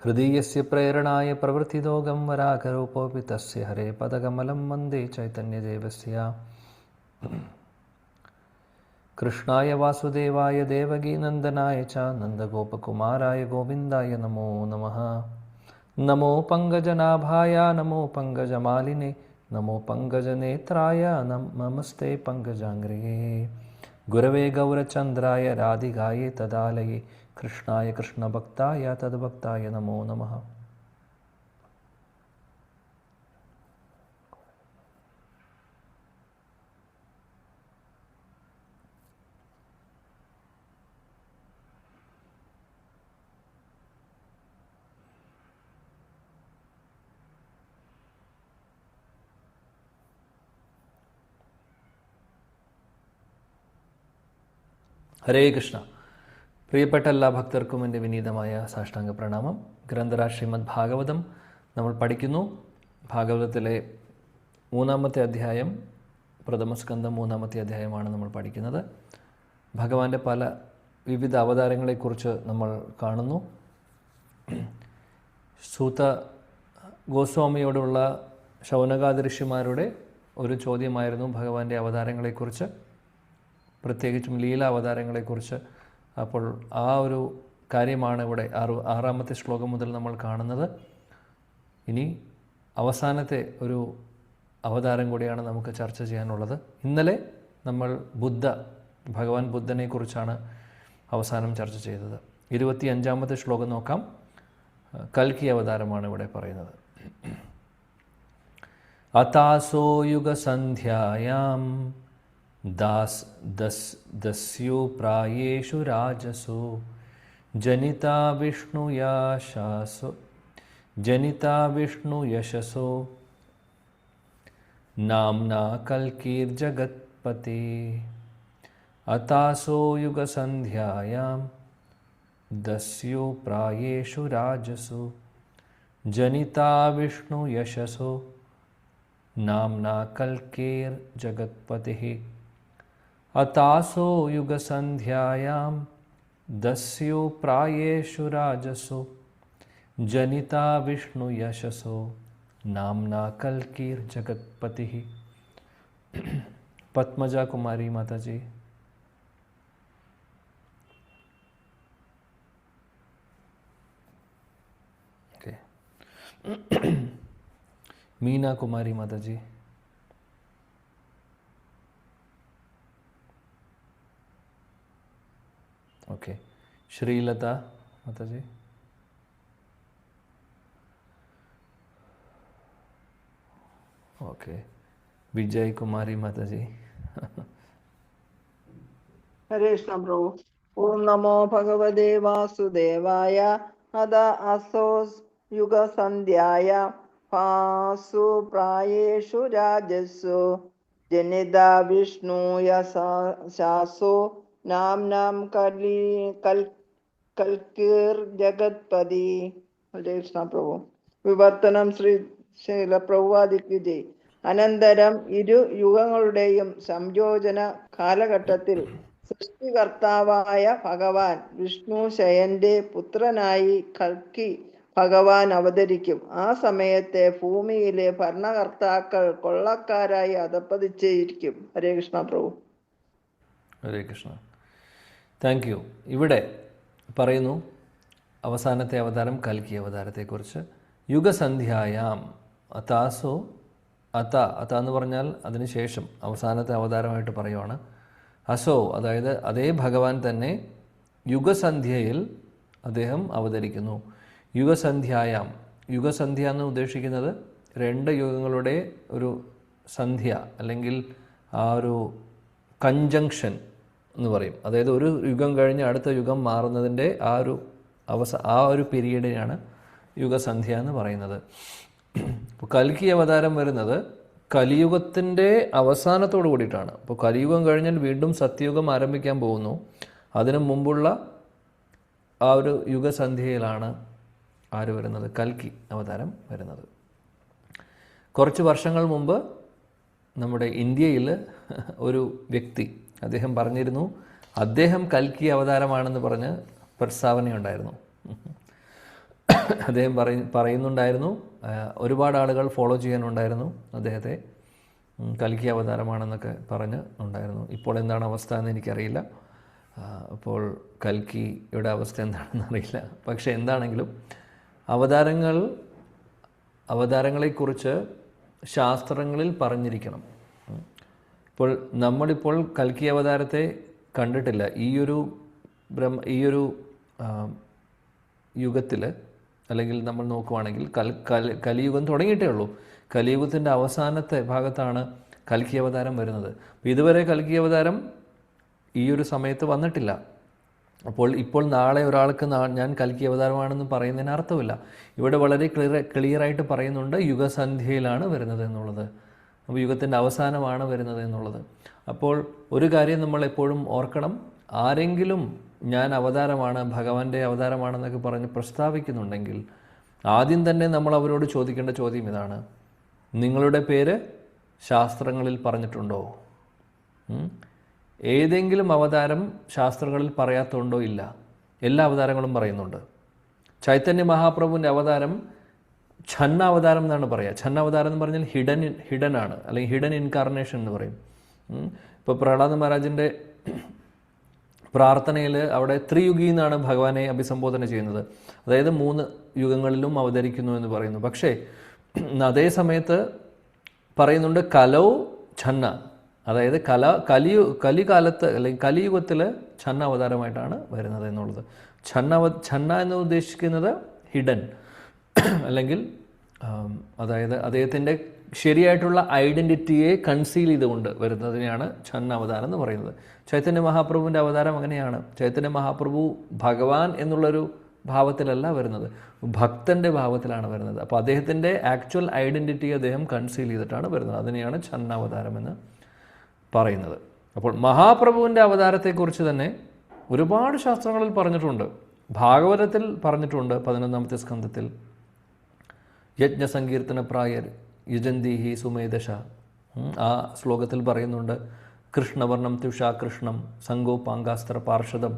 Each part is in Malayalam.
ഹൃദയസ്യ പ്രേരണായ പ്രവൃത്തിദോഗം വരാകരൂപോപി തസ്യ ഹരേ പദകമലം വന്ദേ ചൈതന്യദേവസ്യ. കൃഷ്ണായ വാസുദേവായ ദേവകീനന്ദനായ ച നന്ദഗോപകുമാരായ ഗോവിന്ദായ നമോ നമഃ. നമോ പങ്കജനാഭായ നമോ പങ്കജമാലിനെ നമോ പങ്കജനേത്രായ നമസ്തേ പങ്കജാംഗ്രിയേ. ഗുരവേ ഗൗരചന്ദ്രായ രാധികായേ തദാലയേ കൃഷ്ണായ കൃഷ്ണഭക്തായ തദ്ഭക്തായ നമോ നമഃ. ഹരേ കൃഷ്ണ. പ്രിയപ്പെട്ട എല്ലാ ഭക്തർക്കും എൻ്റെ വിനീതമായ സാഷ്ടാംഗ പ്രണാമം. ഗ്രന്ഥരാജ് ശ്രീമദ് ഭാഗവതം നമ്മൾ പഠിക്കുന്നു. ഭാഗവതത്തിലെ 3-ാമത്തെ അധ്യായം, പ്രഥമസ്കന്ധം 3-ാമത്തെ അധ്യായമാണ് നമ്മൾ പഠിക്കുന്നത്. ഭഗവാന്റെ പല വിവിധ അവതാരങ്ങളെക്കുറിച്ച് നമ്മൾ കാണുന്നു. സൂത ഗോസ്വാമിയോടുള്ള ശൗനകാദി ഋഷിമാരുടെ ഒരു ചോദ്യമായിരുന്നു ഭഗവാന്റെ അവതാരങ്ങളെക്കുറിച്ച്, പ്രത്യേകിച്ചും ലീലാവതാരങ്ങളെക്കുറിച്ച്. അപ്പോൾ ആ ഒരു കാര്യമാണ് ഇവിടെ 6-ാമത്തെ ശ്ലോകം മുതൽ നമ്മൾ കാണുന്നത്. ഇനി അവസാനത്തെ ഒരു അവതാരം കൂടിയാണ് നമുക്ക് ചർച്ച ചെയ്യാനുള്ളത്. ഇന്നലെ നമ്മൾ ഭഗവാൻ ബുദ്ധനെക്കുറിച്ചാണ് അവസാനം ചർച്ച ചെയ്തത്. 25-ാമത്തെ ശ്ലോകം നോക്കാം. കൽക്കി അവതാരമാണ് ഇവിടെ പറയുന്നത്. അതാസോ യുഗസന്ധ്യായാം ദസ്യോ പ്രായേഷു രാജസോ ജനിതാ വിഷ്ണു യശസോ നാംനാ കൽക്കീർജഗത്പതി. അതാസോ യുഗസന്ധ്യായാം ദസ്യോ പ്രായേഷു രാജസോ ജനിതാ വിഷ്ണു യശസോ നാംനാ കൽക്കീർജഗത്പതി. അതാസോ യുഗസന്ധ്യായാം ദസ്യോ പ്രായേഷു രാജസോ ജനിതാ വിഷ്ണു യശസോ നാംനാ കൽക്കീർ ജഗത്പതി. പത്മജ കുമാരി മാതാജി. ഓക്കെ. मीना कुमारी माता जी. ओके. श्रीलता माता जी. ओके. विजय कुमारी माता जी. हरे कृष्ण प्रभु. ओम नमो भगवते वासुदेवाय. अद असो युग संध्याय पासु प्रायेषु राजसु जनिता विष्णु यशासो नाम कल्किर जगत्पति. हरे कृष्ण प्रभु. വിവർത്തനം ശ്രീല പ്രഭുവാദിക്ക് ജയ്. അനന്തരം ഇരു യുഗങ്ങളുടെയും സംയോജന കാലഘട്ടത്തിൽ സൃഷ്ടികർത്താവായ ഭഗവാൻ വിഷ്ണു ശയന്റെ പുത്രനായി കൽക്കി ഭഗവാൻ അവതരിക്കും. ആ സമയത്തെ ഭൂമിയിലെ ഭരണകർത്താക്കൾ കൊള്ളക്കാരായി അധപ്പതിച്ചിരിക്കും. ഹരേ കൃഷ്ണ പ്രഭു. ഹരേ കൃഷ്ണ. Thank you. ഇവിടെ പറയുന്നു അവസാനത്തെ അവതാരം കൽക്കി അവതാരത്തെക്കുറിച്ച്. യുഗസന്ധ്യായാം അതാസോ അത എന്ന് പറഞ്ഞാൽ അതിനുശേഷം അവസാനത്തെ അവതാരമായിട്ട് പറയുവാണ്. അസോ അതായത് അതേ ഭഗവാൻ തന്നെ യുഗസന്ധ്യയിൽ അദ്ദേഹം അവതരിക്കുന്നു. യുഗസന്ധ്യായാം, യുഗസന്ധ്യ എന്ന് ഉദ്ദേശിക്കുന്നത് 2 യുഗങ്ങളുടെ ഒരു സന്ധ്യ അല്ലെങ്കിൽ ആ ഒരു കൺജങ്ഷൻ എന്ന് പറയും. അതായത് ഒരു യുഗം കഴിഞ്ഞ് അടുത്ത യുഗം മാറുന്നതിൻ്റെ ആ ഒരു പീരീഡിനാണ് യുഗസന്ധ്യ എന്ന് പറയുന്നത്. ഇപ്പോൾ കൽക്കി അവതാരം വരുന്നത് കലിയുഗത്തിൻ്റെ അവസാനത്തോടു കൂടിയിട്ടാണ്. അപ്പോൾ കലിയുഗം കഴിഞ്ഞാൽ വീണ്ടും സത്യയുഗം ആരംഭിക്കാൻ പോകുന്നു. അതിനു മുമ്പുള്ള ആ ഒരു യുഗസന്ധ്യയിലാണ് ആര് വരുന്നത്? കൽക്കി അവതാരം വരുന്നത്. കുറച്ച് വർഷങ്ങൾ മുമ്പ് നമ്മുടെ ഇന്ത്യയിൽ ഒരു വ്യക്തി അദ്ദേഹം പറഞ്ഞിരുന്നു, അദ്ദേഹം കൽക്കി അവതാരമാണെന്ന് പറഞ്ഞ് പ്രസ്താവനയുണ്ടായിരുന്നു. അദ്ദേഹം പറയുന്നുണ്ടായിരുന്നു, ഒരുപാട് ആളുകൾ ഫോളോ ചെയ്യാനുണ്ടായിരുന്നു അദ്ദേഹത്തെ, കൽക്കി അവതാരമാണെന്നൊക്കെ പറഞ്ഞ് ഉണ്ടായിരുന്നു. ഇപ്പോൾ എന്താണ് അവസ്ഥ എന്ന് എനിക്കറിയില്ല. അപ്പോൾ കൽക്കിയുടെ അവസ്ഥ എന്താണെന്ന് അറിയില്ല. പക്ഷേ എന്താണെങ്കിലും അവതാരങ്ങളെക്കുറിച്ച് ശാസ്ത്രങ്ങളിൽ പറഞ്ഞിരിക്കണം. ഇപ്പോൾ നമ്മളിപ്പോൾ കൽക്കി അവതാരത്തെ കണ്ടിട്ടില്ല. ഈയൊരു യുഗത്തിൽ, അല്ലെങ്കിൽ നമ്മൾ നോക്കുവാണെങ്കിൽ കലിയുഗം തുടങ്ങിയിട്ടേ ഉള്ളൂ. കലിയുഗത്തിൻ്റെ അവസാനത്തെ ഭാഗത്താണ് കൽക്കി അവതാരം വരുന്നത്. ഇതുവരെ കൽക്കി അവതാരം ഈ ഒരു സമയത്ത് വന്നിട്ടില്ല. അപ്പോൾ ഇപ്പോൾ നാളെ ഒരാൾക്ക് ഞാൻ കൽക്കി അവതാരമാണെന്ന് പറയുന്നതിന് അർത്ഥമില്ല. ഇവിടെ വളരെ ക്ലിയറായിട്ട് പറയുന്നുണ്ട് യുഗസന്ധ്യയിലാണ് വരുന്നത് എന്നുള്ളത്. അപ്പോൾ യുഗത്തിൻ്റെ അവസാനമാണ് വരുന്നത് എന്നുള്ളത്. അപ്പോൾ ഒരു കാര്യം നമ്മൾ എപ്പോഴും ഓർക്കണം, ആരെങ്കിലും ഞാൻ അവതാരമാണ്, ഭഗവാന്റെ അവതാരമാണെന്നൊക്കെ പറഞ്ഞ് പ്രസ്താവിക്കുന്നുണ്ടെങ്കിൽ ആദ്യം തന്നെ നമ്മൾ അവരോട് ചോദിക്കേണ്ട ചോദ്യം ഇതാണ്: നിങ്ങളുടെ പേര് ശാസ്ത്രങ്ങളിൽ പറഞ്ഞിട്ടുണ്ടോ? ഏതെങ്കിലും അവതാരം ശാസ്ത്രങ്ങളിൽ പറയാത്തുണ്ടോ? ഇല്ല, എല്ലാ അവതാരങ്ങളും പറയുന്നുണ്ട്. ചൈതന്യ മഹാപ്രഭുവിൻ്റെ അവതാരം ഛന്ന അവതാരം എന്നാണ് പറയുക. ഛന്ന അവതാരം എന്ന് പറഞ്ഞാൽ ഹിഡൻ ആണ്, അല്ലെങ്കിൽ ഹിഡൻ ഇൻകാർണേഷൻ എന്ന് പറയും. ഇപ്പോൾ പ്രഹ്ലാദ മഹാരാജിൻ്റെ പ്രാർത്ഥനയിൽ അവിടെ ത്രിയുഗി എന്നാണ് ഭഗവാനെ അഭിസംബോധന ചെയ്യുന്നത്. അതായത് 3 യുഗങ്ങളിലും അവതരിക്കുന്നു എന്ന് പറയുന്നു. പക്ഷേ അതേ സമയത്ത് പറയുന്നുണ്ട് കലോ ഛന്ന, അതായത് കലികാലത്ത് അല്ലെങ്കിൽ കലിയുഗത്തിൽ ഛന്ന അവതാരമായിട്ടാണ് വരുന്നത് എന്നുള്ളത്. ഛന്ന എന്ന് ഉദ്ദേശിക്കുന്നത് ഹിഡൻ, അല്ലെങ്കിൽ അതായത് അദ്ദേഹത്തിൻ്റെ ശരിയായിട്ടുള്ള ഐഡൻറ്റിറ്റിയെ കൺസീൽ ചെയ്തുകൊണ്ട് വരുന്നതിനെയാണ് ഛന്ന അവതാരം എന്ന് പറയുന്നത്. ചൈതന്യ മഹാപ്രഭുവിൻ്റെ അവതാരം അങ്ങനെയാണ്. ചൈതന്യ മഹാപ്രഭു ഭഗവാൻ എന്നുള്ളൊരു ഭാവത്തിലല്ല വരുന്നത്, ഭക്തൻ്റെ ഭാവത്തിലാണ് വരുന്നത്. അപ്പോൾ അദ്ദേഹത്തിൻ്റെ ആക്ച്വൽ ഐഡൻറ്റിറ്റി അദ്ദേഹം കൺസീൽ ചെയ്തിട്ടാണ് വരുന്നത്. അതിനെയാണ് ഛന്ന അവതാരം എന്ന് പറയുന്നത്. അപ്പോൾ മഹാപ്രഭുവിൻ്റെ അവതാരത്തെക്കുറിച്ച് തന്നെ ഒരുപാട് ശാസ്ത്രങ്ങളിൽ പറഞ്ഞിട്ടുണ്ട്. ഭാഗവതത്തിൽ പറഞ്ഞിട്ടുണ്ട്. 11ാമത്തെ സ്കന്ധത്തിൽ യജ്ഞസങ്കീർത്തന പ്രായർ യുജന്തീഹി സുമേധശ, ആ ശ്ലോകത്തിൽ പറയുന്നുണ്ട് കൃഷ്ണവർണം തുഷാകൃഷ്ണം സംഗോപാങ്കാസ്ത്ര പാർഷദം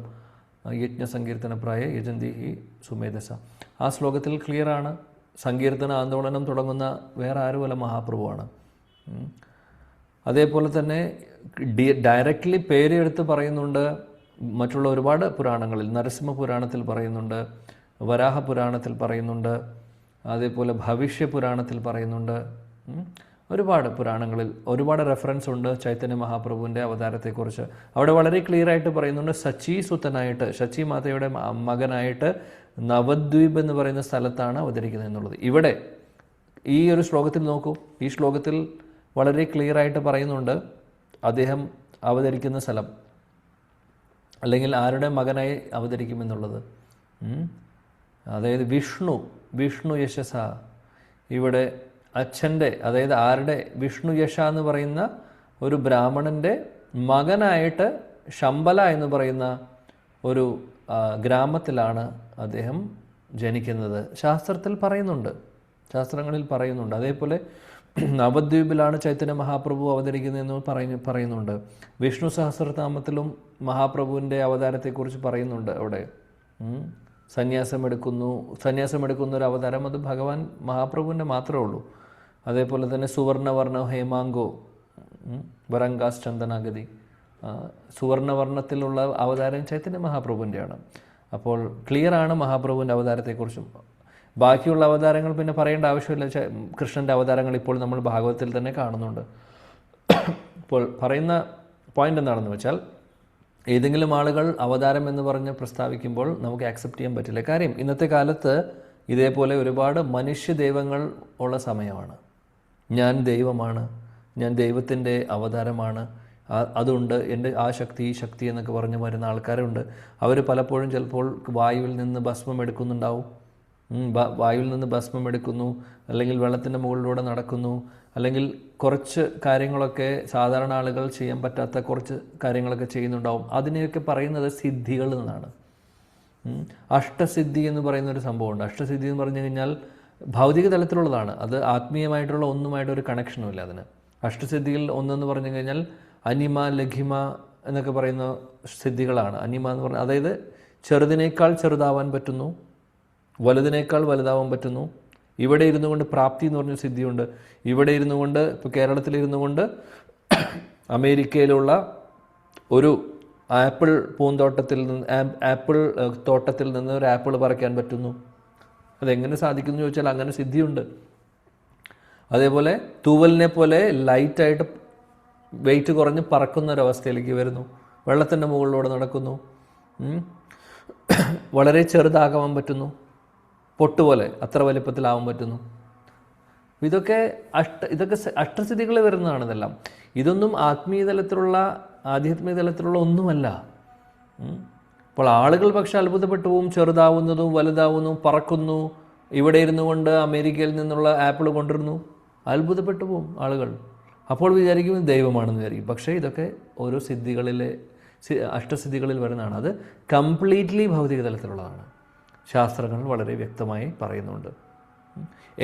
യജ്ഞസങ്കീർത്തന പ്രായ യജന്തീഹി സുമേധശ. ആ ശ്ലോകത്തിൽ ക്ലിയറാണ്. സങ്കീർത്തന ആന്തോളനം തുടങ്ങുന്ന വേറെ ആരുമല്ല, മഹാപ്രഭുവാണ്. അതേപോലെ തന്നെ ഡയറക്റ്റ്ലി പേരെടുത്ത് പറയുന്നുണ്ട് മറ്റുള്ള ഒരുപാട് പുരാണങ്ങളിൽ. നരസിംഹ പുരാണത്തിൽ പറയുന്നുണ്ട്, വരാഹ പുരാണത്തിൽ പറയുന്നുണ്ട്, അതേപോലെ ഭവിഷ്യ പുരാണത്തിൽ പറയുന്നുണ്ട്. ഒരുപാട് പുരാണങ്ങളിൽ ഒരുപാട് റെഫറൻസ് ഉണ്ട് ചൈതന്യ മഹാപ്രഭുവിൻ്റെ അവതാരത്തെക്കുറിച്ച്. അവിടെ വളരെ ക്ലിയർ ആയിട്ട് പറയുന്നുണ്ട് സച്ചീസുതനായിട്ട്, ശച്ചി മാതയുടെ മകനായിട്ട് നവദ്വീപ് എന്ന് പറയുന്ന സ്ഥലത്താണ് അവതരിക്കുന്നത് എന്നുള്ളത്. ഇവിടെ ഈ ഒരു ശ്ലോകത്തിൽ നോക്കൂ, ഈ ശ്ലോകത്തിൽ വളരെ ക്ലിയർ ആയിട്ട് പറയുന്നുണ്ട് അദ്ദേഹം അവതരിക്കുന്ന സ്ഥലം, അല്ലെങ്കിൽ ആരുടെ മകനായി അവതരിക്കുമെന്നുള്ളത്. അതായത് വിഷ്ണു യശസ, ഇവിടെ അച്ഛൻ്റെ, അതായത് ആരുടെ, വിഷ്ണു യശ എന്ന് പറയുന്ന ഒരു ബ്രാഹ്മണൻ്റെ മകനായിട്ട് ശമ്പല എന്ന് പറയുന്ന ഒരു ഗ്രാമത്തിലാണ് അദ്ദേഹം ജനിക്കുന്നത്. ശാസ്ത്രങ്ങളിൽ പറയുന്നുണ്ട്. അതേപോലെ നവദ്വീപിലാണ് ചൈതന്യ മഹാപ്രഭു അവതരിക്കുന്നതെന്ന് പറയുന്നുണ്ട്. വിഷ്ണു സഹസ്രനാമത്തിലും മഹാപ്രഭുവിൻ്റെ അവതാരത്തെക്കുറിച്ച് പറയുന്നുണ്ട്. അവിടെ സന്യാസമെടുക്കുന്ന ഒരു അവതാരം, അത് ഭഗവാൻ മഹാപ്രഭുവിൻ്റെ മാത്രമേ ഉള്ളൂ. അതേപോലെ തന്നെ സുവർണവർണ്ണ ഹേമാങ്കോ വരങ്കാസ് ചന്ദനാഗതി, സുവർണവർണ്ണത്തിലുള്ള അവതാരം ചൈതന്യ മഹാപ്രഭുവിൻ്റെയാണ്. അപ്പോൾ ക്ലിയറാണ് മഹാപ്രഭുവിൻ്റെ അവതാരത്തെക്കുറിച്ചും. ബാക്കിയുള്ള അവതാരങ്ങൾ പിന്നെ പറയേണ്ട ആവശ്യമില്ല. കൃഷ്ണൻ്റെ അവതാരങ്ങൾ ഇപ്പോൾ നമ്മൾ ഭാഗവതത്തിൽ തന്നെ കാണുന്നുണ്ട്. ഇപ്പോൾ പറയുന്ന പോയിന്റ് എന്താണെന്ന് വെച്ചാൽ, ഏതെങ്കിലും ആളുകൾ അവതാരം എന്ന് പറഞ്ഞ് പ്രസ്താവിക്കുമ്പോൾ നമുക്ക് ആക്സെപ്റ്റ് ചെയ്യാൻ പറ്റില്ല. കാര്യം ഇന്നത്തെ കാലത്ത് ഇതേപോലെ ഒരുപാട് മനുഷ്യ ദൈവങ്ങൾ ഉള്ള സമയമാണ്. ഞാൻ ദൈവമാണ്, ഞാൻ ദൈവത്തിൻ്റെ അവതാരമാണ്, അതുണ്ട്, എൻ്റെ ആ ശക്തി ഈ ശക്തി എന്നൊക്കെ പറഞ്ഞ് വരുന്ന ആൾക്കാരുണ്ട്. അവർ പലപ്പോഴും ചിലപ്പോൾ വായുവിൽ നിന്ന് ഭസ്മം എടുക്കുന്നുണ്ടാവും. വായുവിൽ നിന്ന് ഭസ്മം എടുക്കുന്നു, അല്ലെങ്കിൽ വെള്ളത്തിൻ്റെ മുകളിലൂടെ നടക്കുന്നു, അല്ലെങ്കിൽ കുറച്ച് കാര്യങ്ങളൊക്കെ സാധാരണ ആളുകൾ ചെയ്യാൻ പറ്റാത്ത കുറച്ച് കാര്യങ്ങളൊക്കെ ചെയ്യുന്നുണ്ടാവും. അതിനെയൊക്കെ പറയുന്നത് സിദ്ധികൾ എന്നാണ്. അഷ്ടസിദ്ധി എന്ന് പറയുന്നൊരു സംഭവമുണ്ട്. അഷ്ടസിദ്ധി എന്ന് പറഞ്ഞു കഴിഞ്ഞാൽ ഭൗതിക തലത്തിലുള്ളതാണ്. അത് ആത്മീയമായിട്ടുള്ള ഒന്നുമായിട്ടൊരു കണക്ഷനും ഇല്ല അതിന്. അഷ്ടസിദ്ധിയിൽ ഒന്നെന്ന് പറഞ്ഞു കഴിഞ്ഞാൽ അനിമ, ലഘിമ എന്നൊക്കെ പറയുന്ന സിദ്ധികളാണ്. അനിമ എന്ന് പറഞ്ഞാൽ അതായത് ചെറുതിനേക്കാൾ ചെറുതാവാൻ പറ്റുന്നു, വലുതിനേക്കാൾ വലുതാവാൻ പറ്റുന്നു. ഇവിടെ ഇരുന്നു കൊണ്ട് പ്രാപ്തി എന്ന് പറഞ്ഞ സിദ്ധിയുണ്ട്. ഇവിടെ ഇരുന്നു കൊണ്ട്, ഇപ്പോൾ കേരളത്തിലിരുന്നു കൊണ്ട് അമേരിക്കയിലുള്ള ഒരു ആപ്പിൾ പൂന്തോട്ടത്തിൽ നിന്ന്, ആപ്പിൾ തോട്ടത്തിൽ നിന്ന് ഒരു ആപ്പിൾ പറിക്കാൻ പറ്റുന്നു. അതെങ്ങനെ സാധിക്കുന്നു ചോദിച്ചാൽ അങ്ങനെ സിദ്ധിയുണ്ട്. അതേപോലെ തൂവലിനെ പോലെ ലൈറ്റായിട്ട് വെയിറ്റ് കുറഞ്ഞ് പറക്കുന്ന ഒരവസ്ഥയിലേക്ക് വരുന്നു. വെള്ളത്തിൻ്റെ മുകളിലൂടെ നടക്കുന്നു. വളരെ ചെറുതാകാൻ പറ്റുന്നു. പൊട്ടുപോലെ അത്ര വലിപ്പത്തിലാവാൻ പറ്റുന്നു. ഇതൊക്കെ അഷ്ടസിദ്ധികൾ വരുന്നതാണ്. ഇതെല്ലാം ഇതൊന്നും ആധ്യാത്മിക തലത്തിലുള്ള ഒന്നുമല്ല. അപ്പോൾ ആളുകൾ പക്ഷെ അത്ഭുതപ്പെട്ടു പോവും. ചെറുതാവുന്നതും വലുതാവുന്നതും, പറക്കുന്നു, ഇവിടെ ഇരുന്നു കൊണ്ട് അമേരിക്കയിൽ നിന്നുള്ള ആപ്പിൾ കൊണ്ടിരുന്നു, അത്ഭുതപ്പെട്ടു പോവും ആളുകൾ. അപ്പോൾ വിചാരിക്കും ദൈവമാണെന്ന് വിചാരിക്കും. പക്ഷേ ഇതൊക്കെ ഓരോ അഷ്ടസിദ്ധികളിൽ വരുന്നതാണ്. അത് കംപ്ലീറ്റ്ലി ഭൗതിക തലത്തിലുള്ളതാണ്. ശാസ്ത്രങ്ങൾ വളരെ വ്യക്തമായി പറയുന്നുണ്ട്.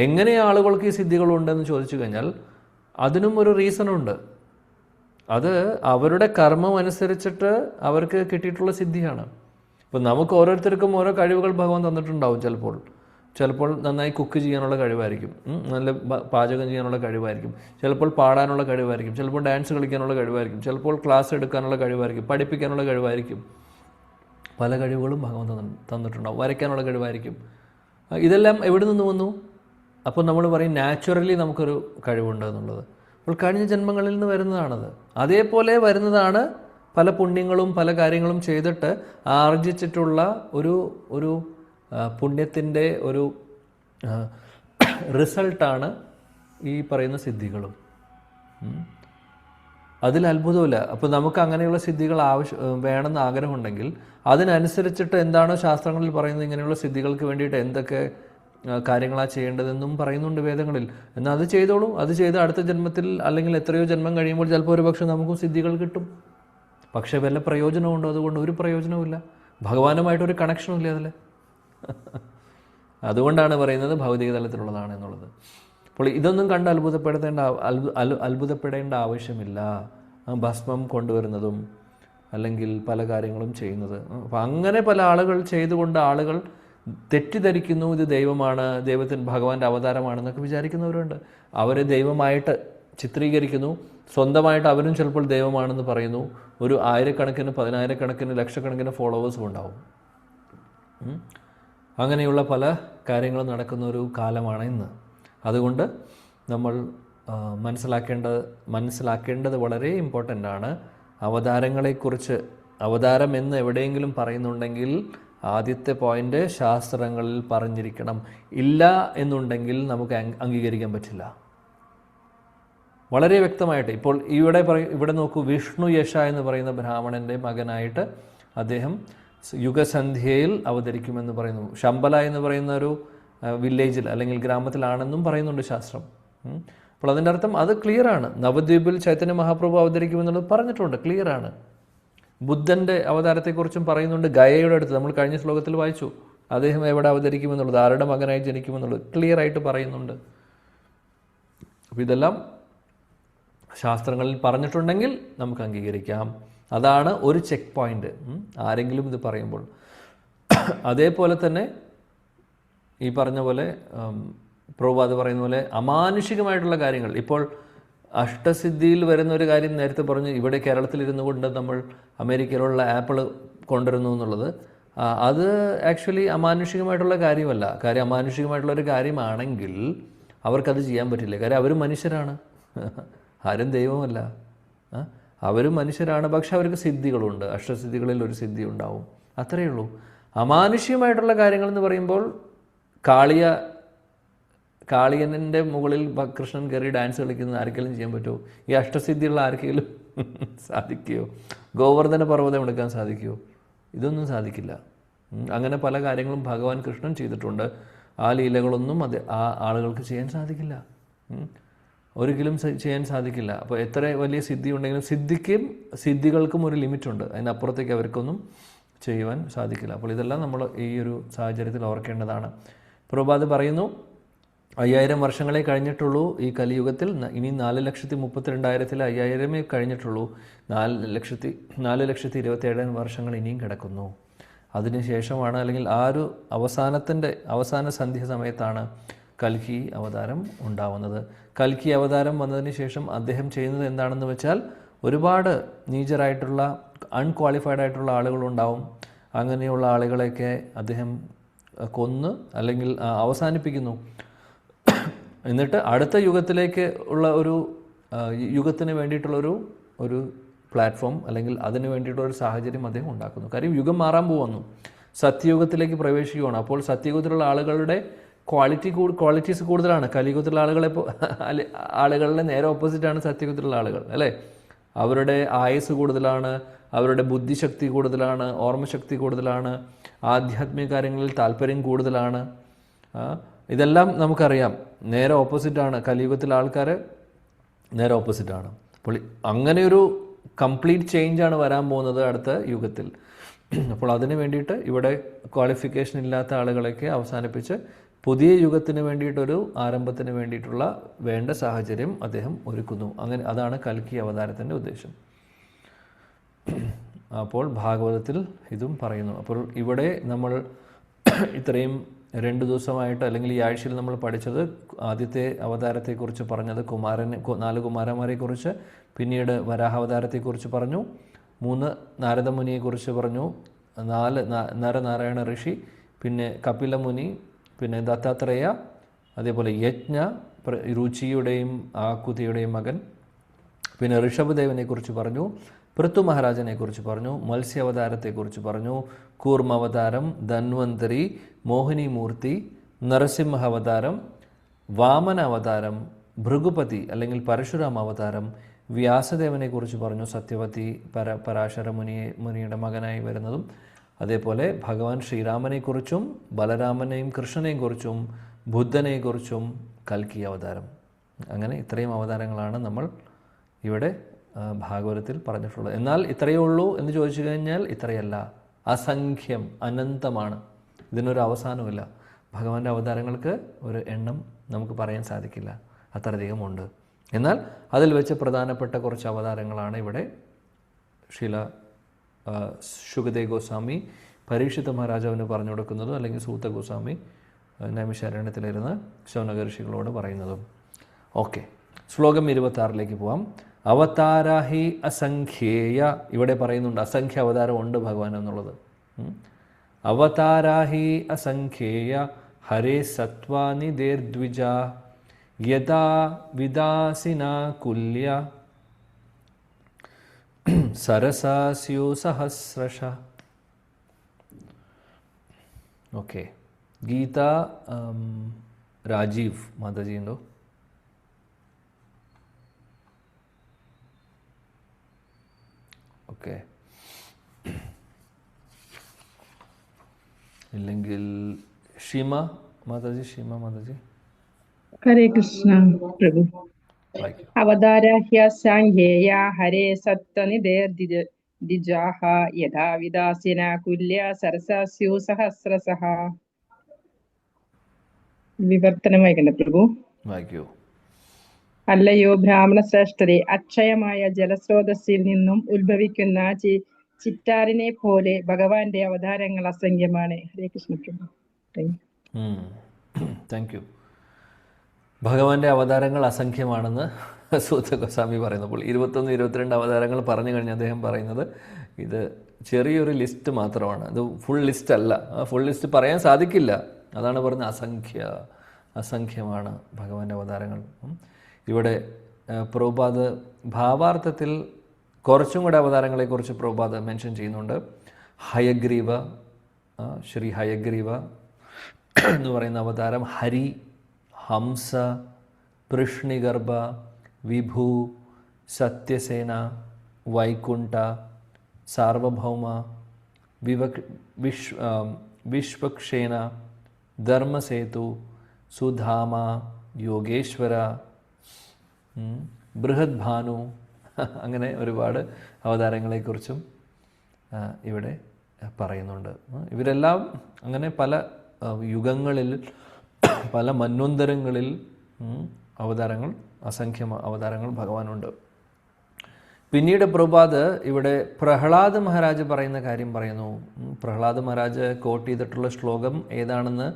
എങ്ങനെ ആളുകൾക്ക് ഈ സിദ്ധികളുണ്ടെന്ന് ചോദിച്ചു കഴിഞ്ഞാൽ അതിനും ഒരു റീസണുണ്ട്. അത് അവരുടെ കർമ്മം അനുസരിച്ചിട്ട് അവർക്ക് കിട്ടിയിട്ടുള്ള സിദ്ധിയാണ്. ഇപ്പം നമുക്ക് ഓരോരുത്തർക്കും ഓരോ കഴിവുകൾ ഭഗവാൻ തന്നിട്ടുണ്ടാവും. ചിലപ്പോൾ നന്നായി കുക്ക് ചെയ്യാനുള്ള കഴിവായിരിക്കും, നല്ല പാചകം ചെയ്യാനുള്ള കഴിവായിരിക്കും, ചിലപ്പോൾ പാടാനുള്ള കഴിവായിരിക്കും, ചിലപ്പോൾ ഡാൻസ് കളിക്കാനുള്ള കഴിവായിരിക്കും, ചിലപ്പോൾ ക്ലാസ് എടുക്കാനുള്ള കഴിവായിരിക്കും, പഠിപ്പിക്കാനുള്ള കഴിവായിരിക്കും. പല കഴിവുകളും ഭഗവാൻ തന്നിട്ടുണ്ടാവും. വരയ്ക്കാനുള്ള കഴിവായിരിക്കും. ഇതെല്ലാം എവിടെ നിന്ന് വന്നു? അപ്പോൾ നമ്മൾ പറയും നാച്ചുറലി നമുക്കൊരു കഴിവുണ്ട് എന്നുള്ളത്. അപ്പോൾ കഴിഞ്ഞ ജന്മങ്ങളിൽ നിന്ന് വരുന്നതാണത്. അതേപോലെ വരുന്നതാണ് പല പുണ്യങ്ങളും പല കാര്യങ്ങളും ചെയ്തിട്ട് ആർജിച്ചിട്ടുള്ള ഒരു പുണ്യത്തിൻ്റെ ഒരു റിസൾട്ടാണ് ഈ പറയുന്ന സിദ്ധികളും. അതിൽ അത്ഭുതമില്ല. അപ്പോൾ നമുക്ക് അങ്ങനെയുള്ള സിദ്ധികൾ വേണമെന്ന് ആഗ്രഹമുണ്ടെങ്കിൽ അതിനനുസരിച്ചിട്ട് എന്താണോ ശാസ്ത്രങ്ങളിൽ പറയുന്നത്, ഇങ്ങനെയുള്ള സിദ്ധികൾക്ക് വേണ്ടിയിട്ട് എന്തൊക്കെ കാര്യങ്ങളാണ് ചെയ്യേണ്ടതെന്നും പറയുന്നുണ്ട് വേദങ്ങളിൽ. എന്നാൽ അത് ചെയ്തോളൂ. അത് ചെയ്ത് അടുത്ത ജന്മത്തിൽ അല്ലെങ്കിൽ എത്രയോ ജന്മം കഴിയുമ്പോൾ ചിലപ്പോൾ ഒരു പക്ഷേ നമുക്കും സിദ്ധികൾ കിട്ടും. പക്ഷേ വല്ല പ്രയോജനമുണ്ടോ? അതുകൊണ്ട് ഒരു പ്രയോജനവുമില്ല. ഭഗവാനുമായിട്ടൊരു കണക്ഷനും ഇല്ല അതിൽ. അതുകൊണ്ടാണ് പറയുന്നത് ഭൗതിക തലത്തിലുള്ളതാണ് എന്നുള്ളത്. അപ്പോൾ ഇതൊന്നും കണ്ട് അത്ഭുതപ്പെടേണ്ട ആവശ്യമില്ല. ഭസ്മം കൊണ്ടുവരുന്നതും അല്ലെങ്കിൽ പല കാര്യങ്ങളും ചെയ്യുന്നത്. അപ്പം അങ്ങനെ പല ആളുകൾ ചെയ്തുകൊണ്ട് ആളുകൾ തെറ്റിദ്ധരിക്കുന്നു, ഇത് ദൈവമാണ്, ദൈവത്തിന് ഭഗവാന്റെ അവതാരമാണെന്നൊക്കെ വിചാരിക്കുന്നവരുണ്ട്. അവരെ ദൈവമായിട്ട് ചിത്രീകരിക്കുന്നു. സ്വന്തമായിട്ട് അവരും ചിലപ്പോൾ ദൈവമാണെന്ന് പറയുന്നു. ഒരു ആയിരക്കണക്കിന്, പതിനായിരക്കണക്കിന്, ലക്ഷക്കണക്കിന് ഫോളോവേഴ്സും ഉണ്ടാവും. അങ്ങനെയുള്ള പല കാര്യങ്ങളും നടക്കുന്ന ഒരു കാലമാണ് ഇന്ന്. അതുകൊണ്ട് നമ്മൾ മനസ്സിലാക്കേണ്ടത് വളരെ ഇമ്പോർട്ടൻ്റ് ആണ്. അവതാരങ്ങളെക്കുറിച്ച്, അവതാരം എന്ന് എവിടെയെങ്കിലും പറയുന്നുണ്ടെങ്കിൽ ആദ്യത്തെ പോയിൻ്റ് ശാസ്ത്രങ്ങളിൽ പറഞ്ഞിരിക്കണം. ഇല്ല എന്നുണ്ടെങ്കിൽ നമുക്ക് അംഗീകരിക്കാൻ പറ്റില്ല. വളരെ വ്യക്തമായിട്ട് ഇപ്പോൾ ഇവിടെ നോക്കൂ, വിഷ്ണു യശ എന്ന് പറയുന്ന ബ്രാഹ്മണൻ്റെ മകനായിട്ട് അദ്ദേഹം യുഗസന്ധ്യയിൽ അവതരിക്കുമെന്ന് പറയുന്നു. ശമ്പല എന്ന് പറയുന്ന ഒരു വില്ലേജിൽ അല്ലെങ്കിൽ ഗ്രാമത്തിലാണെന്നും പറയുന്നുണ്ട് ശാസ്ത്രം. അപ്പോൾ അതിൻ്റെ അർത്ഥം അത് ക്ലിയറാണ്. നവദ്വീപിൽ ചൈതന്യ മഹാപ്രഭു അവതരിക്കുമെന്നുള്ളത് പറഞ്ഞിട്ടുണ്ട്, ക്ലിയറാണ്. ബുദ്ധൻ്റെ അവതാരത്തെക്കുറിച്ചും പറയുന്നുണ്ട്. ഗയയുടെ അടുത്ത് നമ്മൾ കഴിഞ്ഞ ശ്ലോകത്തിൽ വായിച്ചു, അദ്ദേഹം എവിടെ അവതരിക്കുമെന്നുള്ളത്, ആരുടെ മകനായി ജനിക്കുമെന്നുള്ളത് ക്ലിയറായിട്ട് പറയുന്നുണ്ട്. അപ്പോൾ ഇതെല്ലാം ശാസ്ത്രങ്ങളിൽ പറഞ്ഞിട്ടുണ്ടെങ്കിൽ നമുക്ക് അംഗീകരിക്കാം. അതാണ് ഒരു ചെക്ക് പോയിൻ്റ് ആരെങ്കിലും ഇത് പറയുമ്പോൾ. അതേപോലെ തന്നെ ഈ പറഞ്ഞ പോലെ പ്രഭുപാദ് പറയുന്ന പോലെ അമാനുഷികമായിട്ടുള്ള കാര്യങ്ങൾ, ഇപ്പോൾ അഷ്ടസിദ്ധിയിൽ വരുന്ന ഒരു കാര്യം നേരത്തെ പറഞ്ഞു, ഇവിടെ കേരളത്തിലിരുന്നു കൊണ്ട് നമ്മൾ അമേരിക്കയിലുള്ള ആപ്പിൾ കൊണ്ടുവരുന്നു എന്നുള്ളത്, അത് ആക്ച്വലി അമാനുഷികമായിട്ടുള്ള കാര്യമല്ല. കാര്യം അമാനുഷികമായിട്ടുള്ളൊരു കാര്യമാണെങ്കിൽ അവർക്കത് ചെയ്യാൻ പറ്റില്ല. കാര്യം അവരും മനുഷ്യരാണ്, ആരും ദൈവമല്ല. അവരും മനുഷ്യരാണ്. പക്ഷെ അവർക്ക് സിദ്ധികളുണ്ട്. അഷ്ടസിദ്ധികളിൽ ഒരു സിദ്ധി ഉണ്ടാവും, അത്രയേ ഉള്ളൂ. അമാനുഷ്യമായിട്ടുള്ള കാര്യങ്ങളെന്ന് പറയുമ്പോൾ കാളിയൻ്റെ മുകളിൽ കൃഷ്ണൻ കയറി ഡാൻസ് കളിക്കുന്നത് ആർക്കെങ്കിലും ചെയ്യാൻ പറ്റുമോ? ഈ അഷ്ടസിദ്ധിയുള്ള ആർക്കെങ്കിലും സാധിക്കുമോ? ഗോവർദ്ധന പർവ്വതം എടുക്കാൻ സാധിക്കുമോ? ഇതൊന്നും സാധിക്കില്ല. അങ്ങനെ പല കാര്യങ്ങളും ഭഗവാൻ കൃഷ്ണൻ ചെയ്തിട്ടുണ്ട്. ആ ലീലകളൊന്നും ആ ആളുകൾക്ക് ചെയ്യാൻ സാധിക്കില്ല, ഒരിക്കലും ചെയ്യാൻ സാധിക്കില്ല. അപ്പോൾ എത്ര വലിയ സിദ്ധി ഉണ്ടെങ്കിലും സിദ്ധികൾക്കും ഒരു ലിമിറ്റുണ്ട്. അതിനപ്പുറത്തേക്ക് അവർക്കൊന്നും ചെയ്യുവാൻ സാധിക്കില്ല. അപ്പോൾ ഇതെല്ലാം നമ്മൾ ഈ ഒരു സാഹചര്യത്തിൽ ഓർക്കേണ്ടതാണ്. പ്രഭുപാദ് പറയുന്നു, 5000 വർഷങ്ങളെ കഴിഞ്ഞിട്ടുള്ളൂ ഈ കലിയുഗത്തിൽ. ഇനി 4,32,000 5000 കഴിഞ്ഞിട്ടുള്ളൂ. 4,27,000 വർഷങ്ങൾ ഇനിയും കിടക്കുന്നു. അതിനുശേഷമാണ്, അല്ലെങ്കിൽ ആ ഒരു അവസാന സന്ധ്യ സമയത്താണ് കൽക്കി അവതാരം ഉണ്ടാവുന്നത്. കൽക്കി അവതാരം വന്നതിന് ശേഷം അദ്ദേഹം ചെയ്യുന്നത് എന്താണെന്ന് വെച്ചാൽ, ഒരുപാട് നീചരായിട്ടുള്ള അൺക്വാളിഫൈഡ് ആയിട്ടുള്ള ആളുകളുണ്ടാവും. അങ്ങനെയുള്ള ആളുകളെയൊക്കെ അദ്ദേഹം കൊന്ന് അല്ലെങ്കിൽ അവസാനിപ്പിക്കുന്നു. എന്നിട്ട് അടുത്ത യുഗത്തിലേക്ക് ഉള്ള യുഗത്തിന് വേണ്ടിയിട്ടുള്ളൊരു പ്ലാറ്റ്ഫോം, അല്ലെങ്കിൽ അതിന് വേണ്ടിയിട്ടുള്ളൊരു സാഹചര്യം അദ്ദേഹം ഉണ്ടാക്കുന്നു. കാര്യം യുഗം മാറാൻ പോകുന്നു, സത്യയുഗത്തിലേക്ക് പ്രവേശിക്കുകയാണ്. അപ്പോൾ സത്യയുഗത്തിലുള്ള ആളുകളുടെ ക്വാളിറ്റീസ് കൂടുതലാണ്. കലിയുഗത്തിലുള്ള ആളുകളുടെ നേരെ ഓപ്പോസിറ്റാണ് സത്യയുഗത്തിലുള്ള ആളുകൾ, അല്ലേ? അവരുടെ ആയുസ് കൂടുതലാണ്, അവരുടെ ബുദ്ധിശക്തി കൂടുതലാണ്, ഓർമ്മശക്തി കൂടുതലാണ്, ആധ്യാത്മിക കാര്യങ്ങളിൽ താല്പര്യം കൂടുതലാണ്. ഇതെല്ലാം നമുക്കറിയാം. നേരെ ഓപ്പോസിറ്റാണ് കലിയുഗത്തിലെ ആൾക്കാർ, നേരെ ഓപ്പോസിറ്റാണ്. അപ്പോൾ അങ്ങനെയൊരു കംപ്ലീറ്റ് ചേഞ്ചാണ് വരാൻ പോകുന്നത് അടുത്ത യുഗത്തിൽ. അപ്പോൾ അതിന് വേണ്ടിയിട്ട് ഇവിടെ ക്വാളിഫിക്കേഷൻ ഇല്ലാത്ത ആളുകളെയൊക്കെ അവസാനിപ്പിച്ച് പുതിയ യുഗത്തിന് വേണ്ടിയിട്ടൊരു ആരംഭത്തിന് വേണ്ടിയിട്ടുള്ള വേണ്ട സാഹചര്യം അദ്ദേഹം ഒരുക്കുന്നു. അങ്ങനെ അതാണ് കൽക്കി അവതാരത്തിൻ്റെ ഉദ്ദേശം. അപ്പോൾ ഭാഗവതത്തിൽ ഇതും പറയുന്നു. അപ്പോൾ ഇവിടെ നമ്മൾ ഇത്രയും 2 ദിവസമായിട്ട്, അല്ലെങ്കിൽ ഈ ആഴ്ചയിൽ നമ്മൾ പഠിച്ചത്, ആദ്യത്തെ അവതാരത്തെക്കുറിച്ച് പറഞ്ഞത് 4 കുമാരന്മാരെക്കുറിച്ച്, പിന്നീട് വരാഹാവതാരത്തെക്കുറിച്ച് പറഞ്ഞു, 3 നാരദമുനിയെക്കുറിച്ച് പറഞ്ഞു, 4 നരനാരായണ ഋഷി, പിന്നെ കപിലമുനി, പിന്നെ ദത്താത്രേയ, അതേപോലെ യജ്ഞ, രുചിയുടെയും ആകുതിയുടെയും മകൻ, പിന്നെ ഋഷഭദേവനെക്കുറിച്ച് പറഞ്ഞു, പൃഥു മഹാരാജനെക്കുറിച്ച് പറഞ്ഞു, മത്സ്യാവതാരത്തെക്കുറിച്ച് പറഞ്ഞു, കൂർമാവതാരം, ധന്വന്തരി, മോഹിനി മൂർത്തി, നരസിംഹാവതാരം, വാമന അവതാരം, ഭൃഗുപതി അല്ലെങ്കിൽ പരശുരാമ അവതാരം, വ്യാസദേവനെക്കുറിച്ച് പറഞ്ഞു, സത്യവതി പരാശര മുനിയുടെ മകനായി വരുന്നതും, അതേപോലെ ഭഗവാൻ ശ്രീരാമനെക്കുറിച്ചും ബലരാമനെയും കൃഷ്ണനെയും കുറിച്ചും ബുദ്ധനെക്കുറിച്ചും കൽക്കി അവതാരം. അങ്ങനെ ഇത്രയും അവതാരങ്ങളാണ് നമ്മൾ ഇവിടെ ഭാഗവതത്തിൽ പറഞ്ഞിട്ടുള്ളത്. എന്നാൽ ഇത്രയേ ഉള്ളൂ എന്ന് ചോദിച്ചു കഴിഞ്ഞാൽ ഇത്രയല്ല, അസംഖ്യം, അനന്തമാണ്. ഇതിനൊരു അവസാനമില്ല. ഭഗവാന്റെ അവതാരങ്ങൾക്ക് ഒരു എണ്ണം നമുക്ക് പറയാൻ സാധിക്കില്ല, അത്രയധികമുണ്ട്. എന്നാൽ അതിൽ വെച്ച് പ്രധാനപ്പെട്ട കുറച്ച് അവതാരങ്ങളാണ് ഇവിടെ ശുകദേവ് ഗോസ്വാമി പരീക്ഷിത മഹാരാജാവിന് പറഞ്ഞു കൊടുക്കുന്നതും, അല്ലെങ്കിൽ സൂത ഗോസ്വാമി നൈമിഷാരണ്യത്തിലിരുന്ന് ശൗനക ഋഷികളോട് പറയുന്നതും. ഓക്കെ, ശ്ലോകം 26 പോവാം. അവതാരാഹി അസംഖ്യേയ, ഇവിടെ പറയുന്നുണ്ട് അസംഖ്യ അവതാരം ഉണ്ട് ഭഗവാൻ എന്നുള്ളത്. അവതാരാഹി അസംഖ്യേയ ഹരേ സത്വാനി ദേർദ്വിജ യഥാ വിദാസിന കുല്യ സരസാസ്യു സഹസ്രശ. ഓക്കെ, ഗീത രാജീവ് മാതാജി ഉണ്ടോ? ഓക്കെ, ഇല്ലെങ്കിൽ ഷീമ മാതാജി. ഹരേ കൃഷ്ണ പ്രഭു. അവതാരാഹ്യ സാംഖ്യേയ ഹരേ സത്വനിധേർദ്വിജാഃ യഥാ വിദാസിന കുല്യ സരസാസ്യു സഹസ്രശഃ. വിവർത്തനം വായിക്കണ്ട പ്രഭു? വായിക്കൂ. അല്ലയോ ബ്രാഹ്മണ ശ്രേഷ്ഠരെ, അക്ഷയമായ ജലസ്രോതസ്സിൽ നിന്നും ഉത്ഭവിക്കുന്ന ചിറ്റാറിനെ പോലെ ഭഗവാന്റെ അവതാരങ്ങൾ അസംഖ്യമാണ്. ഹരേ കൃഷ്ണ പ്രഭു. Thank you. ഭഗവാന്റെ അവതാരങ്ങൾ അസംഖ്യമാണെന്ന് സൂത ഗോസ്വാമി പറയുന്നപ്പോൾ 21-22 അവതാരങ്ങൾ പറഞ്ഞു കഴിഞ്ഞ് അദ്ദേഹം പറയുന്നത് ഇത് ചെറിയൊരു ലിസ്റ്റ് മാത്രമാണ്, ഇത് ഫുൾ ലിസ്റ്റ് അല്ല. ആ ഫുൾ ലിസ്റ്റ് പറയാൻ സാധിക്കില്ല. അതാണ് പറഞ്ഞത് അസംഖ്യമാണ് ഭഗവാന്റെ അവതാരങ്ങൾ. ഇവിടെ പ്രഭുപാദ് ഭാവാർത്ഥത്തിൽ കുറച്ചും കൂടെ അവതാരങ്ങളെക്കുറിച്ച് പ്രഭുപാദ് മെൻഷൻ ചെയ്യുന്നുണ്ട്. ഹയഗ്രീവ, ശ്രീ ഹയഗ്രീവ എന്ന് പറയുന്ന അവതാരം, ഹരി, ഹംസ, പൃഷ്ണിഗർഭ, വിഭു, സത്യസേന, വൈകുണ്ഠ, സാർവഭൗമ, വിശ്വക്ഷേന, ധർമ്മസേതു, സുധാമ, യോഗേശ്വര, ബൃഹത് ഭാനു, അങ്ങനെ ഒരുപാട് അവതാരങ്ങളെക്കുറിച്ചും ഇവിടെ പറയുന്നുണ്ട്. ഇവരെല്ലാം അങ്ങനെ പല യുഗങ്ങളിൽ, പല മന്വന്തരങ്ങളിൽ അവതാരങ്ങൾ, അസംഖ്യം അവതാരങ്ങൾ ഭഗവാനുണ്ട്. പിന്നീട് പ്രഭുപാദ് ഇവിടെ പ്രഹ്ലാദ് മഹാരാജ് പറയുന്ന കാര്യം പറയുന്നു. പ്രഹ്ലാദ് മഹാരാജ് കോട്ട് ചെയ്തിട്ടുള്ള ശ്ലോകം ഏതാണെന്ന്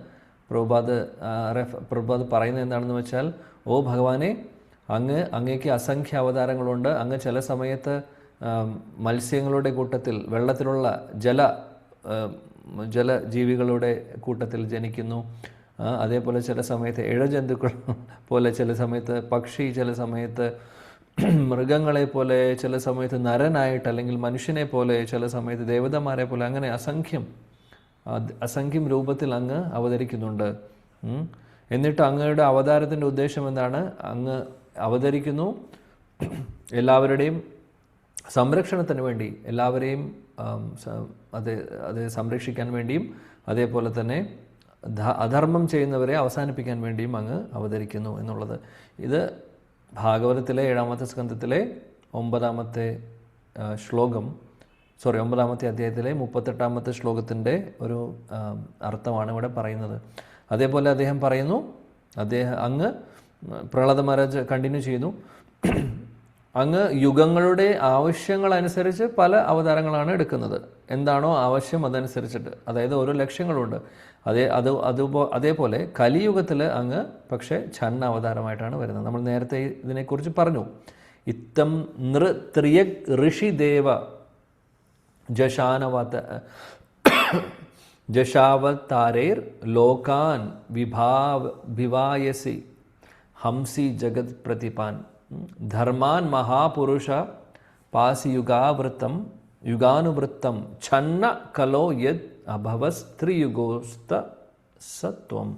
പ്രഭുപാദ് പറയുന്നത് എന്താണെന്ന് വെച്ചാൽ, ഓ ഭഗവാനെ, അങ്ങേക്ക് അസംഖ്യ അവതാരങ്ങളുണ്ട്. അങ്ങ് ചില സമയത്ത് മത്സ്യങ്ങളുടെ കൂട്ടത്തിൽ, വെള്ളത്തിലുള്ള ജലജീവികളുടെ കൂട്ടത്തിൽ ജനിക്കുന്നു. അതേപോലെ ചില സമയത്ത് ഇഴജന്തുക്കൾ പോലെ, ചില സമയത്ത് പക്ഷി, ചില സമയത്ത് മൃഗങ്ങളെ പോലെ, ചില സമയത്ത് നരനായിട്ട് അല്ലെങ്കിൽ മനുഷ്യനെ പോലെ, ചില സമയത്ത് ദേവതമാരെ പോലെ, അങ്ങനെ അസംഖ്യം രൂപത്തിൽ അങ്ങ് അവതരിക്കുന്നുണ്ട്. എന്നിട്ട് അങ്ങയുടെ അവതാരത്തിൻ്റെ ഉദ്ദേശം എന്താണ്? അങ്ങ് അവതരിക്കുന്നു എല്ലാവരുടെയും സംരക്ഷണത്തിന് വേണ്ടി, എല്ലാവരെയും അത് സംരക്ഷിക്കാൻ വേണ്ടിയും, അതേപോലെ തന്നെ അധർമ്മം ചെയ്യുന്നവരെ അവസാനിപ്പിക്കാൻ വേണ്ടിയും അങ്ങ് അവതരിക്കുന്നു എന്നുള്ളത്. ഇത് ഭാഗവതത്തിലെ 7-ാമത്തെ സ്കന്ധത്തിലെ 9-ാമത്തെ അധ്യായത്തിലെ 38-ാമത്തെ ശ്ലോകത്തിൻ്റെ ഒരു അർത്ഥമാണ് ഇവിടെ പറയുന്നത്. അതേപോലെ അദ്ദേഹം പറയുന്നു, അങ്ങ് പ്രഹ്ലാദ മഹാരാജ് കണ്ടിന്യൂ ചെയ്യുന്നു, അങ്ങ് യുഗങ്ങളുടെ ആവശ്യങ്ങളനുസരിച്ച് പല അവതാരങ്ങളാണ് എടുക്കുന്നത്. എന്താണോ ആവശ്യം അതനുസരിച്ചിട്ട്, അതായത് ഓരോ ലക്ഷ്യങ്ങളുണ്ട്. അതേപോലെ കലിയുഗത്തിൽ അങ്ങ് പക്ഷേ ഛന്ന അവതാരമായിട്ടാണ് വരുന്നത്. നമ്മൾ നേരത്തെ ഇതിനെക്കുറിച്ച് പറഞ്ഞു. ഇത്തം ത്രിയക് ഋഷിദേവ ജശാവതാരേർ ലോകാൻ വിഭായസി ഹംസി ജഗത് പ്രതിപാൻ ധർമാൻ മഹാപുരുഷ യുഗാനുവൃത്തം ഛന്ന കലോ യത് അഭവസ്ത്രിയുഗോസ്ത സത്വം.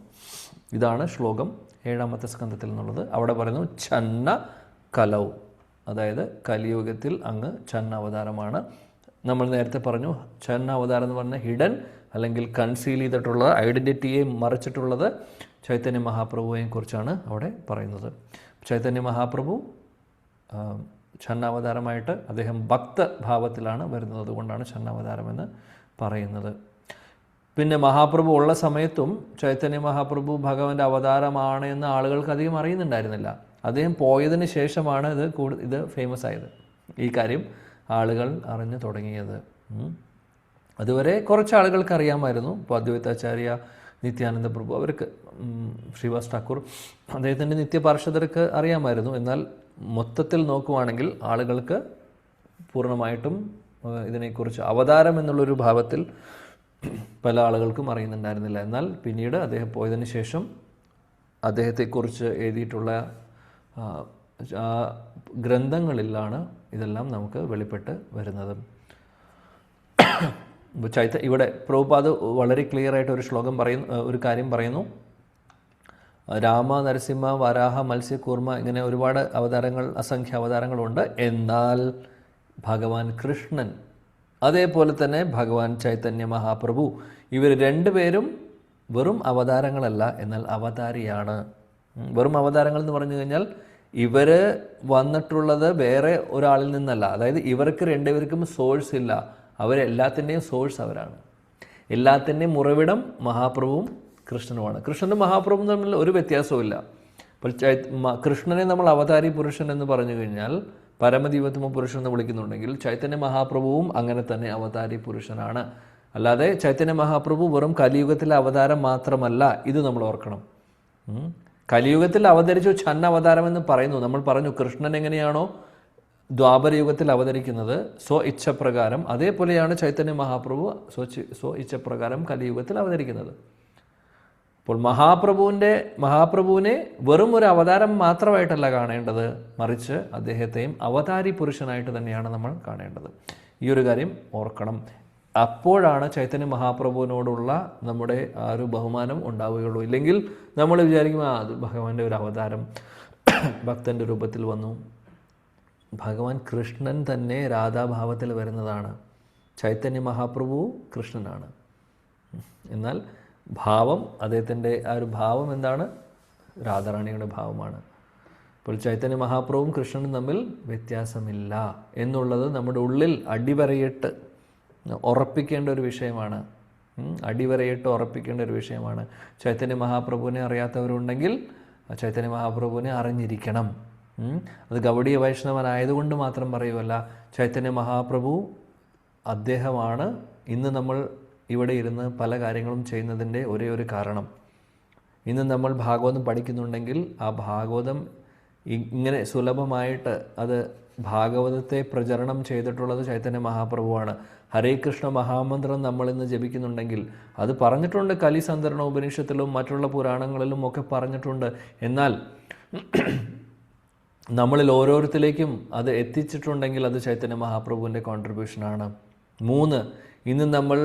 ഇതാണ് ശ്ലോകം 7-ാമത്തെ സ്കന്ധത്തിൽ നിന്നുള്ളത്. അവിടെ പറയുന്നു ഛന്ന കലൗ, അതായത് കലിയുഗത്തിൽ അങ്ങ് ഛന്ന അവതാരമാണ്. നമ്മൾ നേരത്തെ പറഞ്ഞു, ഛന്ന അവതാരം എന്ന് പറഞ്ഞാൽ ഹിഡൻ അല്ലെങ്കിൽ കൺസീൽ ചെയ്തിട്ടുള്ള ഐഡൻറ്റിറ്റിയെ മറിച്ചിട്ടുള്ളത് ചൈതന്യ മഹാപ്രഭുവിനെ കുറിച്ചാണ് അവിടെ പറയുന്നത്. ചൈതന്യ മഹാപ്രഭു ഛന്നാവതാരമായിട്ട് അദ്ദേഹം ഭക്തഭാവത്തിലാണ് വരുന്നത്. അതുകൊണ്ടാണ് ഛന്നാവതാരം എന്ന് പറയുന്നത്. പിന്നെ മഹാപ്രഭു ഉള്ള സമയത്തും ചൈതന്യ മഹാപ്രഭു ഭഗവാന്റെ അവതാരമാണ് എന്ന് ആളുകൾക്ക് അധികം അറിയുന്നുണ്ടായിരുന്നില്ല. അദ്ദേഹം പോയതിന് ശേഷമാണ് ഇത് ഫേമസ് ആയത്, ഈ കാര്യം ആളുകൾ അറിഞ്ഞു തുടങ്ങിയത്. അതുവരെ കുറച്ച് ആളുകൾക്ക് അറിയാമായിരുന്നു. ഇപ്പോൾ അദ്വൈതാചാര്യ, നിത്യാനന്ദ പ്രഭു, അവർക്ക് ശ്രീവാസ് ഠാക്കൂർ, അദ്ദേഹത്തിൻ്റെ നിത്യപാർഷദർക്ക് അറിയാമായിരുന്നു. എന്നാൽ മൊത്തത്തിൽ നോക്കുവാണെങ്കിൽ ആളുകൾക്ക് പൂർണ്ണമായിട്ടും ഇതിനെക്കുറിച്ച് അവതാരം എന്നുള്ളൊരു ഭാവത്തിൽ പല ആളുകൾക്കും അറിയുന്നുണ്ടായിരുന്നില്ല. എന്നാൽ പിന്നീട് അദ്ദേഹം പോയതിന് ശേഷം അദ്ദേഹത്തെക്കുറിച്ച് എഴുതിയിട്ടുള്ള ഗ്രന്ഥങ്ങളിലാണ് ഇതെല്ലാം നമുക്ക് വെളിപ്പെട്ട് വരുന്നത്. ഇവിടെ പ്രഭുപാദ് വളരെ ക്ലിയർ ആയിട്ട് ഒരു കാര്യം പറയുന്നു. രാമ, നരസിംഹ, വരാഹ, മത്സ്യ, കൂർമ്മ, ഇങ്ങനെ ഒരുപാട് അവതാരങ്ങൾ, അസംഖ്യ അവതാരങ്ങളുണ്ട്. എന്നാൽ ഭഗവാൻ കൃഷ്ണൻ, അതേപോലെ തന്നെ ഭഗവാൻ ചൈതന്യ മഹാപ്രഭു, ഇവർ രണ്ടുപേരും വെറും അവതാരങ്ങളല്ല, എന്നാൽ അവതാരിയാണ്. വെറും അവതാരങ്ങൾ എന്ന് പറഞ്ഞു കഴിഞ്ഞാൽ ഇവർ വന്നിട്ടുള്ളത് വേറെ ഒരാളിൽ നിന്നല്ല. അതായത് ഇവർക്ക് രണ്ടുപേർക്കും സോഴ്സ് ഇല്ല, അവരെല്ലാത്തിൻ്റെയും സോഴ്സ് അവരാണ്. എല്ലാത്തിൻ്റെയും ഉറവിടം മഹാപ്രഭുവും കൃഷ്ണനുമാണ്. കൃഷ്ണനും മഹാപ്രഭുവും തമ്മിൽ ഒരു വ്യത്യാസവും. അപ്പോൾ കൃഷ്ണനെ നമ്മൾ അവതാരി പുരുഷൻ എന്ന് പറഞ്ഞു കഴിഞ്ഞാൽ, പരമദൈവോത്തമ പുരുഷൻ എന്ന് വിളിക്കുന്നുണ്ടെങ്കിൽ, ചൈതന്യ മഹാപ്രഭുവും അങ്ങനെ തന്നെ അവതാരി പുരുഷനാണ്. അല്ലാതെ ചൈതന്യ മഹാപ്രഭു വെറും കലിയുഗത്തിലെ അവതാരം മാത്രമല്ല, ഇത് നമ്മൾ ഓർക്കണം. കലിയുഗത്തിൽ അവതരിച്ചു ഛന്ന അവതാരം എന്ന് പറയുന്നു. നമ്മൾ പറഞ്ഞു കൃഷ്ണൻ എങ്ങനെയാണോ ദ്വാപരയുഗത്തിൽ അവതരിക്കുന്നത് ഇച്ഛപ്രകാരം, അതേപോലെയാണ് ചൈതന്യ മഹാപ്രഭു ഇച്ഛപ്രകാരം കലിയുഗത്തിൽ അവതരിക്കുന്നത്. അപ്പോൾ മഹാപ്രഭുവിനെ വെറും ഒരു അവതാരം മാത്രമായിട്ടല്ല കാണേണ്ടത്, മറിച്ച് അദ്ദേഹത്തെയും അവതാരി പുരുഷനായിട്ട് തന്നെയാണ് നമ്മൾ കാണേണ്ടത്. ഈ ഒരു കാര്യം ഓർക്കണം. അപ്പോഴാണ് ചൈതന്യ മഹാപ്രഭുവിനോടുള്ള നമ്മുടെ ആ ഒരു ബഹുമാനം ഉണ്ടാവുകയുള്ളൂ. ഇല്ലെങ്കിൽ നമ്മൾ വിചാരിക്കും അത് ഭഗവാന്റെ ഒരു അവതാരം, ഭക്തൻ്റെ രൂപത്തിൽ വന്നു. ഭഗവാൻ കൃഷ്ണൻ തന്നെ രാധാഭാവത്തിൽ വരുന്നതാണ്. ചൈതന്യ മഹാപ്രഭു കൃഷ്ണനാണ്. എന്നാൽ ഭാവം, അദ്ദേഹത്തിൻ്റെ ആ ഒരു ഭാവം എന്താണ്? രാധാറാണിയുടെ ഭാവമാണ്. അപ്പോൾ ചൈതന്യ മഹാപ്രഭുവും കൃഷ്ണനും തമ്മിൽ വ്യത്യാസമില്ല എന്നുള്ളത് നമ്മുടെ ഉള്ളിൽ അടിവരയിട്ട് ഉറപ്പിക്കേണ്ട ഒരു വിഷയമാണ്. ഉറപ്പിക്കേണ്ട ഒരു വിഷയമാണ്. ചൈതന്യ മഹാപ്രഭുവിനെ അറിയാത്തവരുണ്ടെങ്കിൽ ചൈതന്യ മഹാപ്രഭുവിനെ അറിഞ്ഞിരിക്കണം. അത് ഗൗഡീയ വൈഷ്ണവനായതുകൊണ്ട് മാത്രം പറയുമല്ല. ചൈതന്യ മഹാപ്രഭു അദ്ദേഹമാണ് ഇന്ന് നമ്മൾ ഇവിടെ ഇരുന്ന് പല കാര്യങ്ങളും ചെയ്യുന്നതിൻ്റെ ഒരേ ഒരു കാരണം. ഇന്ന് നമ്മൾ ഭാഗവതം പഠിക്കുന്നുണ്ടെങ്കിൽ ആ ഭാഗവതം ഇങ്ങനെ സുലഭമായിട്ട് അത് ഭാഗവതത്തെ പ്രചരണം ചെയ്തിട്ടുള്ളത് ചൈതന്യ മഹാപ്രഭുവാണ്. ഹരേ കൃഷ്ണ മഹാമന്ത്രം നമ്മൾ ഇന്ന് ജപിക്കുന്നുണ്ടെങ്കിൽ അത് പറഞ്ഞിട്ടുണ്ട്, കലിസന്ധരണ ഉപനിഷത്തിലും മറ്റുള്ള പുരാണങ്ങളിലും ഒക്കെ പറഞ്ഞിട്ടുണ്ട്. എന്നാൽ നമ്മളിൽ ഓരോരുത്തരിലേക്കും അത് എത്തിച്ചിട്ടുണ്ടെങ്കിൽ അത് ചൈതന്യ മഹാപ്രഭുവിൻ്റെ കോൺട്രിബ്യൂഷനാണ്. 3, ഇന്ന് നമ്മൾ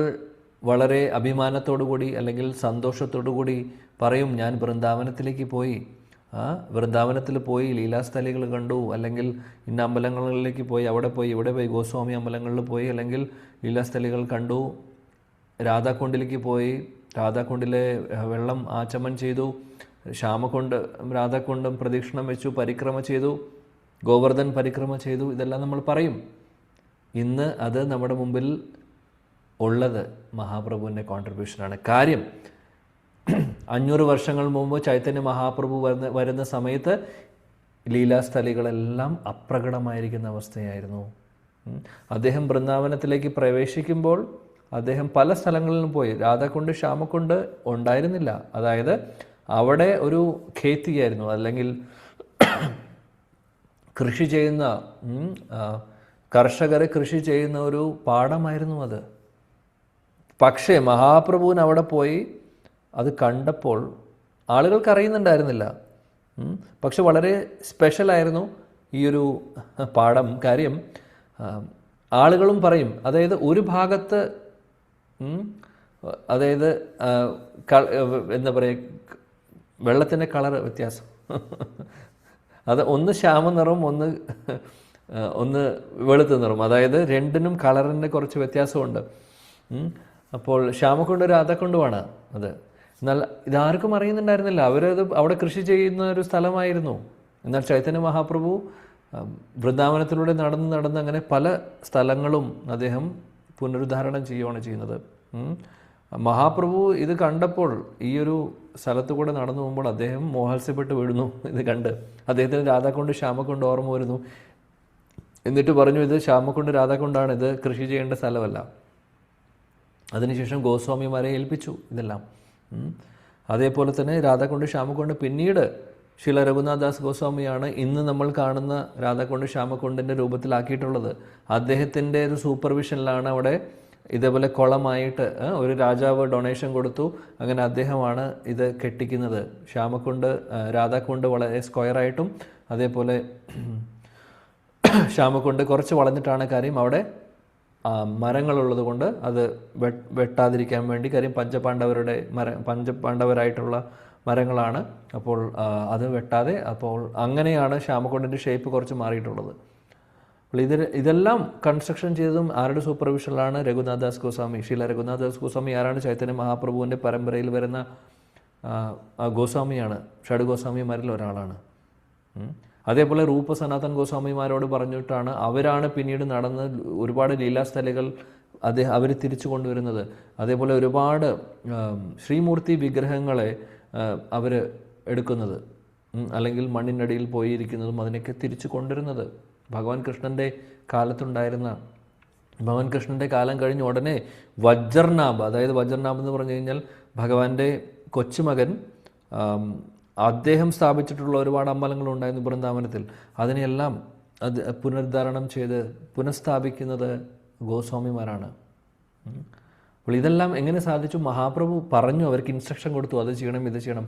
വളരെ അഭിമാനത്തോടു കൂടി അല്ലെങ്കിൽ സന്തോഷത്തോടു കൂടി പറയും, ഞാൻ വൃന്ദാവനത്തിലേക്ക് പോയി, വൃന്ദാവനത്തിൽ പോയി ലീലാസ്ഥലികൾ കണ്ടു, അല്ലെങ്കിൽ ഇന്ന അമ്പലങ്ങളിലേക്ക് പോയി, അവിടെ പോയി, ഇവിടെ പോയി, ഗോസ്വാമി അമ്പലങ്ങളിൽ പോയി, അല്ലെങ്കിൽ ലീലാസ്ഥലികൾ കണ്ടു, രാധാകുണ്ടിലേക്ക് പോയി, രാധാകുണ്ടിലെ വെള്ളം ആചമൻ ചെയ്തു, ശ്യാമകുണ്ട് രാധാകുണ്ടം പ്രദക്ഷിണം വെച്ചു, പരിക്രമ ചെയ്തു, ഗോവർദ്ധൻ പരിക്രമ ചെയ്തു, ഇതെല്ലാം നമ്മൾ പറയും. ഇന്ന് അത് നമ്മുടെ മുമ്പിൽ ഉള്ളത് മഹാപ്രഭുവിൻ്റെ കോൺട്രിബ്യൂഷനാണ്. കാര്യം 500 വർഷങ്ങൾ മുമ്പ് ചൈതന്യ മഹാപ്രഭു വരുന്ന സമയത്ത് ലീലാസ്ഥലികളെല്ലാം അപ്രകടമായിരിക്കുന്ന അവസ്ഥയായിരുന്നു. അദ്ദേഹം വൃന്ദാവനത്തിലേക്ക് പ്രവേശിക്കുമ്പോൾ അദ്ദേഹം പല സ്ഥലങ്ങളിലും പോയി. രാധാകുണ്ട് ശ്യാമകുണ്ട് ഉണ്ടായിരുന്നില്ല. അതായത് അവിടെ ഒരു ഖേത്തിയായിരുന്നു, അല്ലെങ്കിൽ കൃഷി ചെയ്യുന്ന കർഷകരെ കൃഷി ചെയ്യുന്ന ഒരു പാടമായിരുന്നു അത്. പക്ഷേ മഹാപ്രഭുവിന് അവിടെ പോയി അത് കണ്ടപ്പോൾ ആളുകൾക്ക് അറിയുന്നുണ്ടായിരുന്നില്ല. പക്ഷെ വളരെ സ്പെഷ്യലായിരുന്നു ഈ ഒരു പാഠം. കാര്യം ആളുകളും പറയും, അതായത് ഒരു ഭാഗത്ത് അതായത് എന്താ പറയുക, വെള്ളത്തിൻ്റെ കളർ വ്യത്യാസം, അത് ഒന്ന് ശ്യാമ നിറം, ഒന്ന് വെളുത്ത നിറം, അതായത് രണ്ടിനും കളറിൻ്റെ കുറച്ച് വ്യത്യാസമുണ്ട്. അപ്പോൾ ശ്യാമകുണ്ട് രാധാകുണ്ടുമാണ് അത്. എന്നാൽ ഇതാർക്കും അറിയുന്നുണ്ടായിരുന്നില്ല. അവരത് അവിടെ കൃഷി ചെയ്യുന്ന ഒരു സ്ഥലമായിരുന്നു. എന്നാൽ ചൈതന്യ മഹാപ്രഭു വൃന്ദാവനത്തിലൂടെ നടന്ന് അങ്ങനെ പല സ്ഥലങ്ങളും അദ്ദേഹം പുനരുദ്ധാരണം ചെയ്യുകയാണ് ചെയ്യുന്നത്. മഹാപ്രഭു ഇത് കണ്ടപ്പോൾ, ഈ ഒരു സ്ഥലത്ത് കൂടെ നടന്നു പോകുമ്പോൾ അദ്ദേഹം മോഹാത്സ്യപ്പെട്ട് വീഴുന്നു. ഇത് കണ്ട് അദ്ദേഹത്തിന് രാധാകുണ്ട് ശ്യാമകുണ്ട് ഓർമ്മ വരുന്നു. എന്നിട്ട് പറഞ്ഞു, ഇത് ശ്യാമകുണ്ട് രാധാകുണ്ടാണ്, ഇത് കൃഷി ചെയ്യേണ്ട സ്ഥലമല്ല. അതിനുശേഷം ഗോസ്വാമിമാരെ ഏൽപ്പിച്ചു ഇതെല്ലാം. അതേപോലെ തന്നെ രാധാകുണ്ട് ശ്യാമകുണ്ട് പിന്നീട് ശ്രീല രഘുനാഥദാസ് ഗോസ്വാമിയാണ് ഇന്ന് നമ്മൾ കാണുന്ന രാധാകുണ്ട് ശ്യാമകുണ്ടിൻ്റെ രൂപത്തിലാക്കിയിട്ടുള്ളത്. അദ്ദേഹത്തിൻ്റെ ഒരു സൂപ്പർവിഷനിലാണ് അവിടെ ഇതേപോലെ കുളമായിട്ട് ഒരു രാജാവ് ഡൊണേഷൻ കൊടുത്തു. അങ്ങനെ അദ്ദേഹമാണ് ഇത് കെട്ടിക്കുന്നത്. ശ്യാമകുണ്ട് രാധാകുണ്ട് വളരെ സ്ക്വയറായിട്ടും, അതേപോലെ ശ്യാമകുണ്ട് കുറച്ച് വളഞ്ഞിട്ടാണ്. കാര്യം അവിടെ മരങ്ങളുള്ളത് കൊണ്ട് അത് വെട്ടാതിരിക്കാൻ വേണ്ടി. കാര്യം പഞ്ചപാണ്ഡവരായിട്ടുള്ള മരങ്ങളാണ്. അപ്പോൾ അത് വെട്ടാതെ, അപ്പോൾ അങ്ങനെയാണ് ശ്യാമകുണ്ടിൻ്റെ ഷേപ്പ് കുറച്ച് മാറിയിട്ടുള്ളത്. അപ്പോൾ ഇതെല്ലാം കൺസ്ട്രക്ഷൻ ചെയ്തതും ആരുടെ സൂപ്പർവിഷനിലാണ്? രഘുനാഥദാസ് ഗോസ്വാമി. ശ്രീല രഘുനാഥദാസ് ഗോസ്വാമി ആരാണ്? ചൈതന്യ മഹാപ്രഭുവിൻ്റെ പരമ്പരയിൽ വരുന്ന ഗോസ്വാമിയാണ്. ഷഡ് ഗോസ്വാമിമാരിൽ ഒരാളാണ്. അതേപോലെ രൂപ സനാതൻ ഗോസ്വാമിമാരോട് പറഞ്ഞിട്ടാണ് അവരാണ് പിന്നീട് നടന്ന് ഒരുപാട് ലീലാസ്ഥലികൾ അവർ തിരിച്ചു കൊണ്ടുവരുന്നത്. അതേപോലെ ഒരുപാട് ശ്രീമൂർത്തി വിഗ്രഹങ്ങളെ അവർ എടുക്കുന്നത്, അല്ലെങ്കിൽ മണ്ണിനടിയിൽ പോയിരിക്കുന്നതും അതിനൊക്കെ തിരിച്ചു കൊണ്ടുവരുന്നത്. ഭഗവാൻ കൃഷ്ണൻ്റെ കാലത്തുണ്ടായിരുന്ന, ഭഗവാൻ കൃഷ്ണൻ്റെ കാലം കഴിഞ്ഞ് ഉടനെ വജ്രനാഭ്, അതായത് വജ്രനാഭ് എന്ന് പറഞ്ഞു കഴിഞ്ഞാൽ ഭഗവാന്റെ കൊച്ചുമകൻ, അദ്ദേഹം സ്ഥാപിച്ചിട്ടുള്ള ഒരുപാട് അമ്പലങ്ങളുണ്ടായിരുന്നു വൃന്ദാവനത്തിൽ. അതിനെല്ലാം അത് പുനരുദ്ധാരണം ചെയ്ത് പുനഃസ്ഥാപിക്കുന്നത് ഗോസ്വാമിമാരാണ്. അപ്പോൾ ഇതെല്ലാം എങ്ങനെ സാധിച്ചു? മഹാപ്രഭു പറഞ്ഞു, അവർക്ക് ഇൻസ്ട്രക്ഷൻ കൊടുത്തു, അത് ചെയ്യണം, ഇത് ചെയ്യണം.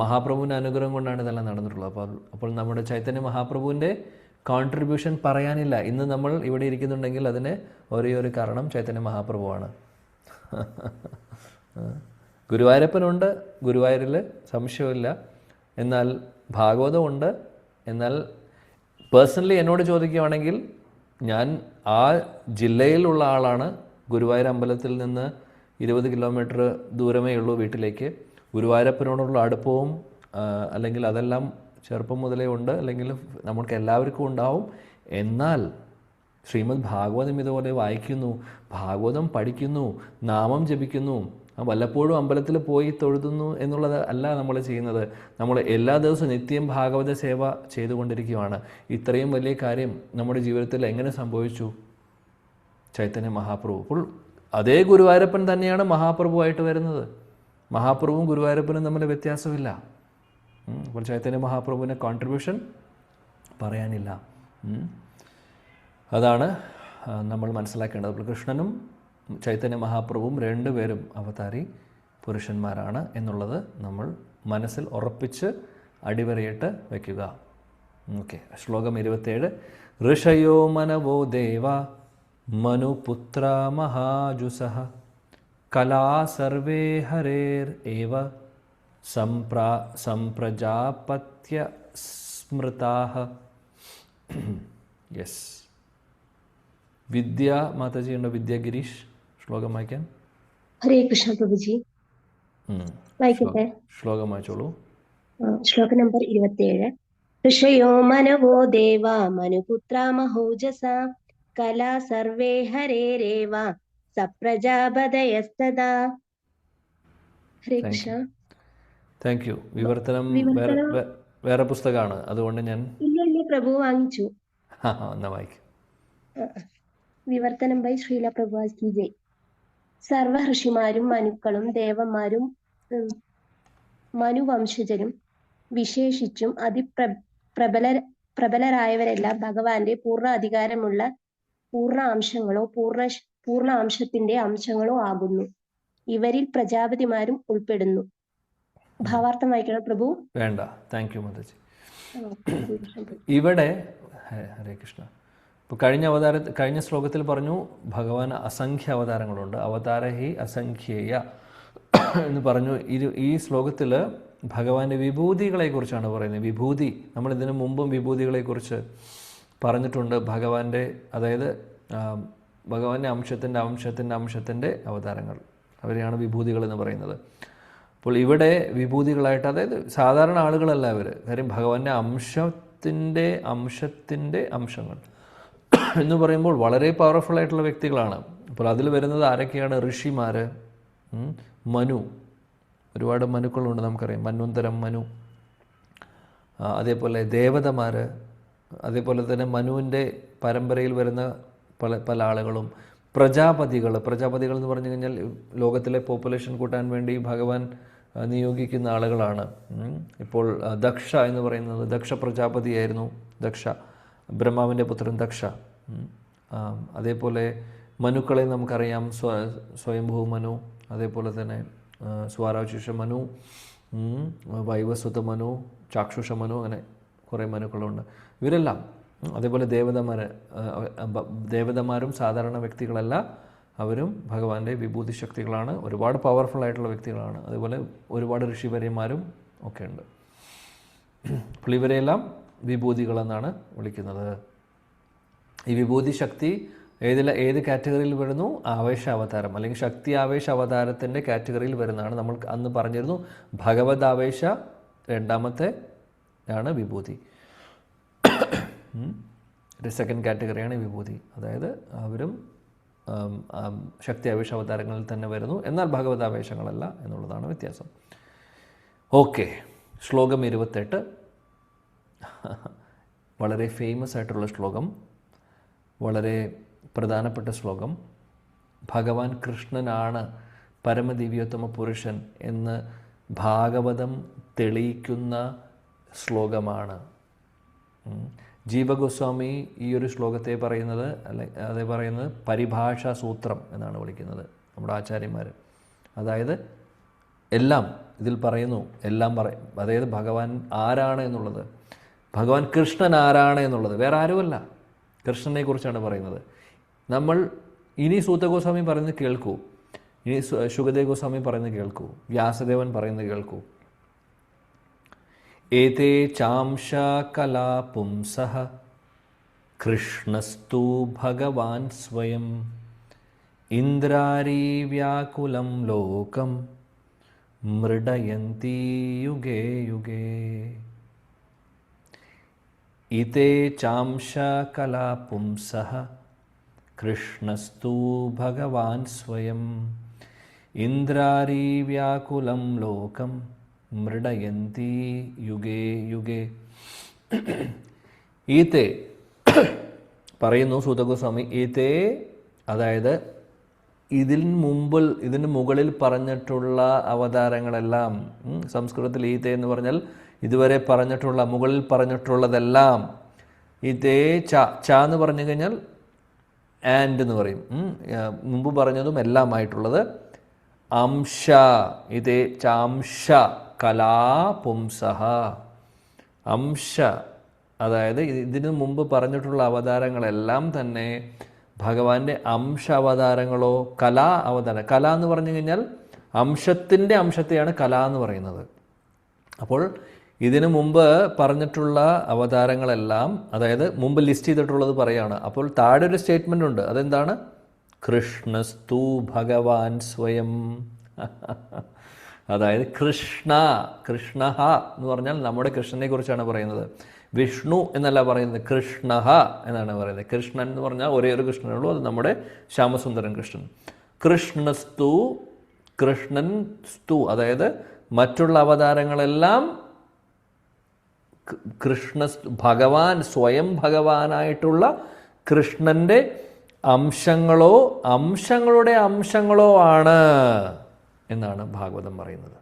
മഹാപ്രഭുവിൻ്റെ അനുഗ്രഹം കൊണ്ടാണ് ഇതെല്ലാം നടന്നിട്ടുള്ളത്. അപ്പോൾ നമ്മുടെ ചൈതന്യ മഹാപ്രഭുവിൻ്റെ കോൺട്രിബ്യൂഷൻ പറയാനില്ല. ഇന്ന് നമ്മൾ ഇവിടെ ഇരിക്കുന്നുണ്ടെങ്കിൽ അതിന് ഒരേ ഒരു കാരണം ചൈതന്യ മഹാപ്രഭുവാണ്. ഗുരുവായൂരപ്പനുണ്ട്, ഗുരുവായൂരിൽ സംശയമില്ല. എന്നാൽ ഭാഗവതമുണ്ട്. എന്നാൽ പേഴ്സണലി എന്നോട് ചോദിക്കുകയാണെങ്കിൽ ഞാൻ ആ ജില്ലയിലുള്ള ആളാണ്. ഗുരുവായൂർ അമ്പലത്തിൽ നിന്ന് 20 കിലോമീറ്റർ ദൂരമേ ഉള്ളൂ വീട്ടിലേക്ക്. ഗുരുവായൂരപ്പനോടുള്ള അടുപ്പവും അല്ലെങ്കിൽ അതെല്ലാം ചെറുപ്പം മുതലേ ഉണ്ട്, അല്ലെങ്കിൽ നമുക്ക് എല്ലാവർക്കും ഉണ്ടാവും. എന്നാൽ ശ്രീമദ് ഭാഗവതം ഇതുപോലെ വായിക്കുന്നു, ഭാഗവതം പഠിക്കുന്നു, നാമം ജപിക്കുന്നു, വല്ലപ്പോഴും അമ്പലത്തിൽ പോയി തൊഴുതുന്നു എന്നുള്ളത് അല്ല നമ്മൾ ചെയ്യുന്നത്. നമ്മൾ എല്ലാ ദിവസവും നിത്യം ഭാഗവത സേവ ചെയ്തുകൊണ്ടിരിക്കുകയാണ്. ഇത്രയും വലിയ കാര്യം നമ്മുടെ ജീവിതത്തിൽ എങ്ങനെ സംഭവിച്ചു? ചൈതന്യ മഹാപ്രഭു. അപ്പോൾ അതേ ഗുരുവായൂരപ്പൻ തന്നെയാണ് മഹാപ്രഭുവായിട്ട് വരുന്നത്. മഹാപ്രഭുവും ഗുരുവായൂരപ്പനും തമ്മിൽ വ്യത്യാസമില്ല. അപ്പോൾ ചൈതന്യ മഹാപ്രഭുവിൻ്റെ കോൺട്രിബ്യൂഷൻ പറയാനില്ല. അതാണ് നമ്മൾ മനസ്സിലാക്കേണ്ടത്. അപ്പോൾ കൃഷ്ണനും ചൈതന്യ മഹാപ്രഭുവും രണ്ടുപേരും അവതാരി പുരുഷന്മാരാണ് എന്നുള്ളത് നമ്മൾ മനസ്സിൽ ഉറപ്പിച്ച് അടിവരയിട്ട് വയ്ക്കുക. ഓക്കെ, ശ്ലോകം 27. ഋഷയോ മനവോ ദേവ മനുപുത്ര മഹാജുസഃ കലാ സർവേ ഹരേർ ഏവ സംപ്രജാപത്യ സ്മൃതാഃ. യെസ്, വിദ്യ മാതാജി ഉണ്ടോ? വിദ്യ ഗിരീഷ് ശ്ലോകം വായിക്കാൻ. ഹരേ കൃഷ്ണ പ്രഭുജി, വായിക്കട്ടെ. ശ്ലോകം വായിച്ചോളൂ. ശ്ലോക നമ്പർ 27. ഋഷയോ മനവോ ദേവ മനുപുത്ര മഹോജസ കലാ സർവേ ഹരേരേവ സപ്രജാപതയസ്തദാ. ഹരേ കൃഷ്ണ. Thank you. വിവർത്തനം വേറെ പുസ്തകമാണ്, അതുകൊണ്ട് ഞാൻ ഇല്ല പ്രഭു വാങ്ങിച്ചു. എന്നാ വായിക്കും. വിവർത്തനം ബൈ ശ്രീല പ്രഭുപാദ് കി ജയ്. സർവ ഋഷിമാരും മനുക്കളും ദേവന്മാരും മനുവംശജരും വിശേഷിച്ചും പ്രബലരായവരെല്ലാം ഭഗവാന്റെ പൂർണ്ണ അധികാരമുള്ള പൂർണ്ണ അംശങ്ങളോ പൂർണ്ണ അംശത്തിന്റെ അംശങ്ങളോ ആകുന്നു. ഇവരിൽ പ്രജാപതിമാരും ഉൾപ്പെടുന്നു. ഭാവാർത്ഥം വായിക്കണം പ്രഭു. വേണ്ട, താങ്ക് യു മാതാജി. ഇവിടെ ഹരേ കൃഷ്ണ. ഇപ്പോൾ കഴിഞ്ഞ ശ്ലോകത്തിൽ പറഞ്ഞു ഭഗവാൻ അസംഖ്യ അവതാരങ്ങളുണ്ട്. അവതാര ഹി അസംഖ്യേയ എന്ന് പറഞ്ഞു. ഈ ശ്ലോകത്തിൽ ഭഗവാന്റെ വിഭൂതികളെക്കുറിച്ചാണ് പറയുന്നത്. വിഭൂതി, നമ്മൾ ഇതിനു മുമ്പും വിഭൂതികളെക്കുറിച്ച് പറഞ്ഞിട്ടുണ്ട്. ഭഗവാന്റെ, അതായത് ഭഗവാന്റെ അംശത്തിൻ്റെ അവതാരങ്ങൾ, അവരെയാണ് വിഭൂതികൾ എന്ന് പറയുന്നത്. അപ്പോൾ ഇവിടെ വിഭൂതികളായിട്ട്, അതായത് സാധാരണ ആളുകളല്ല അവർ. കാര്യം ഭഗവാന്റെ അംശത്തിൻ്റെ അംശങ്ങൾ എന്ന് പറയുമ്പോൾ വളരെ പവർഫുൾ ആയിട്ടുള്ള വ്യക്തികളാണ്. അപ്പോൾ അതിൽ വരുന്നത് ആരൊക്കെയാണ്? ഋഷിമാർ, മനു, ഒരുപാട് മനുക്കളുണ്ട് നമുക്കറിയാം. മന്വന്തരം മനു, അതേപോലെ ദേവതമാർ, അതേപോലെ തന്നെ മനുവിൻ്റെ പരമ്പരയിൽ വരുന്ന പല ആളുകളും, പ്രജാപതികൾ എന്ന് പറഞ്ഞു കഴിഞ്ഞാൽ ലോകത്തിലെ പോപ്പുലേഷൻ കൂട്ടാൻ വേണ്ടി ഭഗവാൻ നിയോഗിക്കുന്ന ആളുകളാണ്. ഇപ്പോൾ ദക്ഷ എന്ന് പറയുന്നത്, ദക്ഷ പ്രജാപതിയായിരുന്നു. ദക്ഷ, ബ്രഹ്മാവിൻ്റെ പുത്രൻ ദക്ഷ. അതേപോലെ മനുക്കളെ നമുക്കറിയാം. സ്വയംഭൂ മനു, അതേപോലെ തന്നെ സ്വാരാശിഷ മനു, വൈവസ്വത മനു, ചാക്ഷുഷ മനു, അങ്ങനെ കുറേ മനുക്കളുണ്ട്. ഇവരെല്ലാം, അതേപോലെ ദേവതമാരും സാധാരണ വ്യക്തികളല്ല. അവരും ഭഗവാന്റെ വിഭൂതി ശക്തികളാണ്. ഒരുപാട് പവർഫുൾ ആയിട്ടുള്ള വ്യക്തികളാണ്. അതുപോലെ ഒരുപാട് ഋഷിവര്യന്മാരും ഒക്കെ ഉണ്ട്. അപ്പോൾ ഇവരെല്ലാം വിഭൂതികളെന്നാണ് വിളിക്കുന്നത്. ഈ വിഭൂതി ശക്തി ഏത് കാറ്റഗറിയിൽ വരുന്നു? ആവേശ അവതാരം, അല്ലെങ്കിൽ ശക്തി ആവേശ അവതാരത്തിൻ്റെ കാറ്റഗറിയിൽ വരുന്നതാണ്. നമ്മൾ അന്ന് പറഞ്ഞിരുന്നു ഭഗവത് ആവേശ രണ്ടാമത്തെ ആണ് വിഭൂതി. സെക്കൻഡ് കാറ്റഗറിയാണ് വിഭൂതി. അതായത് അവരും ശക്തി ആവേശ അവതാരങ്ങളിൽ തന്നെ വരുന്നു, എന്നാൽ ഭഗവതാവേശങ്ങളല്ല എന്നുള്ളതാണ് വ്യത്യാസം. ഓക്കെ, ശ്ലോകം 28 വളരെ ഫേമസ് ആയിട്ടുള്ള ശ്ലോകം, വളരെ പ്രധാനപ്പെട്ട ശ്ലോകം. ഭഗവാൻ കൃഷ്ണനാണ് പരമദിവ്യോത്തമ പുരുഷൻ എന്ന് ഭാഗവതം തെളിയിക്കുന്ന ശ്ലോകമാണ്. ജീവഗോസ്വാമി ഈ ഒരു ശ്ലോകത്തെ പറയുന്നത്, അതേ പറയുന്നത് പരിഭാഷാ സൂത്രം എന്നാണ് വിളിക്കുന്നത് നമ്മുടെ ആചാര്യന്മാർ. അതായത് എല്ലാം ഇതിൽ പറയുന്നു, എല്ലാം പറയും. അതായത് ഭഗവാൻ ആരാണ് എന്നുള്ളത്, ഭഗവാൻ കൃഷ്ണൻ ആരാണ് എന്നുള്ളത്, വേറെ ആരുമല്ല, കൃഷ്ണനെ കുറിച്ചാണ് പറയുന്നത്. നമ്മൾ ഇനി സൂത ഗോസ്വാമി പറയുന്നത് കേൾക്കൂ, ഇനി ശുകദേവ് ഗോസ്വാമി പറയുന്നത് കേൾക്കൂ, വ്യാസദേവൻ പറയുന്നത് കേൾക്കൂ. ഏതേ ചാംശ കലാ പുംസഃ കൃഷ്ണസ്തു ഭഗവാൻ സ്വയം ഇന്ദ്രാരീ വ്യാകുലം ലോകം മൃഡയന്തി യുഗേ യുഗേ. ഇതേ ചാംശ കലാ പുംസഃ കൃഷ്ണസ്തു ഭഗവാൻ സ്വയം ഇന്ദ്രാരീ വ്യാകുലം ലോകം മൃഡയന്തി യുഗേ യുഗേ. ഈത്തെ പറയുന്നു സൂതഗോസ്വാമി, ഈത്തെ അതായത് ഇതിന് മുകളിൽ പറഞ്ഞിട്ടുള്ള അവതാരങ്ങളെല്ലാം, സംസ്കൃതത്തിൽ ഈത്തെ എന്ന് പറഞ്ഞാൽ ഇതുവരെ പറഞ്ഞിട്ടുള്ള, മുകളിൽ പറഞ്ഞിട്ടുള്ളതെല്ലാം, ഈത്തെ ച എന്ന് പറഞ്ഞു കഴിഞ്ഞാൽ ആൻഡ് എന്ന് പറയും, മുമ്പ് പറഞ്ഞതും എല്ലാമായിട്ടുള്ളത്. അംശ ഇതേ ചാംശ കലാ പുംസഹ. അംശ അതായത് ഇതിനു മുമ്പ് പറഞ്ഞിട്ടുള്ള അവതാരങ്ങളെല്ലാം തന്നെ ഭഗവാന്റെ അംശ അവതാരങ്ങളോ കലാ അവതാരം. കല എന്ന് പറഞ്ഞു കഴിഞ്ഞാൽ അംശത്തിൻ്റെ അംശത്തെയാണ് കല എന്ന് പറയുന്നത്. അപ്പോൾ ഇതിനു മുമ്പ് പറഞ്ഞിട്ടുള്ള അവതാരങ്ങളെല്ലാം, അതായത് മുമ്പ് ലിസ്റ്റ് ചെയ്തിട്ടുള്ളത് പറയാണ്. അപ്പോൾ താഴെ ഒരു സ്റ്റേറ്റ്മെൻ്റ് ഉണ്ട്, അതെന്താണ്? കൃഷ്ണസ്തു ഭഗവാൻ സ്വയം. അതായത് കൃഷ്ണ എന്ന് പറഞ്ഞാൽ നമ്മുടെ കൃഷ്ണനെ കുറിച്ചാണ് പറയുന്നത്. വിഷ്ണു എന്നല്ല പറയുന്നത്, കൃഷ്ണ എന്നാണ് പറയുന്നത്. കൃഷ്ണൻ എന്ന് പറഞ്ഞാൽ ഒരേ ഒരു കൃഷ്ണനുള്ളൂ, അത് നമ്മുടെ ശ്യാമസുന്ദരൻ കൃഷ്ണൻ. കൃഷ്ണസ്തു, കൃഷ്ണൻ സ്തു, അതായത് മറ്റുള്ള അവതാരങ്ങളെല്ലാം ഭഗവാൻ സ്വയം ഭഗവാനായിട്ടുള്ള കൃഷ്ണന്റെ അംശങ്ങളോ അംശങ്ങളുടെ അംശങ്ങളോ ആണ് എന്നാണ് ഭാഗവതം പറയുന്നത്.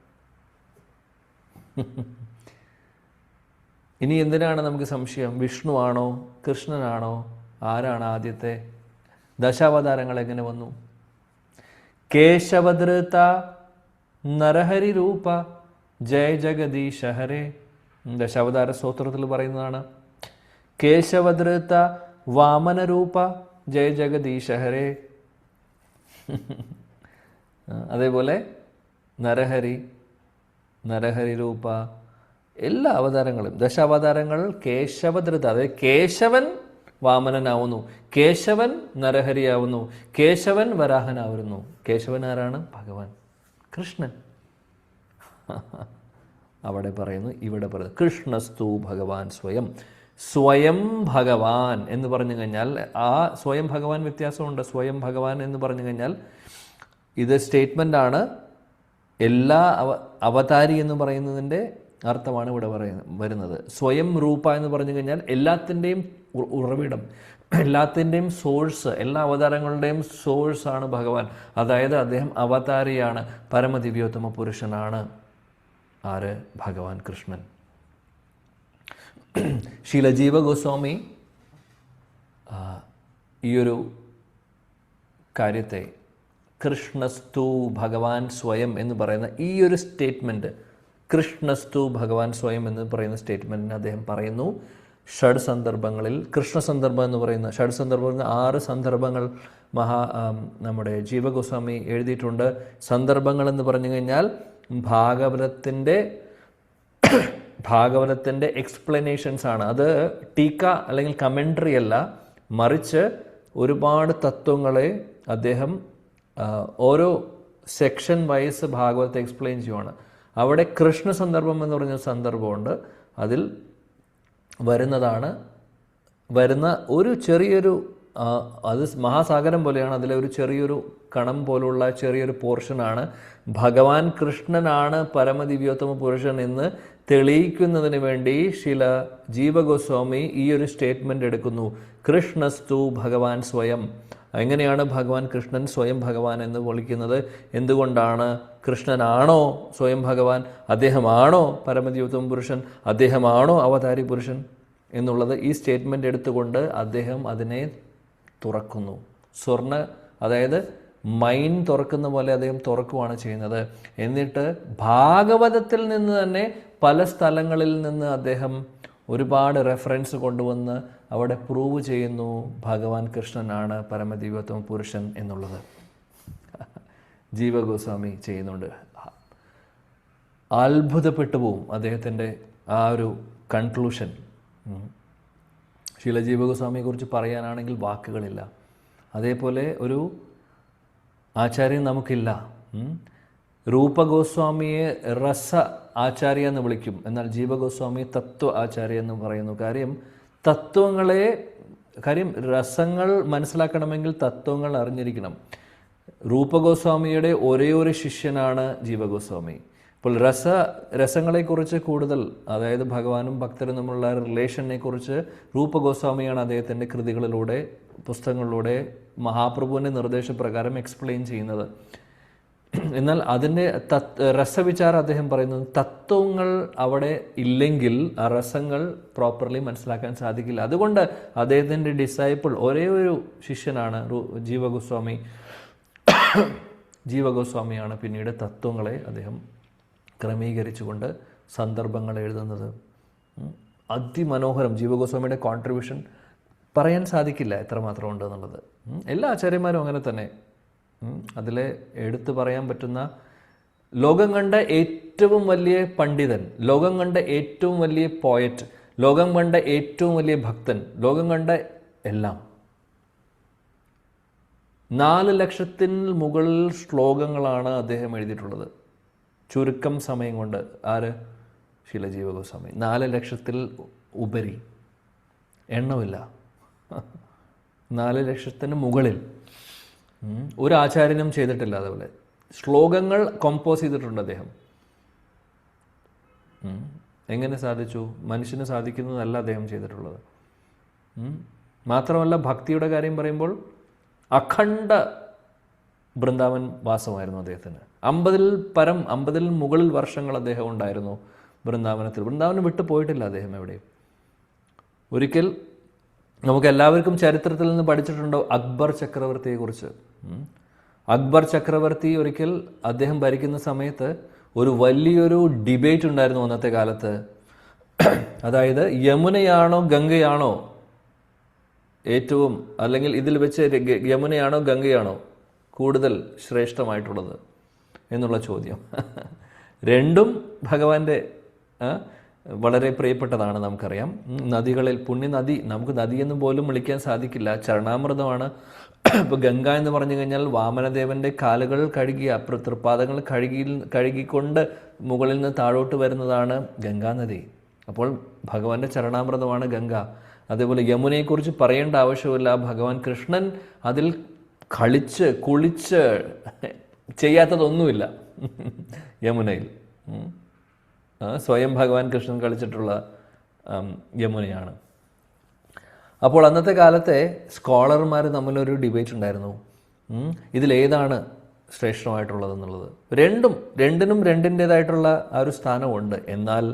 ഇനി എന്തിനാണ് നമുക്ക് സംശയം? വിഷ്ണു ആണോ കൃഷ്ണനാണോ? ആരാണ് ആദ്യത്തെ? ദശാവതാരങ്ങൾ എങ്ങനെ വന്നു? കേശവധൃത നരഹരി രൂപ ജയ ജഗദീശ ഹരേ. ദശാവതാര സ്തോത്രത്തിൽ പറയുന്നതാണ്. കേശവധൃത വാമനരൂപ ജയ ജഗദീശ ഹരേ. അതേപോലെ നരഹരി രൂപ, എല്ലാ അവതാരങ്ങളും ദശാവതാരങ്ങൾ കേശവധൃത, അതായത് കേശവൻ വാമനനാവുന്നു, കേശവൻ നരഹരിയാവുന്നു, കേശവൻ വരാഹനാവുന്നു. കേശവൻ ആരാണ്? ഭഗവാൻ കൃഷ്ണൻ. അവിടെ പറയുന്നു, ഇവിടെ പറയുന്നു കൃഷ്ണസ്തു ഭഗവാൻ സ്വയം. സ്വയം ഭഗവാൻ എന്ന് പറഞ്ഞു കഴിഞ്ഞാൽ ആ സ്വയം ഭഗവാൻ വ്യത്യാസമുണ്ട്. സ്വയം ഭഗവാൻ എന്ന് പറഞ്ഞു കഴിഞ്ഞാൽ ഇത് സ്റ്റേറ്റ്മെൻ്റാണ്. എല്ലാ അവതാരി എന്ന് പറയുന്നതിൻ്റെ അർത്ഥമാണ് ഇവിടെ വരുന്നത്. സ്വയം രൂപ എന്ന് പറഞ്ഞു കഴിഞ്ഞാൽ എല്ലാത്തിൻ്റെയും ഉറവിടം, എല്ലാത്തിൻ്റെയും സോഴ്സ്, എല്ലാ അവതാരങ്ങളുടെയും സോഴ്സാണ് ഭഗവാൻ. അതായത് അദ്ദേഹം അവതാരിയാണ്, പരമദിവ്യോത്തമ പുരുഷനാണ്. ആര്? ഭഗവാൻ കൃഷ്ണൻ. ശീലജീവ ഗോസ്വാമി ഈയൊരു കാര്യത്തെ കൃഷ്ണസ്തു ഭഗവാൻ സ്വയം എന്ന് പറയുന്ന ഈ ഒരു സ്റ്റേറ്റ്മെൻറ്റ്, കൃഷ്ണസ്തു ഭഗവാൻ സ്വയം എന്ന് പറയുന്ന സ്റ്റേറ്റ്മെൻറ്റിന് അദ്ദേഹം പറയുന്നു ഷഡ് സന്ദർഭങ്ങളിൽ. കൃഷ്ണ സന്ദർഭം എന്ന് പറയുന്ന ഷഡ് സന്ദർഭം 6 സന്ദർഭങ്ങൾ നമ്മുടെ ജീവഗോസ്വാമി എഴുതിയിട്ടുണ്ട്. സന്ദർഭങ്ങൾ എന്ന് പറഞ്ഞു കഴിഞ്ഞാൽ ഭാഗവതത്തിൻ്റെ എക്സ്പ്ലനേഷൻസ് ആണ്. അത് ടീക്ക അല്ലെങ്കിൽ കമൻട്രി അല്ല, മറിച്ച് ഒരുപാട് തത്വങ്ങളെ അദ്ദേഹം ഓരോ സെക്ഷൻ വൈസ് ഭാഗവതത്തെ എക്സ്പ്ലെയിൻ ചെയ്യുവാണ്. അവിടെ കൃഷ്ണ സന്ദർഭം എന്ന് പറഞ്ഞ സന്ദർഭമുണ്ട്. അതിൽ വരുന്ന ഒരു ചെറിയൊരു, അത് മഹാസാഗരം പോലെയാണ്, അതിലെ ഒരു ചെറിയൊരു കണം പോലുള്ള ചെറിയൊരു പോർഷനാണ് ഭഗവാൻ കൃഷ്ണനാണ് പരമദിവ്യോത്തമ പുരുഷൻ എന്ന് തെളിയിക്കുന്നതിന് വേണ്ടി ശില ജീവഗോസ്വാമി ഈ ഒരു സ്റ്റേറ്റ്മെൻ്റ് എടുക്കുന്നു, കൃഷ്ണസ്തു ഭഗവാൻ സ്വയം. എങ്ങനെയാണ് ഭഗവാൻ കൃഷ്ണൻ സ്വയം ഭഗവാൻ എന്ന് വിളിക്കുന്നത്? എന്തുകൊണ്ടാണ്? കൃഷ്ണനാണോ സ്വയം ഭഗവാൻ? അദ്ദേഹമാണോ പരമദിവ്യോത്തമ പുരുഷൻ? അദ്ദേഹമാണോ അവതാരി പുരുഷൻ എന്നുള്ളത് ഈ സ്റ്റേറ്റ്മെൻ്റ് എടുത്തുകൊണ്ട് അദ്ദേഹം അതിനെ തുറക്കുന്നു. അതായത് മൈൻ തുറക്കുന്ന പോലെ അദ്ദേഹം തുറക്കുകയാണ് ചെയ്യുന്നത്. എന്നിട്ട് ഭാഗവതത്തിൽ നിന്ന് തന്നെ പല സ്ഥലങ്ങളിൽ നിന്ന് അദ്ദേഹം ഒരുപാട് റെഫറൻസ് കൊണ്ടുവന്ന് അവിടെ പ്രൂവ് ചെയ്യുന്നു ഭഗവാൻ കൃഷ്ണനാണ് പരമദിവ്യോത്തമ പുരുഷൻ എന്നുള്ളത്. ജീവഗോസ്വാമി ചെയ്യുന്നുണ്ട്. അത്ഭുതപ്പെട്ടു പോവും അദ്ദേഹത്തിൻ്റെ ആ ഒരു കൺക്ലൂഷൻ. ശീലജീവഗോസ്വാമിയെ കുറിച്ച് പറയാനാണെങ്കിൽ വാക്കുകളില്ല. അതേപോലെ ഒരു ആചാര്യൻ നമുക്കില്ല. രൂപഗോസ്വാമിയെ രസ ആചാര്യ എന്ന് വിളിക്കും, എന്നാൽ ജീവഗോസ്വാമി തത്വ ആചാര്യ എന്ന് പറയുന്നു. കാര്യം രസങ്ങൾ മനസ്സിലാക്കണമെങ്കിൽ തത്വങ്ങൾ അറിഞ്ഞിരിക്കണം. രൂപഗോസ്വാമിയുടെ ഒരേ ഒരു ശിഷ്യനാണ് ജീവഗോസ്വാമി. അപ്പോൾ രസങ്ങളെക്കുറിച്ച് കൂടുതൽ, അതായത് ഭഗവാനും ഭക്തരും തമ്മിലുള്ള റിലേഷനെ കുറിച്ച് രൂപഗോസ്വാമിയാണ് അദ്ദേഹത്തിൻ്റെ കൃതികളിലൂടെ, പുസ്തകങ്ങളിലൂടെ മഹാപ്രഭുവിൻ്റെ നിർദ്ദേശപ്രകാരം എക്സ്പ്ലെയിൻ ചെയ്യുന്നത്. എന്നാൽ അതിൻ്റെ രസവിചാരം അദ്ദേഹം പറയുന്നത്, തത്വങ്ങൾ അവിടെ ഇല്ലെങ്കിൽ ആ രസങ്ങൾ പ്രോപ്പർലി മനസ്സിലാക്കാൻ സാധിക്കില്ല. അതുകൊണ്ട് അദ്ദേഹത്തിൻ്റെ ഡിസൈപ്പിൾ ഒരേ ഒരു ശിഷ്യനാണ് ജീവഗോസ്വാമി. ജീവഗോസ്വാമിയാണ് പിന്നീട് തത്വങ്ങളെ അദ്ദേഹം ക്രമീകരിച്ചുകൊണ്ട് സന്ദർഭങ്ങൾ എഴുതുന്നത്. അതിമനോഹരം. ജീവഗോസ്വാമിയുടെ കോൺട്രിബ്യൂഷൻ പറയാൻ സാധിക്കില്ല എത്രമാത്രം ഉണ്ട് എന്നുള്ളത്. എല്ലാ ആചാര്യന്മാരും അങ്ങനെ തന്നെ. അതിലെ എടുത്തു പറയാൻ പറ്റുന്ന, ലോകം കണ്ട ഏറ്റവും വലിയ പണ്ഡിതൻ, ലോകം കണ്ട ഏറ്റവും വലിയ പോയറ്റ്, ലോകം കണ്ട ഏറ്റവും വലിയ ഭക്തൻ, ലോകം കണ്ട എല്ലാം. 4 ലക്ഷത്തിന് മുകളിൽ ശ്ലോകങ്ങളാണ് അദ്ദേഹം എഴുതിയിട്ടുള്ളത് ചുരുക്കം സമയം കൊണ്ട്. ആര്? ശീല ജീവഗോസ്വാമി. 4 ലക്ഷത്തിൽ ഉപരി, എണ്ണമില്ല. 4 ലക്ഷത്തിന് മുകളിൽ ഒരു ആചാര്യനും ചെയ്തിട്ടില്ല. അതുപോലെ ശ്ലോകങ്ങൾ കമ്പോസ് ചെയ്തിട്ടുണ്ട് അദ്ദേഹം. എങ്ങനെ സാധിച്ചു? മനുഷ്യന് സാധിക്കുന്നതല്ല അദ്ദേഹം ചെയ്തിട്ടുള്ളത്. മാത്രമല്ല, ഭക്തിയുടെ കാര്യം പറയുമ്പോൾ അഖണ്ഡ വൃന്ദാവൻ വാസമായിരുന്നു അദ്ദേഹത്തിന്. 50-ൽ മുകളിൽ വർഷങ്ങൾ അദ്ദേഹം ഉണ്ടായിരുന്നു വൃന്ദാവനത്തിൽ. വൃന്ദാവനം വിട്ടു പോയിട്ടില്ല അദ്ദേഹം എവിടെയും. ഒരിക്കൽ നമുക്ക് എല്ലാവർക്കും ചരിത്രത്തിൽ നിന്ന് പഠിച്ചിട്ടുണ്ടോ അക്ബർ ചക്രവർത്തിയെക്കുറിച്ച്. അക്ബർ ചക്രവർത്തി ഒരിക്കൽ അദ്ദേഹം ഭരിക്കുന്ന സമയത്ത് ഒരു വലിയൊരു ഡിബേറ്റ് ഉണ്ടായിരുന്നു അന്നത്തെ കാലത്ത്. അതായത് യമുനയാണോ ഗംഗയാണോ ഏറ്റവും, അല്ലെങ്കിൽ ഇതിൽ വെച്ച് യമുനയാണോ ഗംഗയാണോ കൂടുതൽ ശ്രേഷ്ഠമായിട്ടുള്ളത് എന്നുള്ള ചോദ്യം. രണ്ടും ഭഗവാന്റെ വളരെ പ്രിയപ്പെട്ടതാണ്. നമുക്കറിയാം, നദികളിൽ പുണ്യനദി, നമുക്ക് നദിയെന്ന് പോലും വിളിക്കാൻ സാധിക്കില്ല, ചരണാമൃതമാണ്. ഇപ്പോൾ ഗംഗ എന്ന് പറഞ്ഞു കഴിഞ്ഞാൽ വാമനദേവൻ്റെ കാലുകൾ കഴുകിയ തൃപ്പാദങ്ങൾ കഴുകിക്കൊണ്ട് മുകളിൽ നിന്ന് താഴോട്ട് വരുന്നതാണ് ഗംഗാനദി. അപ്പോൾ ഭഗവാന്റെ ചരണാമൃതമാണ് ഗംഗ. അതേപോലെ യമുനയെക്കുറിച്ച് പറയേണ്ട ആവശ്യമില്ല. ഭഗവാൻ കൃഷ്ണൻ അതിൽ കളിച്ച് കുളിച്ച് ചെയ്യാത്തതൊന്നുമില്ല യമുനയിൽ. സ്വയം ഭഗവാൻ കൃഷ്ണൻ കളിച്ചിട്ടുള്ള യമുനയാണ്. അപ്പോൾ അന്നത്തെ കാലത്തെ സ്കോളർമാർ തമ്മിലൊരു ഡിബേറ്റ് ഉണ്ടായിരുന്നു, ഇതിലേതാണ് ശ്രേഷ്ഠമായിട്ടുള്ളതെന്നുള്ളത്. രണ്ടിനും രണ്ടിൻ്റേതായിട്ടുള്ള ആ ഒരു സ്ഥാനമുണ്ട്. എന്നാൽ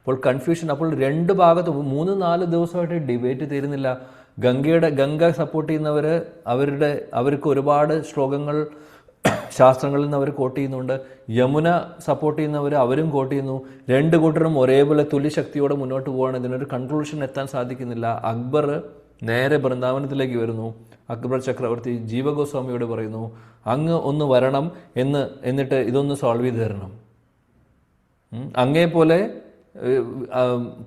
അപ്പോൾ കൺഫ്യൂഷൻ. അപ്പോൾ 2 ഭാഗത്തും 3-4 ദിവസമായിട്ട് ഡിബേറ്റ് തീരുന്നില്ല. ഗംഗ സപ്പോർട്ട് ചെയ്യുന്നവർ അവർക്ക് ഒരുപാട് ശ്ലോകങ്ങൾ ശാസ്ത്രങ്ങളിൽ നിന്ന് അവർ കോട്ട് ചെയ്യുന്നുണ്ട്. യമുന സപ്പോർട്ട് ചെയ്യുന്നവർ അവരും കോട്ട് ചെയ്യുന്നു. 2 കൂട്ടരും ഒരേപോലെ തുല്യശക്തിയോടെ മുന്നോട്ട് പോവുകയാണ്. ഇതിനൊരു കൺക്ലൂഷൻ എത്താൻ സാധിക്കുന്നില്ല. അക്ബർ നേരെ വൃന്ദാവനത്തിലേക്ക് വരുന്നു. അക്ബർ ചക്രവർത്തി ജീവഗോസ്വാമിയോട് പറയുന്നു, അങ്ങ് ഒന്ന് വരണം എന്നിട്ട് ഇതൊന്ന് സോൾവ് ചെയ്ത് തരണം. അങ്ങേപോലെ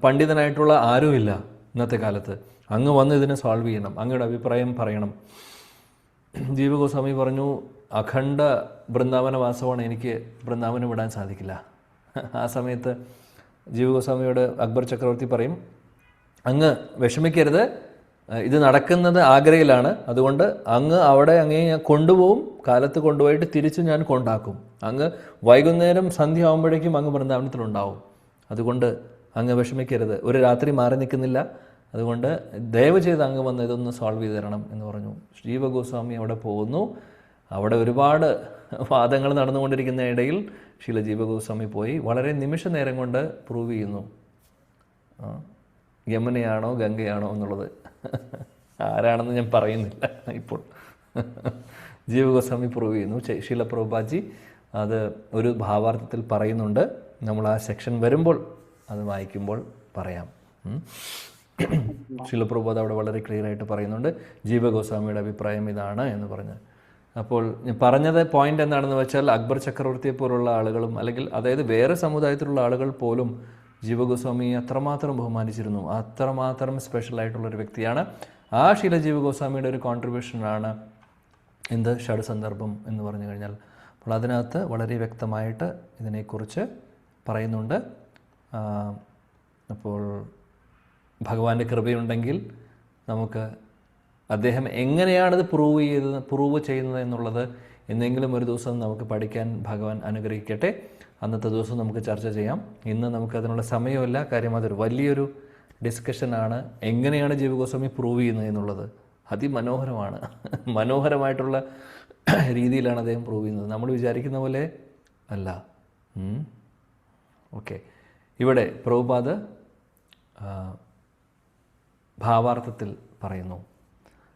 പണ്ഡിതനായിട്ടുള്ള ആരുമില്ല ഇന്നത്തെ കാലത്ത്. അങ്ങ് വന്ന് ഇതിനെ സോൾവ് ചെയ്യണം, അങ്ങയുടെ അഭിപ്രായം പറയണം. ജീവഗോസ്വാമി പറഞ്ഞു, അഖണ്ഡ വൃന്ദാവനവാസമാണ്, എനിക്ക് വൃന്ദാവനം വിടാൻ സാധിക്കില്ല. ആ സമയത്ത് ജീവഗോസ്വാമിയോട് അക്ബർ ചക്രവർത്തി പറയും, അങ്ങ് വിഷമിക്കരുത്, ഇത് നടക്കുന്നത് ആഗ്രയിലാണ്, അതുകൊണ്ട് അങ്ങ് അവിടെ അങ്ങേ ഞാൻ കൊണ്ടുപോകും, കാലത്ത് കൊണ്ടുപോയിട്ട് തിരിച്ച് ഞാൻ കൊണ്ടാക്കും. അങ്ങ് വൈകുന്നേരം സന്ധ്യ ആകുമ്പോഴേക്കും അങ്ങ് വൃന്ദാവനത്തിലുണ്ടാവും. അതുകൊണ്ട് അങ്ങ് വിഷമിക്കരുത്, ഒരു രാത്രി മാറി നിൽക്കുന്നില്ല, അതുകൊണ്ട് ദയവ് ചെയ്ത് അങ്ങ് വന്ന് ഇതൊന്ന് സോൾവ് ചെയ്ത് തരണം എന്ന് പറഞ്ഞു. ജീവഗോസ്വാമി അവിടെ പോകുന്നു. അവിടെ ഒരുപാട് വാദങ്ങൾ നടന്നുകൊണ്ടിരിക്കുന്ന ഇടയിൽ ശീല ജീവഗോസ്വാമി പോയി വളരെ നിമിഷ നേരം കൊണ്ട് പ്രൂവ് ചെയ്യുന്നു യമുനയാണോ ഗംഗയാണോ എന്നുള്ളത്. ആരാണെന്ന് ഞാൻ പറയുന്നില്ല ഇപ്പോൾ. ജീവഗോസ്വാമി പ്രൂവ് ചെയ്യുന്നു. ശീല പ്രഭുപാദി അത് ഒരു ഭാവാർത്ഥത്തിൽ പറയുന്നുണ്ട്. നമ്മൾ ആ സെക്ഷൻ വരുമ്പോൾ അത് വായിക്കുമ്പോൾ പറയാം. ശീല പ്രഭുപാദ് അവിടെ വളരെ ക്ലിയർ ആയിട്ട് പറയുന്നുണ്ട്, ജീവഗോസ്വാമിയുടെ അഭിപ്രായം ഇതാണ് എന്ന് പറഞ്ഞ്. അപ്പോൾ ഞാൻ പറഞ്ഞത് പോയിന്റ് എന്താണെന്ന് വെച്ചാൽ, അക്ബർ ചക്രവർത്തിയെ പോലുള്ള ആളുകളും, അല്ലെങ്കിൽ അതായത് വേറെ സമുദായത്തിലുള്ള ആളുകൾ പോലും ജീവഗോസ്വാമിയെ അത്രമാത്രം ബഹുമാനിച്ചിരുന്നു. അത്രമാത്രം സ്പെഷ്യലായിട്ടുള്ളൊരു വ്യക്തിയാണ്. ആ ശീല ജീവഗോസ്വാമിയുടെ ഒരു കോൺട്രിബ്യൂഷനാണ് എന്ത് ഷഡ്സന്ദർഭം എന്ന് പറഞ്ഞു കഴിഞ്ഞാൽ. അപ്പോൾ അതിനകത്ത് വളരെ വ്യക്തമായിട്ട് ഇതിനെക്കുറിച്ച് പറയുന്നുണ്ട്. അപ്പോൾ ഭഗവാന്റെ കൃപയുണ്ടെങ്കിൽ നമുക്ക് അദ്ദേഹം എങ്ങനെയാണിത് പ്രൂവ് ചെയ്യുന്നത് എന്നുള്ളത് എന്നെങ്കിലും ഒരു ദിവസം നമുക്ക് പഠിക്കാൻ ഭഗവാൻ അനുഗ്രഹിക്കട്ടെ. അന്നത്തെ ദിവസം നമുക്ക് ചർച്ച ചെയ്യാം. ഇന്ന് നമുക്ക് അതിനുള്ള സമയമില്ല. കാര്യം അതൊരു വലിയൊരു ഡിസ്കഷനാണ്. എങ്ങനെയാണ് ജീവഗോസ്വാമി പ്രൂവ് ചെയ്യുന്നത് എന്നുള്ളത് അതിമനോഹരമാണ്. മനോഹരമായിട്ടുള്ള രീതിയിലാണ് അദ്ദേഹം പ്രൂവ് ചെയ്യുന്നത്. നമ്മൾ വിചാരിക്കുന്ന പോലെ അല്ല. ഓക്കെ, ഇവിടെ പ്രഭുപാദ് ഭാവാർത്ഥത്തിൽ പറയുന്നു,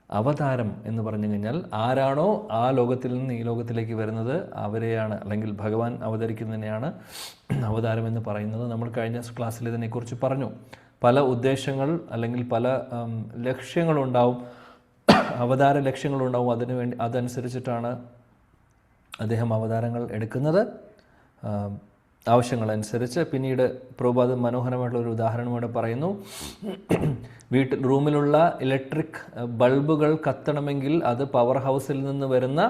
അവതാരം എന്ന് പറഞ്ഞു കഴിഞ്ഞാൽ ആരാണോ ആ ലോകത്തിൽ നിന്ന് ഈ ലോകത്തിലേക്ക് വരുന്നത് അവരെയാണ്, അല്ലെങ്കിൽ ഭഗവാൻ അവതരിക്കുന്നതിനെയാണ് അവതാരം എന്ന് പറയുന്നത്. നമ്മൾ കഴിഞ്ഞ ക്ലാസ്സിൽ ഇതിനെക്കുറിച്ച് പറഞ്ഞു. പല ഉദ്ദേശങ്ങൾ അല്ലെങ്കിൽ പല ലക്ഷ്യങ്ങളുണ്ടാവും, അവതാര ലക്ഷ്യങ്ങളുണ്ടാവും. അതിനുവേണ്ടി അതനുസരിച്ചിട്ടാണ് അദ്ദേഹം അവതാരങ്ങൾ എടുക്കുന്നത്, ആവശ്യങ്ങളനുസരിച്ച്. പിന്നീട് പ്രഭുപാദ് മനോഹരമായിട്ടുള്ളൊരു ഉദാഹരണം ഇവിടെ പറയുന്നു. റൂമിലുള്ള ഇലക്ട്രിക് ബൾബുകൾ കത്തണമെങ്കിൽ അത് പവർ ഹൗസിൽ നിന്ന് വരുന്ന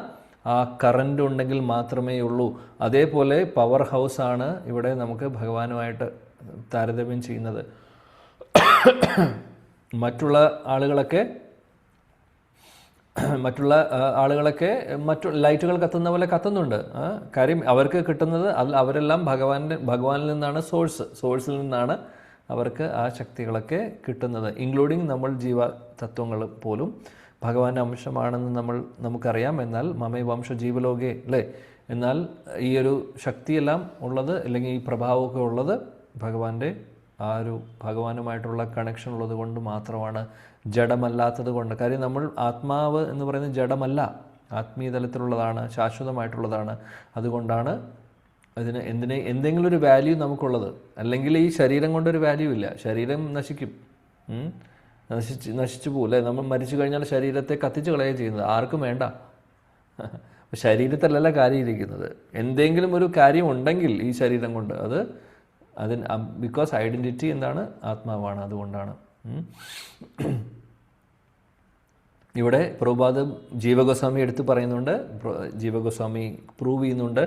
ആ കറണ്ട് ഉണ്ടെങ്കിൽ മാത്രമേ ഉള്ളൂ. അതേപോലെ പവർ ഹൗസാണ് ഇവിടെ നമുക്ക് ഭഗവാനുമായിട്ട് താരതമ്യം ചെയ്യുന്നത്. മറ്റുള്ള ആളുകളൊക്കെ മറ്റു ലൈറ്റുകൾ കത്തുന്ന പോലെ കത്തുന്നുണ്ട്. കാര്യം അവർക്ക് കിട്ടുന്നത് അവരെല്ലാം ഭഗവാനിൽ നിന്നാണ്, സോഴ്സിൽ നിന്നാണ് അവർക്ക് ആ ശക്തികളൊക്കെ കിട്ടുന്നത്. ഇൻക്ലൂഡിങ് നമ്മൾ ജീവതത്വങ്ങൾ പോലും ഭഗവാന്റെ അംശമാണെന്ന് നമുക്കറിയാം. എന്നാൽ മമേ വംശ ജീവലോകെ അല്ലേ, എന്നാൽ ഈ ഒരു ശക്തിയെല്ലാം ഉള്ളത്, അല്ലെങ്കിൽ ഈ പ്രഭാവമൊക്കെ ഉള്ളത് ഭഗവാന്റെ ആ ഒരു ഭഗവാനുമായിട്ടുള്ള കണക്ഷൻ ഉള്ളത് കൊണ്ട് മാത്രമാണ്, ജഡമല്ലാത്തത് കൊണ്ട്. കാര്യം നമ്മൾ ആത്മാവ് എന്ന് പറയുന്നത് ജഡമല്ല, ആത്മീയ തലത്തിലുള്ളതാണ്, ശാശ്വതമായിട്ടുള്ളതാണ്. അതുകൊണ്ടാണ് അതിന് എന്തെങ്കിലും ഒരു വാല്യൂ നമുക്കുള്ളത്. അല്ലെങ്കിൽ ഈ ശരീരം കൊണ്ടൊരു വാല്യൂ ഇല്ല. ശരീരം നശിക്കും, നശിച്ചു പോകും അല്ലേ. നമ്മൾ മരിച്ചു കഴിഞ്ഞാൽ ശരീരത്തെ കത്തിച്ച് കളയുകയാണ് ചെയ്യുന്നത്. ആർക്കും വേണ്ട. ശരീരത്തിലല്ല കാര്യം ഇരിക്കുന്നത്. എന്തെങ്കിലും ഒരു കാര്യം ഉണ്ടെങ്കിൽ ഈ ശരീരം കൊണ്ട് ബിക്കോസ് ഐഡൻറ്റിറ്റി എന്താണ്, ആത്മാവാണ്. അതുകൊണ്ടാണ് ഇവിടെ പ്രഭുപാദ് ജീവഗോസ്വാമി എടുത്ത് പറയുന്നുണ്ട്. ജീവഗോസ്വാമി പ്രൂവ് ചെയ്യുന്നുണ്ട്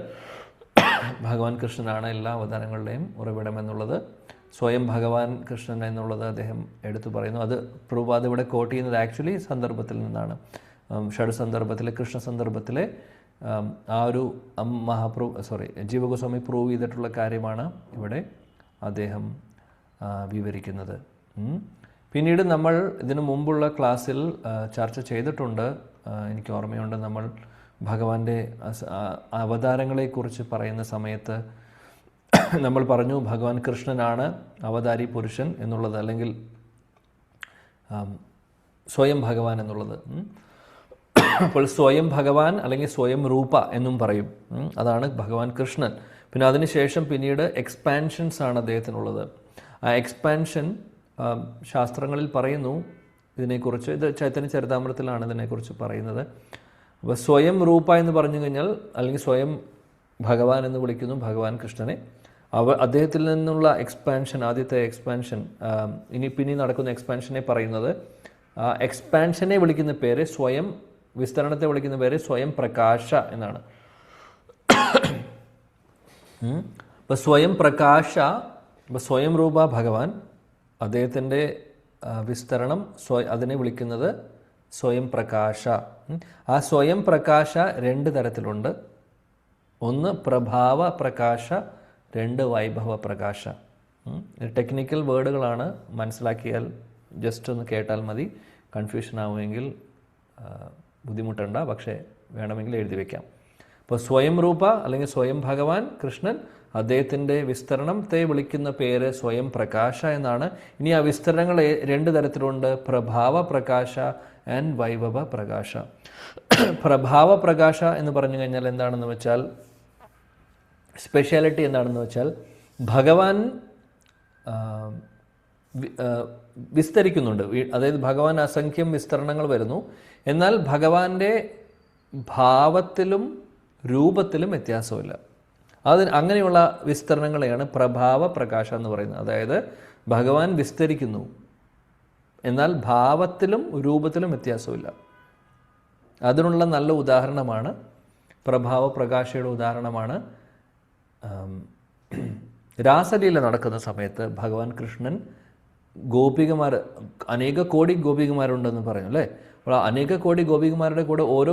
ഭഗവാൻ കൃഷ്ണനാണ് എല്ലാ അവതാരങ്ങളുടെയും ഉറവിടം എന്നുള്ളത്. സ്വയം ഭഗവാൻ കൃഷ്ണൻ എന്നുള്ളത് അദ്ദേഹം എടുത്തു പറയുന്നു. അത് പ്രഭുപാദ് ഇവിടെ കോട്ട് ചെയ്യുന്നത് ആക്ച്വലി സന്ദർഭത്തിൽ നിന്നാണ്. ഷഡ് സന്ദർഭത്തിലെ, കൃഷ്ണ സന്ദർഭത്തിലെ ആ ഒരു ജീവഗോസ്വാമി പ്രൂവ് ചെയ്തിട്ടുള്ള കാര്യമാണ് ഇവിടെ അദ്ദേഹം വിവരിക്കുന്നത്. പിന്നീട് നമ്മൾ ഇതിനു മുമ്പുള്ള ക്ലാസ്സിൽ ചർച്ച ചെയ്തിട്ടുണ്ട്, എനിക്ക് ഓർമ്മയുണ്ട്. നമ്മൾ ഭഗവാന്റെ അവതാരങ്ങളെക്കുറിച്ച് പറയുന്ന സമയത്ത് നമ്മൾ പറഞ്ഞു ഭഗവാൻ കൃഷ്ണനാണ് അവതാരി പുരുഷൻ എന്നുള്ളത്, അല്ലെങ്കിൽ സ്വയം ഭഗവാൻ എന്നുള്ളത്. അപ്പോൾ സ്വയം ഭഗവാൻ അല്ലെങ്കിൽ സ്വയം രൂപ എന്നും പറയും. അതാണ് ഭഗവാൻ കൃഷ്ണൻ. പിന്നെ അതിനുശേഷം പിന്നീട് എക്സ്പാൻഷൻസ് ആണ് അദ്ദേഹത്തിനുള്ളത്. ആ എക്സ്പാൻഷൻ ശാസ്ത്രങ്ങളിൽ പറയുന്നു ഇതിനെക്കുറിച്ച്. ഇത് ചൈതന്യ ചരിതാമൃതത്തിലാണ് ഇതിനെക്കുറിച്ച് പറയുന്നത്. അപ്പോൾ സ്വയം രൂപ എന്ന് പറഞ്ഞു കഴിഞ്ഞാൽ, അല്ലെങ്കിൽ സ്വയം ഭഗവാൻ എന്ന് വിളിക്കുന്നു ഭഗവാൻ കൃഷ്ണനെ. അദ്ദേഹത്തിൽ നിന്നുള്ള എക്സ്പാൻഷൻ, ആദ്യത്തെ എക്സ്പാൻഷൻ, പിന്നെ നടക്കുന്ന എക്സ്പാൻഷനെ പറയുന്നത്, ആ എക്സ്പാൻഷനെ വിളിക്കുന്ന പേര്, സ്വയം വിസ്തരണത്തെ വിളിക്കുന്ന പേര് സ്വയം പ്രകാശ എന്നാണ്. അപ്പോൾ സ്വയം പ്രകാശ, ഇപ്പോൾ സ്വയം രൂപ ഭഗവാൻ, അദ്ദേഹത്തിൻ്റെ വിസ്തരണം അതിനെ വിളിക്കുന്നത് സ്വയം പ്രകാശ. ആ സ്വയം പ്രകാശ രണ്ട് തരത്തിലുണ്ട്. ഒന്ന് പ്രഭാവ പ്രകാശ, രണ്ട് വൈഭവ പ്രകാശ. ടെക്നിക്കൽ വേർഡുകളാണ്, മനസ്സിലാക്കിയാൽ ജസ്റ്റ് ഒന്ന് കേട്ടാൽ മതി. കൺഫ്യൂഷൻ ആവുമെങ്കിൽ ബുദ്ധിമുട്ടണ്ട, പക്ഷേ വേണമെങ്കിൽ എഴുതി വയ്ക്കാം. അപ്പോൾ സ്വയം രൂപ അല്ലെങ്കിൽ സ്വയം ഭഗവാൻ കൃഷ്ണൻ, അദ്ദേഹത്തിൻ്റെ വിസ്തരണത്തെ വിളിക്കുന്ന പേര് സ്വയം പ്രകാശ എന്നാണ്. ഇനി ആ വിസ്തരണങ്ങൾ രണ്ട് തരത്തിലുണ്ട്, പ്രഭാവ പ്രകാശ ആൻഡ് വൈഭവ പ്രകാശ. പ്രഭാവ പ്രകാശ എന്ന് പറഞ്ഞു കഴിഞ്ഞാൽ എന്താണെന്ന് വെച്ചാൽ, സ്പെഷ്യാലിറ്റി എന്താണെന്ന് വെച്ചാൽ, ഭഗവാൻ വിസ്തരിക്കുന്നുണ്ട്. അതായത് ഭഗവാൻ അസംഖ്യം വിസ്തരണങ്ങൾ വരുന്നു. എന്നാൽ ഭഗവാന്റെ ഭാവത്തിലും രൂപത്തിലും വ്യത്യാസമില്ല. അങ്ങനെയുള്ള വിസ്തരണങ്ങളെയാണ് പ്രഭാവ പ്രകാശ എന്ന് പറയുന്നത്. അതായത് ഭഗവാൻ വിസ്തരിക്കുന്നു, എന്നാൽ ഭാവത്തിലും രൂപത്തിലും വ്യത്യാസമില്ല. അതിനുള്ള നല്ല ഉദാഹരണമാണ്, പ്രഭാവ പ്രകാശയുടെ ഉദാഹരണമാണ് രാസലീല നടക്കുന്ന സമയത്ത് ഭഗവാൻ കൃഷ്ണൻ അനേക കോടി ഗോപികമാരുണ്ടെന്ന് പറഞ്ഞു അല്ലേ. അപ്പോൾ അനേക കോടി ഗോപികമാരുടെ കൂടെ ഓരോ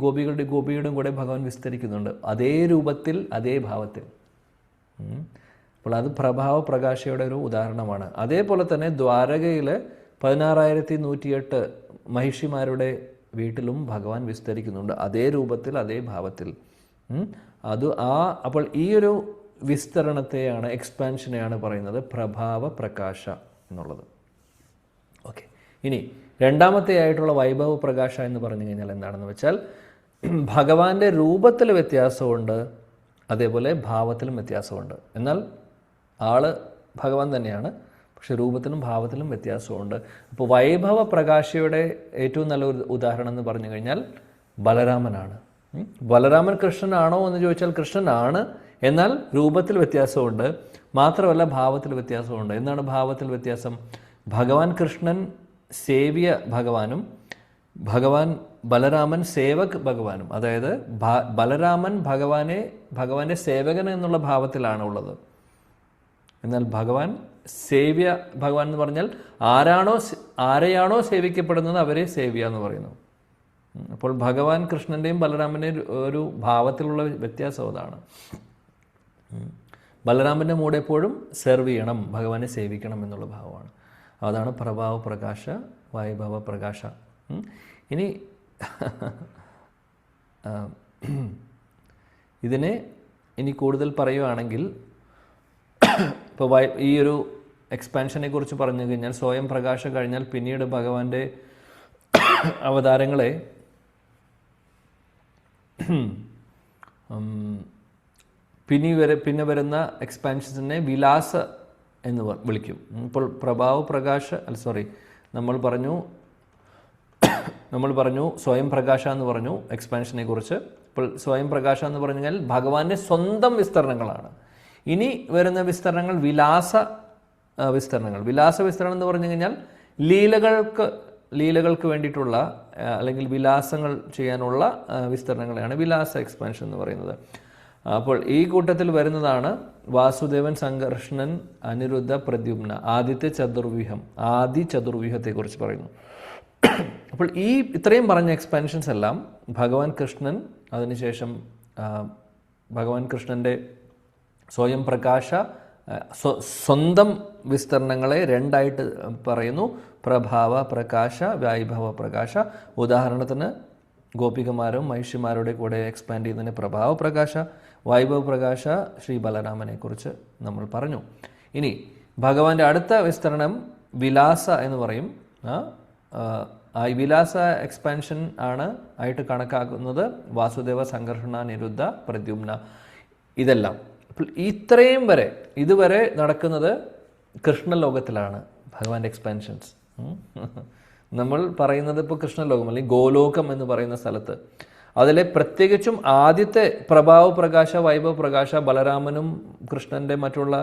ഗോപിയുടെയും കൂടെ ഭഗവാൻ വിസ്തരിക്കുന്നുണ്ട്, അതേ രൂപത്തിൽ അതേ ഭാവത്തിൽ. അപ്പോൾ അത് പ്രഭാവ പ്രകാശയുടെ ഒരു ഉദാഹരണമാണ്. അതേപോലെ തന്നെ ദ്വാരകയിൽ 16,108 മഹിഷിമാരുടെ വീട്ടിലും ഭഗവാൻ വിസ്തരിക്കുന്നുണ്ട്, അതേ രൂപത്തിൽ അതേ ഭാവത്തിൽ. അപ്പോൾ ഈ ഒരു വിസ്തരണത്തെയാണ്, എക്സ്പാൻഷനെയാണ് പറയുന്നത് പ്രഭാവ പ്രകാശ എന്നുള്ളത്. ഓക്കെ, ഇനി രണ്ടാമത്തെ ആയിട്ടുള്ള വൈഭവ പ്രകാശ എന്ന് പറഞ്ഞു കഴിഞ്ഞാൽ എന്താണെന്ന് വെച്ചാൽ, ഭഗവാന്റെ രൂപത്തിൽ വ്യത്യാസമുണ്ട്, അതേപോലെ ഭാവത്തിലും വ്യത്യാസമുണ്ട്. എന്നാൽ ആള് ഭഗവാൻ തന്നെയാണ്, പക്ഷെ രൂപത്തിലും ഭാവത്തിലും വ്യത്യാസമുണ്ട്. അപ്പോൾ വൈഭവ പ്രകാശയുടെ ഏറ്റവും നല്ല ഉദാഹരണം എന്ന് പറഞ്ഞു കഴിഞ്ഞാൽ ബലരാമനാണ്. ബലരാമൻ കൃഷ്ണനാണോ എന്ന് ചോദിച്ചാൽ കൃഷ്ണനാണ്, എന്നാൽ രൂപത്തിൽ വ്യത്യാസമുണ്ട്, മാത്രമല്ല ഭാവത്തിൽ വ്യത്യാസമുണ്ട്. എന്താണ് ഭാവത്തിൽ വ്യത്യാസം? ഭഗവാൻ കൃഷ്ണൻ സേവ്യ ഭഗവാനും ബലരാമൻ സേവക് ഭഗവാനും. അതായത് ബലരാമൻ ഭഗവാന്റെ സേവകൻ എന്നുള്ള ഭാവത്തിലാണ് ഉള്ളത്, എന്നാൽ ഭഗവാൻ സേവ്യ ഭഗവാൻ എന്ന് പറഞ്ഞാൽ ആരെയാണോ സേവിക്കപ്പെടുന്നത് അവരെ സേവ്യ എന്ന് പറയുന്നു. അപ്പോൾ ഭഗവാൻ കൃഷ്ണൻ്റെയും ബലരാമൻ്റെയും ഒരു ഭാവത്തിലുള്ള വ്യത്യാസം അതാണ്. ബലരാമൻ്റെ മൂഡ് എപ്പോഴും സെർവ് ചെയ്യണം, ഭഗവാനെ സേവിക്കണം എന്നുള്ള ഭാവമാണ്. അതാണ് പ്രഭാവ പ്രകാശ വൈഭവ പ്രകാശ. ഇനി ഇതിനെ ഇനി കൂടുതൽ പറയുകയാണെങ്കിൽ, ഇപ്പോൾ ഈ ഒരു എക്സ്പാൻഷനെ കുറിച്ച് പറഞ്ഞു കഴിഞ്ഞാൽ, സ്വയം പ്രകാശം കഴിഞ്ഞാൽ പിന്നീട് ഭഗവാന്റെ അവതാരങ്ങളെ പിന്നെ വരുന്ന എക്സ്പാൻഷൻസിനെ വിലാസ എന്ന് വിളിക്കും. ഇപ്പോൾ പ്രഭാവ പ്രകാശ നമ്മൾ പറഞ്ഞു സ്വയം പ്രകാശ എന്ന് പറഞ്ഞു എക്സ്പാൻഷനെ കുറിച്ച്. ഇപ്പോൾ സ്വയം പ്രകാശ എന്ന് പറഞ്ഞു കഴിഞ്ഞാൽ ഭഗവാന്റെ സ്വന്തം വിസ്തരണങ്ങളാണ്. ഇനി വരുന്ന വിസ്തരണങ്ങൾ വിലാസ വിസ്തരണം എന്ന് പറഞ്ഞു കഴിഞ്ഞാൽ ലീലകൾക്ക് വേണ്ടിയിട്ടുള്ള അല്ലെങ്കിൽ വിലാസങ്ങൾ ചെയ്യാനുള്ള വിസ്തരണങ്ങളെയാണ് വിലാസ എക്സ്പാൻഷൻ എന്ന് പറയുന്നത്. അപ്പോൾ ഈ കൂട്ടത്തിൽ വരുന്നതാണ് വാസുദേവൻ, സംഘർഷണൻ, അനിരുദ്ധ, പ്രദ്യുമ്ന, ആദി ചതുർവ്യൂഹത്തെക്കുറിച്ച് പറയുന്നു. അപ്പോൾ ഈ ഇത്രയും പറഞ്ഞ എക്സ്പാൻഷൻസ് എല്ലാം ഭഗവാൻ കൃഷ്ണൻ, അതിനുശേഷം ഭഗവാൻ കൃഷ്ണൻ്റെ സ്വയം പ്രകാശ സ്വന്തം വിസ്തരണങ്ങളെ രണ്ടായിട്ട് പറയുന്നു, പ്രഭാവ പ്രകാശ, വൈഭവ പ്രകാശ. ഉദാഹരണത്തിന് ഗോപികമാരും മഹിഷിമാരുടെ കൂടെ എക്സ്പാൻഡ് ചെയ്യുന്നതിന് പ്രഭാവ പ്രകാശ, വൈഭവ പ്രകാശ ശ്രീ ബലരാമനെ കുറിച്ച് നമ്മൾ പറഞ്ഞു. ഇനി ഭഗവാന്റെ അടുത്ത വിസ്തരണം വിലാസ എന്ന് പറയും. ഈ വിലാസ എക്സ്പാൻഷൻ ആണ് ആയിട്ട് കണക്കാക്കുന്നത് വാസുദേവ, സംഘർഷണ, നിരുദ്ധ, പ്രദ്യുമ്ന. ഇതെല്ലാം ഇത്രയും വരെ ഇതുവരെ നടക്കുന്നത് കൃഷ്ണലോകത്തിലാണ് ഭഗവാന്റെ എക്സ്പാൻഷൻസ്. നമ്മൾ പറയുന്നത് ഇപ്പോൾ കൃഷ്ണലോകം അല്ലെങ്കിൽ ഗോലോകം എന്ന് പറയുന്ന സ്ഥലത്ത്, അതിലെ പ്രത്യേകിച്ചും ആദ്യത്തെ പ്രഭാവ പ്രകാശ, വൈഭവ പ്രകാശ, ബലരാമനും കൃഷ്ണൻ്റെ മറ്റുള്ള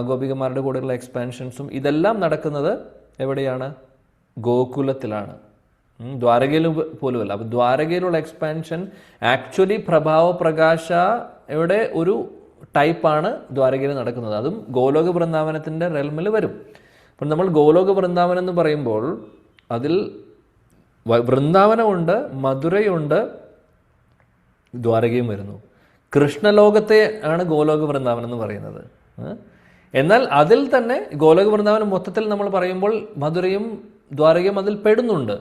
ഗോപികമാരുടെ കൂടെയുള്ള എക്സ്പാൻഷൻസും ഇതെല്ലാം നടക്കുന്നത് എവിടെയാണ്? ഗോകുലത്തിലാണ്, ദ്വാരകയിൽ പോലുമല്ല. അപ്പോൾ ദ്വാരകയിലുള്ള എക്സ്പാൻഷൻ ആക്ച്വലി പ്രഭാവ പ്രകാശയുടെ ഒരു ടൈപ്പാണ് ദ്വാരകയിൽ നടക്കുന്നത്. അതും ഗോലോക വൃന്ദാവനത്തിൻ്റെ റെൽമിൽ വരും. അപ്പം നമ്മൾ ഗോലോക വൃന്ദാവനം എന്ന് പറയുമ്പോൾ അതിൽ വൃന്ദാവനമുണ്ട്, മധുരയുണ്ട്, ദ്വാരകയും വരുന്നു. കൃഷ്ണലോകത്തെ ആണ് ഗോലോക വൃന്ദാവനം എന്ന് പറയുന്നത്. എന്നാൽ അതിൽ തന്നെ ഗോലോക വൃന്ദാവനം മൊത്തത്തിൽ നമ്മൾ പറയുമ്പോൾ മധുരയും ദ്വാരകയും അതിൽ പെടുന്നുണ്ട്,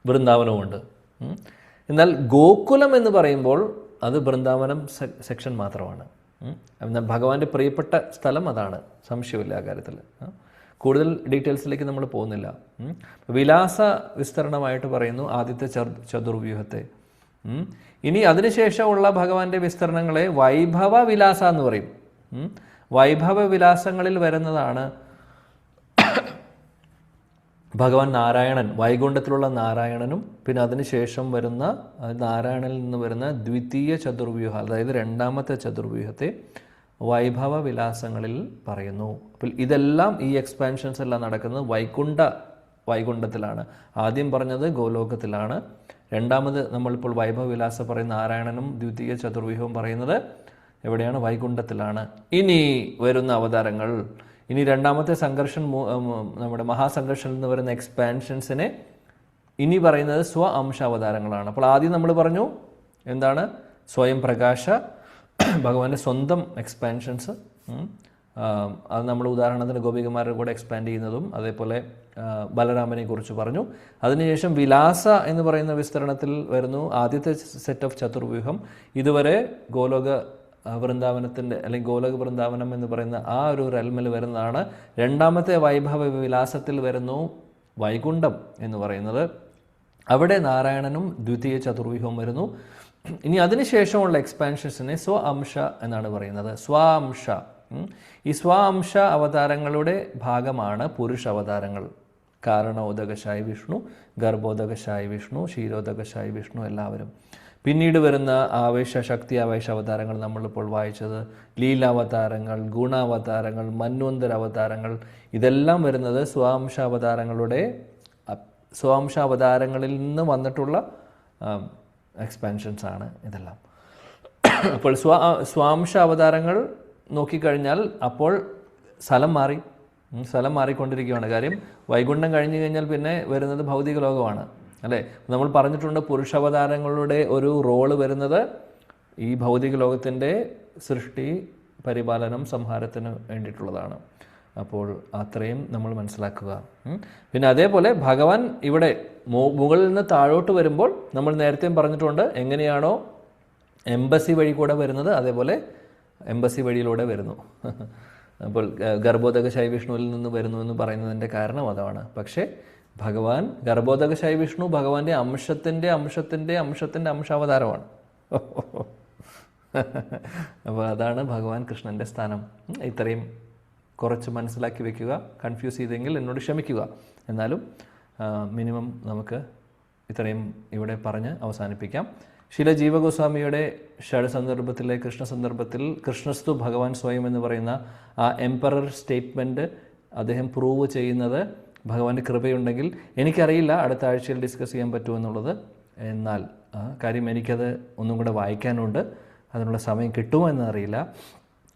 വൃന്ദാവനമുണ്ട്. എന്നാൽ ഗോകുലം എന്ന് പറയുമ്പോൾ അത് വൃന്ദാവനം സെക്ഷൻ മാത്രമാണ്. എന്നാൽ ഭഗവാന്റെ പ്രിയപ്പെട്ട സ്ഥലം അതാണ്, സംശയമില്ല ആ കാര്യത്തിൽ. കൂടുതൽ ഡീറ്റെയിൽസിലേക്ക് നമ്മൾ പോകുന്നില്ല. വിലാസ വിസ്തരണമായിട്ട് പറയുന്നു ആദ്യത്തെ ചതുർവ്യൂഹത്തെ. ഇനി അതിനുശേഷമുള്ള ഭഗവാന്റെ വിസ്തരണങ്ങളെ വൈഭവ വിലാസ എന്ന് പറയും. വൈഭവ വിലാസങ്ങളിൽ വരുന്നതാണ് ഭഗവാൻ നാരായണൻ, വൈകുണ്ഠത്തിലുള്ള നാരായണനും പിന്നെ അതിനുശേഷം വരുന്ന നാരായണനിൽ നിന്ന് വരുന്ന ദ്വിതീയ ചതുർവ്യൂഹം, അതായത് രണ്ടാമത്തെ ചതുർവ്യൂഹത്തെ വൈഭവ വിലാസങ്ങളിൽ പറയുന്നു. അപ്പോൾ ഇതെല്ലാം ഈ എക്സ്പാൻഷൻസ് എല്ലാം നടക്കുന്നത് വൈകുണ്ഠത്തിലാണ്. ആദ്യം പറഞ്ഞത് ഗോലോകത്തിലാണ്. രണ്ടാമത് നമ്മളിപ്പോൾ വൈഭവ വിലാസം പറയുന്ന നാരായണനും ദ്വിതീയ ചതുർവ്യൂഹവും പറയുന്നത് എവിടെയാണ്? വൈകുണ്ഠത്തിലാണ്. ഇനി വരുന്ന അവതാരങ്ങൾ, ഇനി രണ്ടാമത്തെ സംഘർഷൻ, നമ്മുടെ മഹാസംഘർഷനിൽ നിന്ന് വരുന്ന എക്സ്പാൻഷൻസിനെ ഇനി പറയുന്നത് സ്വ അംശാവതാരങ്ങളാണ്. അപ്പോൾ ആദ്യം നമ്മൾ പറഞ്ഞു എന്താണ് സ്വയം പ്രകാശ, ഭഗവാന്റെ സ്വന്തം എക്സ്പാൻഷൻസ്. അത് നമ്മൾ ഉദാഹരണത്തിന് ഗോപികമാരുടെ കൂടെ എക്സ്പാൻഡ് ചെയ്യുന്നതും അതേപോലെ ബലരാമനെ കുറിച്ച് പറഞ്ഞു. അതിനുശേഷം വിലാസ എന്ന് പറയുന്ന വിസ്തരണത്തിൽ വരുന്നു ആദ്യത്തെ സെറ്റ് ഓഫ് ചതുർവ്യൂഹം. ഇതുവരെ ഗോലോക വൃന്ദാവനത്തിൻ്റെ അല്ലെങ്കിൽ ഗോലോക വൃന്ദാവനം എന്ന് പറയുന്ന ആ ഒരു റെൽമിൽ വരുന്നതാണ്. രണ്ടാമത്തെ വൈഭവ വിലാസത്തിൽ വരുന്നു വൈകുണ്ഠം എന്ന് പറയുന്നത്. അവിടെ നാരായണനും ദ്വിതീയ ചതുർവ്യൂഹവും വരുന്നു. ഇനി അതിനുശേഷമുള്ള എക്സ്പാൻഷൻസിനെ സ്വ അംശ എന്നാണ് പറയുന്നത്. സ്വാംശ. ഈ സ്വാംശ അവതാരങ്ങളുടെ ഭാഗമാണ് പുരുഷ അവതാരങ്ങൾ. കാരണോദകശായി വിഷ്ണു, ഗർഭോദകശായി വിഷ്ണു, ക്ഷീരോദകശായി വിഷ്ണു എല്ലാവരും. പിന്നീട് വരുന്ന ആവേശ ശക്തി ആവേശ അവതാരങ്ങൾ നമ്മളിപ്പോൾ വായിച്ചത്, ലീലാവതാരങ്ങൾ, ഗുണാവതാരങ്ങൾ, മന്വന്തര അവതാരങ്ങൾ, ഇതെല്ലാം വരുന്നത് സ്വാംശാവതാരങ്ങളിൽ നിന്ന് വന്നിട്ടുള്ള എക്സ്പാൻഷൻസ് ആണ് ഇതെല്ലാം. അപ്പോൾ സ്വാംശ അവതാരങ്ങൾ നോക്കിക്കഴിഞ്ഞാൽ അപ്പോൾ സ്ഥലം മാറിക്കൊണ്ടിരിക്കുകയാണ്. കാര്യം വൈകുണ്ഠം കഴിഞ്ഞു കഴിഞ്ഞാൽ പിന്നെ വരുന്നത് ഭൗതിക ലോകമാണ് അല്ലേ. നമ്മൾ പറഞ്ഞിട്ടുണ്ട് പുരുഷാവതാരങ്ങളുടെ ഒരു റോള് വരുന്നത് ഈ ഭൗതിക ലോകത്തിൻ്റെ സൃഷ്ടി, പരിപാലനം, സംഹാരത്തിന് വേണ്ടിയിട്ടുള്ളതാണ്. അപ്പോൾ അത്രയും നമ്മൾ മനസ്സിലാക്കുക. പിന്നെ അതേപോലെ ഭഗവാൻ ഇവിടെ മുകളിൽ നിന്ന് താഴോട്ട് വരുമ്പോൾ നമ്മൾ നേരത്തെയും പറഞ്ഞിട്ടുണ്ട് എങ്ങനെയാണോ എംബസി വഴി കൂടെ വരുന്നത് അതേപോലെ എംബസി വഴിയിലൂടെ വരുന്നു. അപ്പോൾ ഗർഭോദകശായി വിഷ്ണുവിൽ നിന്ന് വരുന്നു എന്ന് പറയുന്നതിൻ്റെ കാരണം അതാണ്. പക്ഷേ ഭഗവാൻ ഗർഭോദകശായി വിഷ്ണു ഭഗവാന്റെ അംശത്തിൻ്റെ അംശാവതാരമാണ്. അപ്പോൾ അതാണ് ഭഗവാൻ കൃഷ്ണൻ്റെ സ്ഥാനം. ഇത്രയും കുറച്ച് മനസ്സിലാക്കി വെക്കുക. കൺഫ്യൂസ് ചെയ്തെങ്കിൽ എന്നോട് ക്ഷമിക്കുക. എന്നാലും മിനിമം നമുക്ക് ഇത്രയും ഇവിടെ പറഞ്ഞ് അവസാനിപ്പിക്കാം. ശില ജീവഗോസ്വാമിയുടെ ഷഡ്സന്ദർഭത്തിലെ കൃഷ്ണസന്ദർഭത്തിൽ കൃഷ്ണസ്തു ഭഗവാൻ സ്വയം എന്ന് പറയുന്ന ആ എംപറർ സ്റ്റേറ്റ്മെൻറ്റ് അദ്ദേഹം പ്രൂവ് ചെയ്യുന്നത് ഭഗവാന്റെ കൃപയുണ്ടെങ്കിൽ, എനിക്കറിയില്ല അടുത്ത ആഴ്ചയിൽ ഡിസ്കസ് ചെയ്യാൻ പറ്റുമെന്നുള്ളത്. എന്നാൽ കാര്യം എനിക്കത് ഒന്നും കൂടെ വായിക്കാനുണ്ട്. അതിനുള്ള സമയം കിട്ടുമോ എന്നറിയില്ല.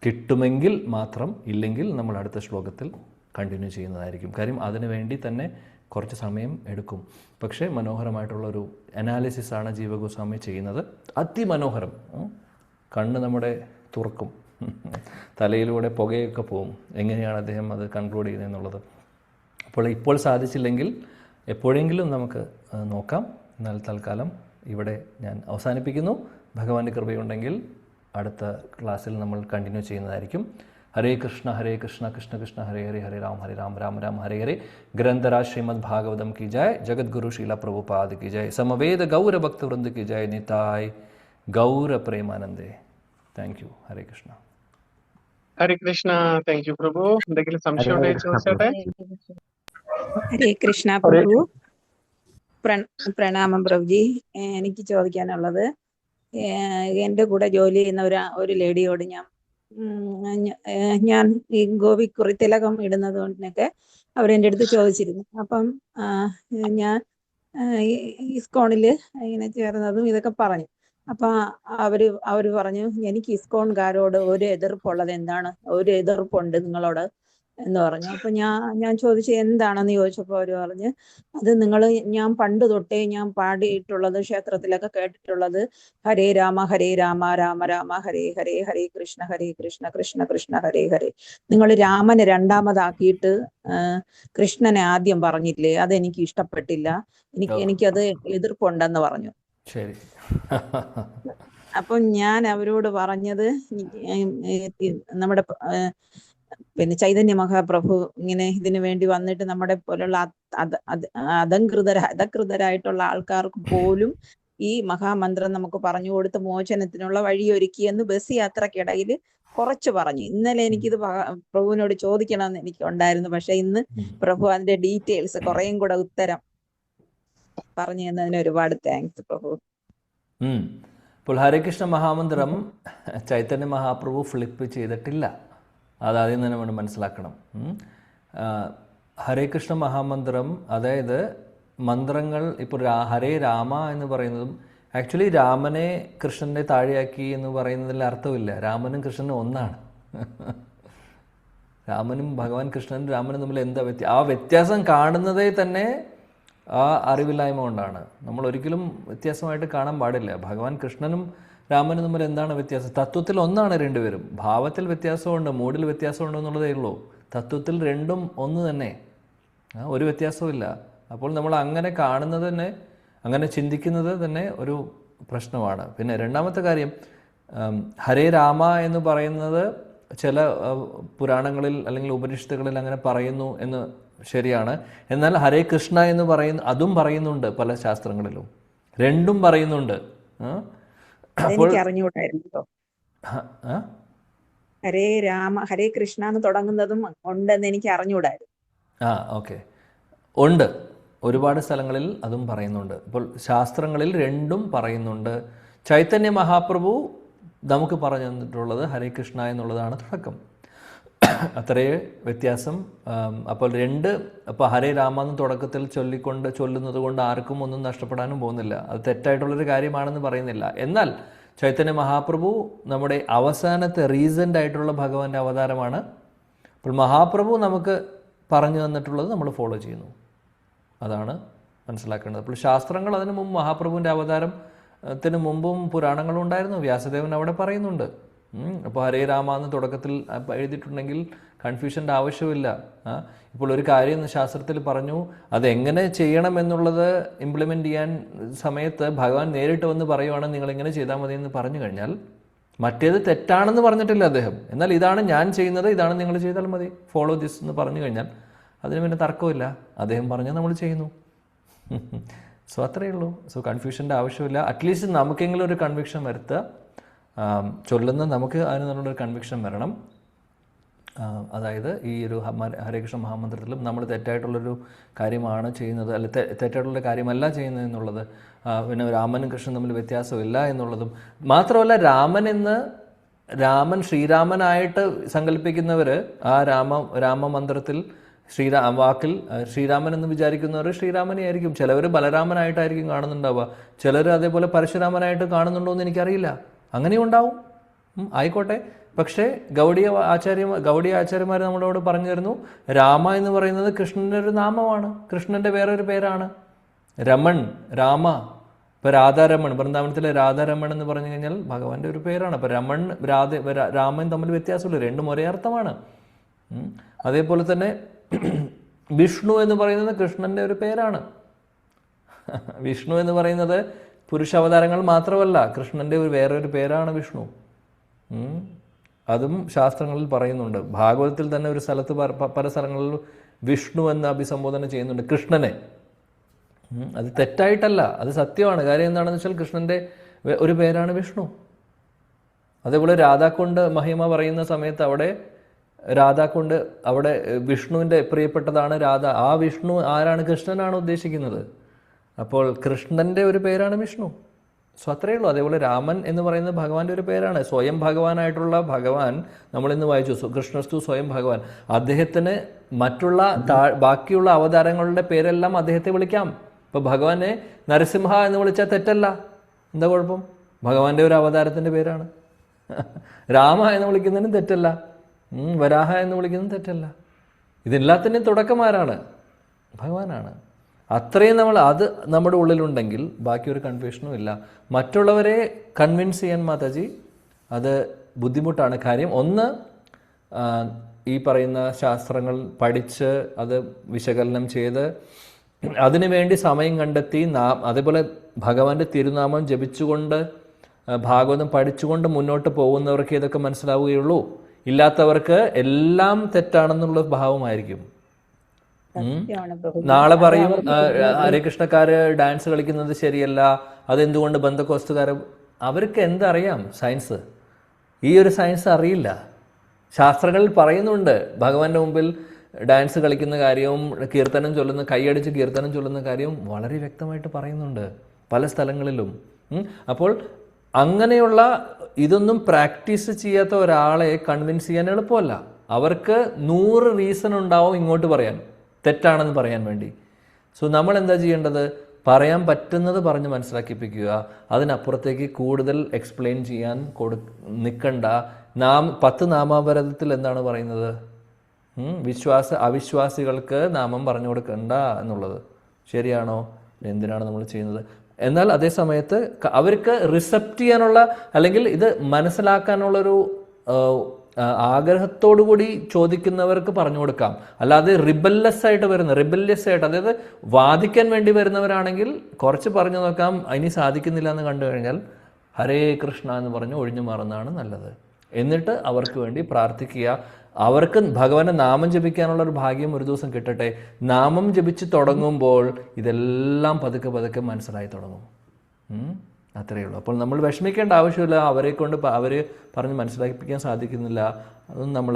കിട്ടുമെങ്കിൽ മാത്രം, ഇല്ലെങ്കിൽ നമ്മൾ അടുത്ത ശ്ലോകത്തിൽ കണ്ടിന്യൂ ചെയ്യുന്നതായിരിക്കും. കാര്യം അതിനു വേണ്ടി തന്നെ കുറച്ച് സമയം എടുക്കും. പക്ഷേ മനോഹരമായിട്ടുള്ളൊരു അനാലിസിസാണ് ജീവഗോസ്വാമി ചെയ്യുന്നത്. അതിമനോഹരം. കണ്ണ് നമ്മുടെ തുറക്കും, തലയിലൂടെ പുകയൊക്കെ പോവും. എങ്ങനെയാണ് അദ്ദേഹം അത് കൺക്ലൂഡ് ചെയ്യുന്നതെന്നുള്ളത്. അപ്പോൾ ഇപ്പോൾ സാധിച്ചില്ലെങ്കിൽ എപ്പോഴെങ്കിലും നമുക്ക് നോക്കാം. എന്നാൽ തൽക്കാലം ഇവിടെ ഞാൻ അവസാനിപ്പിക്കുന്നു. ഭഗവാന്റെ കൃപയുണ്ടെങ്കിൽ അടുത്ത ക്ലാസ്സിൽ നമ്മൾ കണ്ടിന്യൂ ചെയ്യുന്നതായിരിക്കും. ഹരേ കൃഷ്ണ കൃഷ്ണ കൃഷ്ണ ഹരേ ഹരേ, ഹരേ രാം രാം രാം ഹരേ ഹരേ. ഗ്രന്ഥരാജ് ശ്രീമദ് ഭാഗവതം की जय, जगद्गुरु शीला प्रभुपाद की जय, समवेद गौर भक्त वृंद की जय, निताय गौर प्रेमानंदे. Thank you. Hare Krishna. Hare Krishna. Thank you പ്രഭു. എന്തെങ്കിലും സംശയം ഉണ്ടെങ്കിൽ ചോദിച്ചോട്ടെ. ഹരേ കൃഷ്ണ പ്രഭു. പ്രണാമം പ്രഭുജി. എനിക്ക് ചോദിക്കാനുള്ളത്, എൻ്റെ കൂടെ ജോലി ചെയ്യുന്ന ഒരു ലേഡിയോട് ഞാൻ ഈ ഗോപിക്കുറി തിലകം ഇടുന്നത് കൊണ്ടൊക്കെ അവരെൻ്റെ അടുത്ത് ചോദിച്ചിരുന്നു. അപ്പം ഞാൻ ഇസ്കോണില് ഇങ്ങനെ ചേർന്നതും ഇതൊക്കെ പറഞ്ഞു. അപ്പൊ അവര് പറഞ്ഞു, എനിക്ക് ഇസ്കോൺകാരോട് ഒരു എതിർപ്പുള്ളത് എന്താണ്, ഒരു എതിർപ്പുണ്ട് നിങ്ങളോട് എന്ന് പറഞ്ഞു. അപ്പൊ ഞാൻ ചോദിച്ചു എന്താണെന്ന് ചോദിച്ചപ്പോ അവര് പറഞ്ഞ്, അത് ഞാൻ പണ്ട് തൊട്ടേ ഞാൻ പാടിയിട്ടുള്ളത്, ക്ഷേത്രത്തിലൊക്കെ കേട്ടിട്ടുള്ളത്, ഹരേ രാമ രാമ രാമ ഹരേ ഹരേ, ഹരേ കൃഷ്ണ കൃഷ്ണ കൃഷ്ണ ഹരേ ഹരേ. നിങ്ങൾ രാമനെ രണ്ടാമതാക്കിയിട്ട് കൃഷ്ണനെ ആദ്യം പറഞ്ഞില്ലേ, അതെനിക്ക് ഇഷ്ടപ്പെട്ടില്ല, എനിക്കത് എതിർപ്പുണ്ടെന്ന് പറഞ്ഞു. ശരി. അപ്പം ഞാൻ അവരോട് പറഞ്ഞത്, നമ്മുടെ ചൈതന്യ മഹാപ്രഭു ഇങ്ങനെ ഇതിനു വേണ്ടി വന്നിട്ട് നമ്മുടെ പോലുള്ള അധകൃതരായിട്ടുള്ള ആൾക്കാർക്ക് പോലും ഈ മഹാമന്ത്രം നമുക്ക് പറഞ്ഞു കൊടുത്ത് മോചനത്തിനുള്ള വഴിയൊരുക്കിയെന്ന് ബസ് യാത്രക്കിടയിൽ കുറച്ച് പറഞ്ഞു. ഇന്നലെ എനിക്കിത് പ്രഭുവിനോട് ചോദിക്കണമെന്ന് എനിക്കുണ്ടായിരുന്നു. പക്ഷെ ഇന്ന് പ്രഭു അതിന്റെ ഡീറ്റെയിൽസ് കുറേയും കൂടെ ഉത്തരം പറഞ്ഞു തന്നതിന് ഒരുപാട് താങ്ക്സ് പ്രഭു. ഇപ്പോൾ ഹരേകൃഷ്ണ മഹാമന്ത്രം ചൈതന്യ മഹാപ്രഭു ഫ്ലിപ്പ് ചെയ്തിട്ടില്ല. അതാദ്യം തന്നെ നമ്മൾ മനസ്സിലാക്കണം. ഹരേകൃഷ്ണ മഹാമന്ത്രം, അതായത് മന്ത്രങ്ങൾ, ഇപ്പോൾ ഹരേ രാമ എന്ന് പറയുന്നതും ആക്ച്വലി രാമനെ കൃഷ്ണനെ താഴെയാക്കി എന്ന് പറയുന്നതിൽ അർത്ഥമില്ല. രാമനും കൃഷ്ണനും ഒന്നാണ്. രാമനും ഭഗവാൻ കൃഷ്ണനും രാമനും തമ്മിൽ എന്താ ആ വ്യത്യാസം കാണുന്നതേ തന്നെ ആ അറിവില്ലായ്മ കൊണ്ടാണ്. നമ്മൾ ഒരിക്കലും വ്യത്യാസമായിട്ട് കാണാൻ പാടില്ല. ഭഗവാൻ കൃഷ്ണനും രാമനും തമ്മിൽ എന്താണ് വ്യത്യാസം? തത്വത്തിൽ ഒന്നാണ് രണ്ടുപേരും. ഭാവത്തിൽ വ്യത്യാസമുണ്ട്, മൂഡിൽ വ്യത്യാസമുണ്ട് എന്നുള്ളതേ ഉള്ളൂ. തത്വത്തിൽ രണ്ടും ഒന്ന് തന്നെ, ഒരു വ്യത്യാസവും ഇല്ല. അപ്പോൾ നമ്മൾ അങ്ങനെ കാണുന്നത് തന്നെ, അങ്ങനെ ചിന്തിക്കുന്നത് തന്നെ ഒരു പ്രശ്നമാണ്. പിന്നെ രണ്ടാമത്തെ കാര്യം, ഹരേ രാമ എന്ന് പറയുന്നത് ചില പുരാണങ്ങളിൽ അല്ലെങ്കിൽ ഉപനിഷത്തുകളിൽ അങ്ങനെ പറയുന്നു എന്ന് ശരിയാണ്. എന്നാൽ ഹരേ കൃഷ്ണ എന്ന് അതും പറയുന്നുണ്ട് പല ശാസ്ത്രങ്ങളിലും, രണ്ടും പറയുന്നുണ്ട്. അപ്പോൾ അറിഞ്ഞുകൂടായിരുന്നു. ഹരേ രാമ ഹരേ കൃഷ്ണ എന്ന് തുടങ്ങുന്നതും ഉണ്ടെന്ന് എനിക്ക് അറിഞ്ഞുകൂടായിരുന്നു. ഓക്കെ, ഉണ്ട്, ഒരുപാട് സ്ഥലങ്ങളിൽ അതും പറയുന്നുണ്ട്. അപ്പോൾ ശാസ്ത്രങ്ങളിൽ രണ്ടും പറയുന്നുണ്ട്. ചൈതന്യ മഹാപ്രഭു നമുക്ക് പറഞ്ഞു തന്നിട്ടുള്ളത് ഹരേ കൃഷ്ണ എന്നുള്ളതാണ് തുടക്കം. അത്രയേ വ്യത്യാസം. അപ്പോൾ അപ്പോൾ ഹരേ രാമ എന്ന് തുടക്കത്തിൽ ചൊല്ലുന്നത് കൊണ്ട് ആർക്കും ഒന്നും നഷ്ടപ്പെടാനും പോകുന്നില്ല. അത് തെറ്റായിട്ടുള്ളൊരു കാര്യമാണെന്ന് പറയുന്നില്ല. എന്നാൽ ചൈതന്യ മഹാപ്രഭു നമ്മുടെ അവസാനത്തെ റീസെൻ്റ് ആയിട്ടുള്ള ഭഗവാന്റെ അവതാരമാണ്. അപ്പോൾ മഹാപ്രഭു നമുക്ക് പറഞ്ഞു തന്നിട്ടുള്ളത് നമ്മൾ ഫോളോ ചെയ്യുന്നു, അതാണ് മനസ്സിലാക്കേണ്ടത്. അപ്പോൾ ശാസ്ത്രങ്ങൾ അതിനു മുമ്പ്, മഹാപ്രഭുവിൻ്റെ അവതാരത്തിന് മുമ്പും പുരാണങ്ങളും ഉണ്ടായിരുന്നു. വ്യാസദേവൻ അവിടെ പറയുന്നുണ്ട്. അപ്പോൾ ഹരേ രാമ എന്ന് തുടക്കത്തിൽ എഴുതിയിട്ടുണ്ടെങ്കിൽ കൺഫ്യൂഷൻ്റെ ആവശ്യമില്ല. ഇപ്പോൾ ഒരു കാര്യം ശാസ്ത്രത്തിൽ പറഞ്ഞു, അതെങ്ങനെ ചെയ്യണം എന്നുള്ളത് ഇംപ്ലിമെൻ്റ് ചെയ്യാൻ സമയത്ത് ഭഗവാൻ നേരിട്ട് വന്ന് പറയുവാണ്, നിങ്ങളിങ്ങനെ ചെയ്താൽ മതി എന്ന് പറഞ്ഞു കഴിഞ്ഞാൽ, മറ്റേത് തെറ്റാണെന്ന് പറഞ്ഞിട്ടില്ല അദ്ദേഹം. എന്നാൽ ഇതാണ് ഞാൻ ചെയ്യുന്നത്, ഇതാണ് നിങ്ങൾ ചെയ്താൽ മതി, ഫോളോ ദിസ് എന്ന് പറഞ്ഞു കഴിഞ്ഞാൽ അതിന് പിന്നെ തർക്കമില്ല. അദ്ദേഹം പറഞ്ഞാൽ നമ്മൾ ചെയ്യുന്നു. സോ അത്രയേ ഉള്ളൂ. സോ കൺഫ്യൂഷൻ്റെ ആവശ്യമില്ല. അറ്റ്ലീസ്റ്റ് നമുക്കെങ്കിലും ഒരു കൺവിക്ഷൻ വരുത്തുക. ചൊല്ലുന്ന നമുക്ക് അതിനുള്ളൊരു കൺവിക്ഷൻ വരണം. അതായത് ഈ ഒരു ഹരേകൃഷ്ണ മഹാമന്ത്രത്തിലും നമ്മൾ തെറ്റായിട്ടുള്ളൊരു കാര്യമാണ് ചെയ്യുന്നത്, അല്ല തെറ്റായിട്ടുള്ള കാര്യമല്ല ചെയ്യുന്നത് എന്നുള്ളത്, പിന്നെ രാമനും കൃഷ്ണനും തമ്മിൽ വ്യത്യാസമില്ല എന്നുള്ളതും മാത്രമല്ല, രാമൻ ശ്രീരാമനായിട്ട് സങ്കല്പിക്കുന്നവർ ആ രാമമന്ത്രത്തിൽ വാക്കിൽ ശ്രീരാമൻ എന്ന് വിചാരിക്കുന്നവർ ശ്രീരാമനെ ആയിരിക്കും. ചിലവർ ബലരാമനായിട്ടായിരിക്കും കാണുന്നുണ്ടാവുക, ചിലർ അതേപോലെ പരശുരാമനായിട്ട് കാണുന്നുണ്ടോ എന്ന് എനിക്കറിയില്ല. അങ്ങനെയും ഉണ്ടാവും, ആയിക്കോട്ടെ. പക്ഷേ ഗൗഡിയ ആചാര്യന്മാർ നമ്മളോട് പറഞ്ഞു തരുന്നു, രാമ എന്ന് പറയുന്നത് കൃഷ്ണൻ്റെ ഒരു നാമമാണ്, കൃഷ്ണൻ്റെ വേറൊരു പേരാണ്. രമൺ, രാമ. ഇപ്പോൾ രാധാരമൺ, വൃന്ദാവനത്തിലെ രാധാരമൺ എന്ന് പറഞ്ഞു കഴിഞ്ഞാൽ ഭഗവാന്റെ ഒരു പേരാണ്. അപ്പോൾ രമൺ, രാമൻ തമ്മിൽ വ്യത്യാസമില്ല, രണ്ടും ഒരേ അർത്ഥമാണ്. അതേപോലെ തന്നെ വിഷ്ണു എന്ന് പറയുന്നത് കൃഷ്ണൻ്റെ ഒരു പേരാണ്. വിഷ്ണു എന്ന് പറയുന്നത് പുരുഷാവതാരങ്ങൾ മാത്രമല്ല, കൃഷ്ണൻ്റെ വേറൊരു പേരാണ് വിഷ്ണു. അതും ശാസ്ത്രങ്ങളിൽ പറയുന്നുണ്ട്. ഭാഗവതത്തിൽ തന്നെ ഒരു സ്ഥലത്ത് പല സ്ഥലങ്ങളിലും വിഷ്ണു എന്ന് അഭിസംബോധന ചെയ്യുന്നുണ്ട് കൃഷ്ണനെ. അത് തെറ്റായിട്ടല്ല, അത് സത്യമാണ്. കാര്യം എന്താണെന്ന് വെച്ചാൽ കൃഷ്ണൻ്റെ ഒരു പേരാണ് വിഷ്ണു. അതേപോലെ രാധാക്കുണ്ട് മഹിമ പറയുന്ന സമയത്ത് അവിടെ വിഷ്ണുവിൻ്റെ പ്രിയപ്പെട്ടതാണ് രാധ. ആ വിഷ്ണു ആരാണ്? കൃഷ്ണനാണ് ഉദ്ദേശിക്കുന്നത്. അപ്പോൾ കൃഷ്ണൻ്റെ ഒരു പേരാണ് വിഷ്ണു. സോ അത്രയേ ഉള്ളൂ. അതേപോലെ രാമൻ എന്ന് പറയുന്നത് ഭഗവാന്റെ ഒരു പേരാണ്. സ്വയം ഭഗവാനായിട്ടുള്ള ഭഗവാൻ നമ്മളിന്ന് വായിച്ചു, കൃഷ്ണസ്തു സ്വയം ഭഗവാൻ. അദ്ദേഹത്തിന് മറ്റുള്ള ബാക്കിയുള്ള അവതാരങ്ങളുടെ പേരെല്ലാം അദ്ദേഹത്തെ വിളിക്കാം. ഇപ്പോൾ ഭഗവാനെ നരസിംഹ എന്ന് വിളിച്ചാൽ തെറ്റല്ല, എന്താ കുഴപ്പം? ഭഗവാന്റെ ഒരു അവതാരത്തിൻ്റെ പേരാണ്. രാമ എന്ന് വിളിക്കുന്നതിനും തെറ്റല്ല, വരാഹ എന്ന് വിളിക്കുന്നതും തെറ്റല്ല. ഇതെല്ലാത്തിൻ്റെയും തുടക്കമാരാണ്? ഭഗവാനാണ്. അത്രയും അത് നമ്മുടെ ഉള്ളിലുണ്ടെങ്കിൽ ബാക്കി ഒരു കൺഫ്യൂഷനും ഇല്ല. മറ്റുള്ളവരെ കൺവിൻസ് ചെയ്യാൻ മാതാജി അത് ബുദ്ധിമുട്ടാണ്. കാര്യം ഒന്ന്, ഈ പറയുന്ന ശാസ്ത്രങ്ങൾ പഠിച്ച് അത് വിശകലനം ചെയ്ത് അതിനുവേണ്ടി സമയം കണ്ടെത്തി അതേപോലെ ഭഗവാന്റെ തിരുനാമം ജപിച്ചുകൊണ്ട് ഭാഗവതം പഠിച്ചുകൊണ്ട് മുന്നോട്ട് പോകുന്നവർക്ക് ഇതൊക്കെ മനസ്സിലാവുകയുള്ളൂ. ഇല്ലാത്തവർക്ക് എല്ലാം തെറ്റാണെന്നുള്ള ഭാവമായിരിക്കും. നാളെ പറയും ഹരേകൃഷ്ണക്കാര് ഡാൻസ് കളിക്കുന്നത് ശരിയല്ല, അതെന്തുകൊണ്ട് ബന്ധക്കോസ്തുകാർ. അവർക്ക് എന്തറിയാം സയൻസ്? ഈ ഒരു സയൻസ് അറിയില്ല. ശാസ്ത്രങ്ങളിൽ പറയുന്നുണ്ട് ഭഗവാന്റെ മുമ്പിൽ ഡാൻസ് കളിക്കുന്ന കാര്യവും കീർത്തനം ചൊല്ലുന്ന, കൈയടിച്ച് കീർത്തനം ചൊല്ലുന്ന കാര്യവും വളരെ വ്യക്തമായിട്ട് പറയുന്നുണ്ട് പല സ്ഥലങ്ങളിലും. അപ്പോൾ അങ്ങനെയുള്ള ഇതൊന്നും പ്രാക്ടീസ് ചെയ്യാത്ത ഒരാളെ കൺവിൻസ് ചെയ്യാൻ എളുപ്പമല്ല. അവർക്ക് 100 റീസൺ ഉണ്ടാവും ഇങ്ങോട്ട് പറയാൻ, തെറ്റാണെന്ന് പറയാൻ വേണ്ടി. സോ നമ്മൾ എന്താ ചെയ്യേണ്ടത്? പറയാൻ പറ്റുന്നത് പറഞ്ഞ് മനസ്സിലാക്കിപ്പിക്കുക. അതിനപ്പുറത്തേക്ക് കൂടുതൽ എക്സ്പ്ലെയിൻ ചെയ്യാൻ നിൽക്കണ്ട. 10 നാമാപരത്തിൽ എന്താണ് പറയുന്നത്? അവിശ്വാസികൾക്ക് നാമം പറഞ്ഞു കൊടുക്കണ്ട എന്നുള്ളത്. ശരിയാണോ, എന്തിനാണ് നമ്മൾ ചെയ്യുന്നത്? എന്നാൽ അതേ സമയത്ത് അവർക്ക് റിസപ്റ്റ് ചെയ്യാനുള്ള അല്ലെങ്കിൽ ഇത് മനസ്സിലാക്കാനുള്ളൊരു ആഗ്രഹത്തോടു കൂടി ചോദിക്കുന്നവർക്ക് പറഞ്ഞു കൊടുക്കാം. അല്ലാതെ റിബല്ലസ് ആയിട്ട് അതായത് വാദിക്കാൻ വേണ്ടി വരുന്നവരാണെങ്കിൽ കുറച്ച് പറഞ്ഞു നോക്കാം, ഇനി സാധിക്കുന്നില്ല എന്ന് കണ്ടു കഴിഞ്ഞാൽ ഹരേ കൃഷ്ണ എന്ന് പറഞ്ഞ് ഒഴിഞ്ഞു മാറുന്നതാണ് നല്ലത്. എന്നിട്ട് അവർക്ക് വേണ്ടി പ്രാർത്ഥിക്കുക. അവർക്ക് ഭഗവാനെ നാമം ജപിക്കാനുള്ള ഒരു ഭാഗ്യം ഒരു ദിവസം കിട്ടട്ടെ. നാമം ജപിച്ച് തുടങ്ങുമ്പോൾ ഇതെല്ലാം പതുക്കെ പതുക്കെ മനസ്സിലായി തുടങ്ങും. അത്രയേ ഉള്ളൂ. അപ്പോൾ നമ്മൾ വിഷമിക്കേണ്ട ആവശ്യമില്ല. അവരെ കൊണ്ട് അവർ പറഞ്ഞ് മനസ്സിലാക്കിപ്പിക്കാൻ സാധിക്കുന്നില്ല, അതൊന്നും നമ്മൾ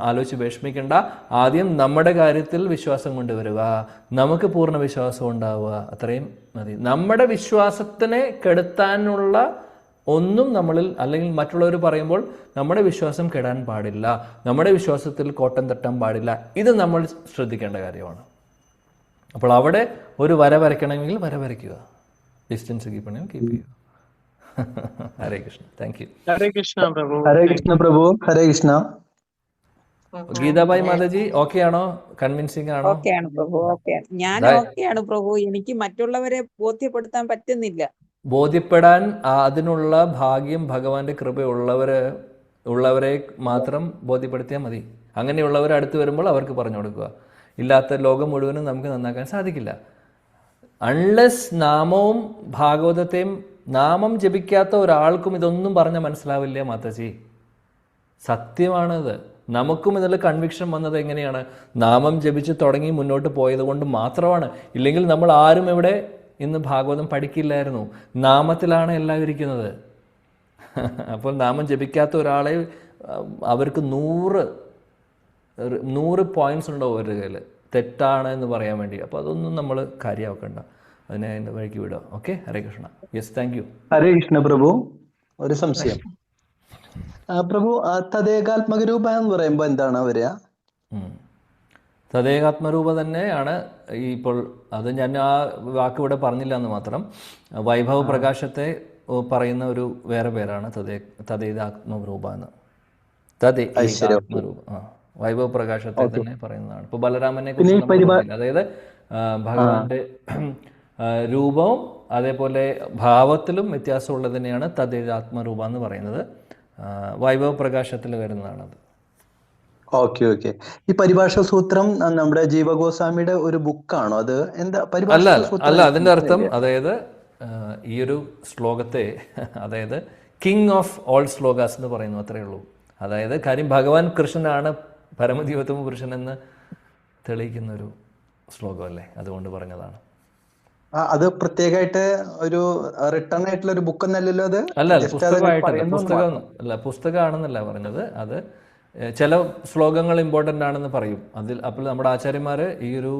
ആലോചിച്ച് വിഷമിക്കേണ്ട. ആദ്യം നമ്മുടെ കാര്യത്തിൽ വിശ്വാസം കൊണ്ടുവരിക, നമുക്ക് പൂർണ്ണ വിശ്വാസം ഉണ്ടാവുക, അത്രയും മതി. നമ്മുടെ വിശ്വാസത്തിനെ കെടുത്താനുള്ള ഒന്നും നമ്മളിൽ, അല്ലെങ്കിൽ മറ്റുള്ളവർ പറയുമ്പോൾ നമ്മുടെ വിശ്വാസം കെടാൻ പാടില്ല, നമ്മുടെ വിശ്വാസത്തിൽ കോട്ടം തട്ടാൻ പാടില്ല. ഇത് നമ്മൾ ശ്രദ്ധിക്കേണ്ട കാര്യമാണ്. അപ്പോൾ അവിടെ ഒരു വര വരയ്ക്കണമെങ്കിൽ വര വരയ്ക്കുക, ഡിസ്റ്റൻസ് കീപ്പ് ചെയ്യണമെങ്കിൽ കീപ്പ് ചെയ്യുക. ഹരേ കൃഷ്ണ. Thank you. ഹരേ കൃഷ്ണ പ്രഭു. ഹരേ കൃഷ്ണ പ്രഭു. ഹരേ കൃഷ്ണ. ഗീതാബായി മാതാജി ഓക്കെ ആണോ? കൺവിൻസിംഗ് ആണോ? ഓക്കെയാണ് പ്രഭു, ഓക്കെയാണ്. ഞാൻ ഓക്കെയാണ് പ്രഭു. എനിക്ക് മറ്റുള്ളവരെ ബോധ്യപ്പെടുത്താൻ പറ്റുന്നില്ല. ബോധ്യപ്പെടാൻ അതിനുള്ള ഭാഗ്യം ഭഗവാന്റെ കൃപ ഉള്ളവരെ മാത്രം ബോധ്യപ്പെടുത്തിയാൽ മതി. അങ്ങനെയുള്ളവർ അടുത്ത് വരുമ്പോൾ അവർക്ക് പറഞ്ഞു കൊടുക്കുക. ഇല്ലാത്ത ലോകം മുഴുവനും നമുക്ക് നന്നാക്കാൻ സാധിക്കില്ല. അൺലെസ് നാമവും ഭാഗവതത്തെയും നാമം ജപിക്കാത്ത ഒരാൾക്കും ഇതൊന്നും പറഞ്ഞാൽ മനസ്സിലാവില്ല മാതാജി. സത്യമാണത്. നമുക്കും ഇതിൽ കൺവിക്ഷൻ വന്നത് എങ്ങനെയാണ്? നാമം ജപിച്ച് തുടങ്ങി മുന്നോട്ട് പോയത് കൊണ്ട് മാത്രമാണ്. ഇല്ലെങ്കിൽ നമ്മൾ ആരും ഇവിടെ ഇന്ന് ഭാഗവതം പഠിക്കില്ലായിരുന്നു. നാമത്തിലാണ് എല്ലാം ഇരിക്കുന്നത്. അപ്പോൾ നാമം ജപിക്കാത്ത ഒരാളെ അവർക്ക് 100 പോയിന്റ്സ് ഉണ്ടാവും അവരുടെ കയ്യിൽ തെറ്റാണ് എന്ന് പറയാൻ വേണ്ടി. അപ്പോൾ അതൊന്നും നമ്മൾ കാര്യമാക്കണ്ട, അതിനെ അതിൻ്റെ വഴിക്ക് വിടുക. Okay, Hare Krishna. Yes, thank you. Hare Krishna പ്രഭു. ഒരു സംശയം പ്രഭു, തദേകാത്മക രൂപ എന്ന് പറയുമ്പോൾ എന്താണ് വരിക? തദേകാത്മരൂപ തന്നെയാണ് ഇപ്പോൾ. അത് ഞാൻ ആ വാക്ക് ഇവിടെ പറഞ്ഞില്ല എന്ന് മാത്രം. വൈഭവ പ്രകാശത്തെ പറയുന്ന ഒരു വേറെ പേരാണ് തദേകാത്മരൂപ എന്ന്. തദേകാത്മരൂപ വൈഭവ പ്രകാശത്തെ തന്നെ പറയുന്നതാണ്. ഇപ്പൊ ബലരാമനെ കുറിച്ച്, അതായത് ഭഗവാന്റെ രൂപവും അതേപോലെ ഭാവത്തിലും വ്യത്യാസമുള്ളതിനെയാണ് തദേകാത്മരൂപ എന്ന് പറയുന്നത്. വൈഭവ പ്രകാശത്തിൽ വരുന്നതാണത്. ഓക്കെ. ഈ പരിഭാഷ സൂത്രം നമ്മുടെ ജീവഗോസ്വാമിയുടെ ഒരു ബുക്കാണോ? അത് എന്താ അല്ല, അതിന്റെ അർത്ഥം അതായത് ഈ ഒരു ശ്ലോകത്തെ അതായത് കിങ് ഓഫ് ഓൾ ശ്ലോകാസ് എന്ന് പറയുന്നു, അത്രയേ ഉള്ളൂ. അതായത് കാര്യം ഭഗവാൻ കൃഷ്ണനാണ് പരമദിവ്യോത്തമ പുരുഷൻ എന്ന് തെളിയിക്കുന്ന ഒരു ശ്ലോകമല്ലേ, അതുകൊണ്ട് പറഞ്ഞതാണ്. അത് പ്രത്യേകമായിട്ട് ഒരു റിട്ടേൺ ആയിട്ടുള്ള ഒരു ബുക്ക് ഒന്നല്ലല്ലോ അത്? അല്ല, പുസ്തകമാണെന്നല്ല പറഞ്ഞത്. അത് ചില ശ്ലോകങ്ങൾ ഇമ്പോർട്ടൻ്റ് ആണെന്ന് പറയും അതിൽ. അപ്പോൾ നമ്മുടെ ആചാര്യന്മാര് ഈ ഒരു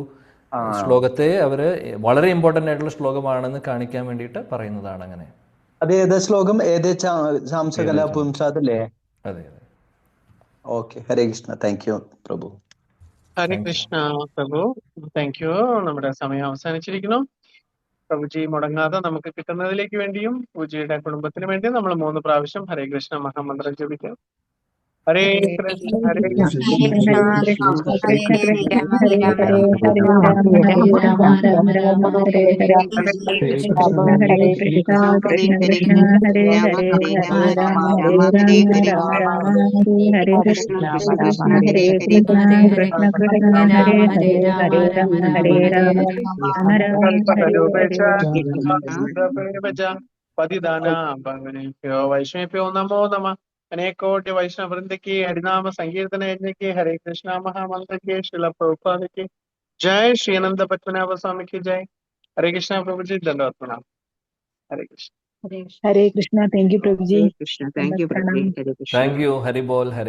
ശ്ലോകത്തെ അവര് വളരെ ഇമ്പോർട്ടൻ്റ് ആയിട്ടുള്ള ശ്ലോകമാണെന്ന് കാണിക്കാൻ വേണ്ടിയിട്ട് പറയുന്നതാണ് അങ്ങനെ. അത് ഏതാ ശ്ലോകം? ശാംസകല പുംസാദല്ലേ? അതെ. Okay, Hare Krishna. Thank you പ്രഭു. ഹരേ കൃഷ്ണ പ്രഭു. Thank U. നമ്മുടെ സമയം അവസാനിച്ചിരിക്കുന്നു. പ്രഭുജി മുടങ്ങാതെ നമുക്ക് കിട്ടുന്നതിലേക്ക് വേണ്ടിയും പൂജിയുടെ കുടുംബത്തിന് വേണ്ടിയും നമ്മൾ 3 പ്രാവശ്യം ഹരേ കൃഷ്ണ മഹാമന്ത്രം ജപിക്കാം. ഹരേ കൃഷ്ണ ഹരേ കൃഷ്ണ പതിദാനഭ്യോ വൈഷ്ണവേഭ്യോ നമോ നമഃ. अनेकोटि वैष्णव वृंद की हरिनाम संकीर्तन यज्ञ की हरे कृष्णा महामंत्र के श्रील प्रभुपाद की जय, श्री अनंत पद्मनाभ स्वामी की जय. हरे कृष्णा प्रभु जी, धन्यवाद प्रणाम. हरे कृष्ण. हरे कृष्णा. थैंक यू प्रभु जी. हरे कृष्ण. थैंक यू प्रभु जी. हरे कृष्ण. Thank you. हरि बोल. हरे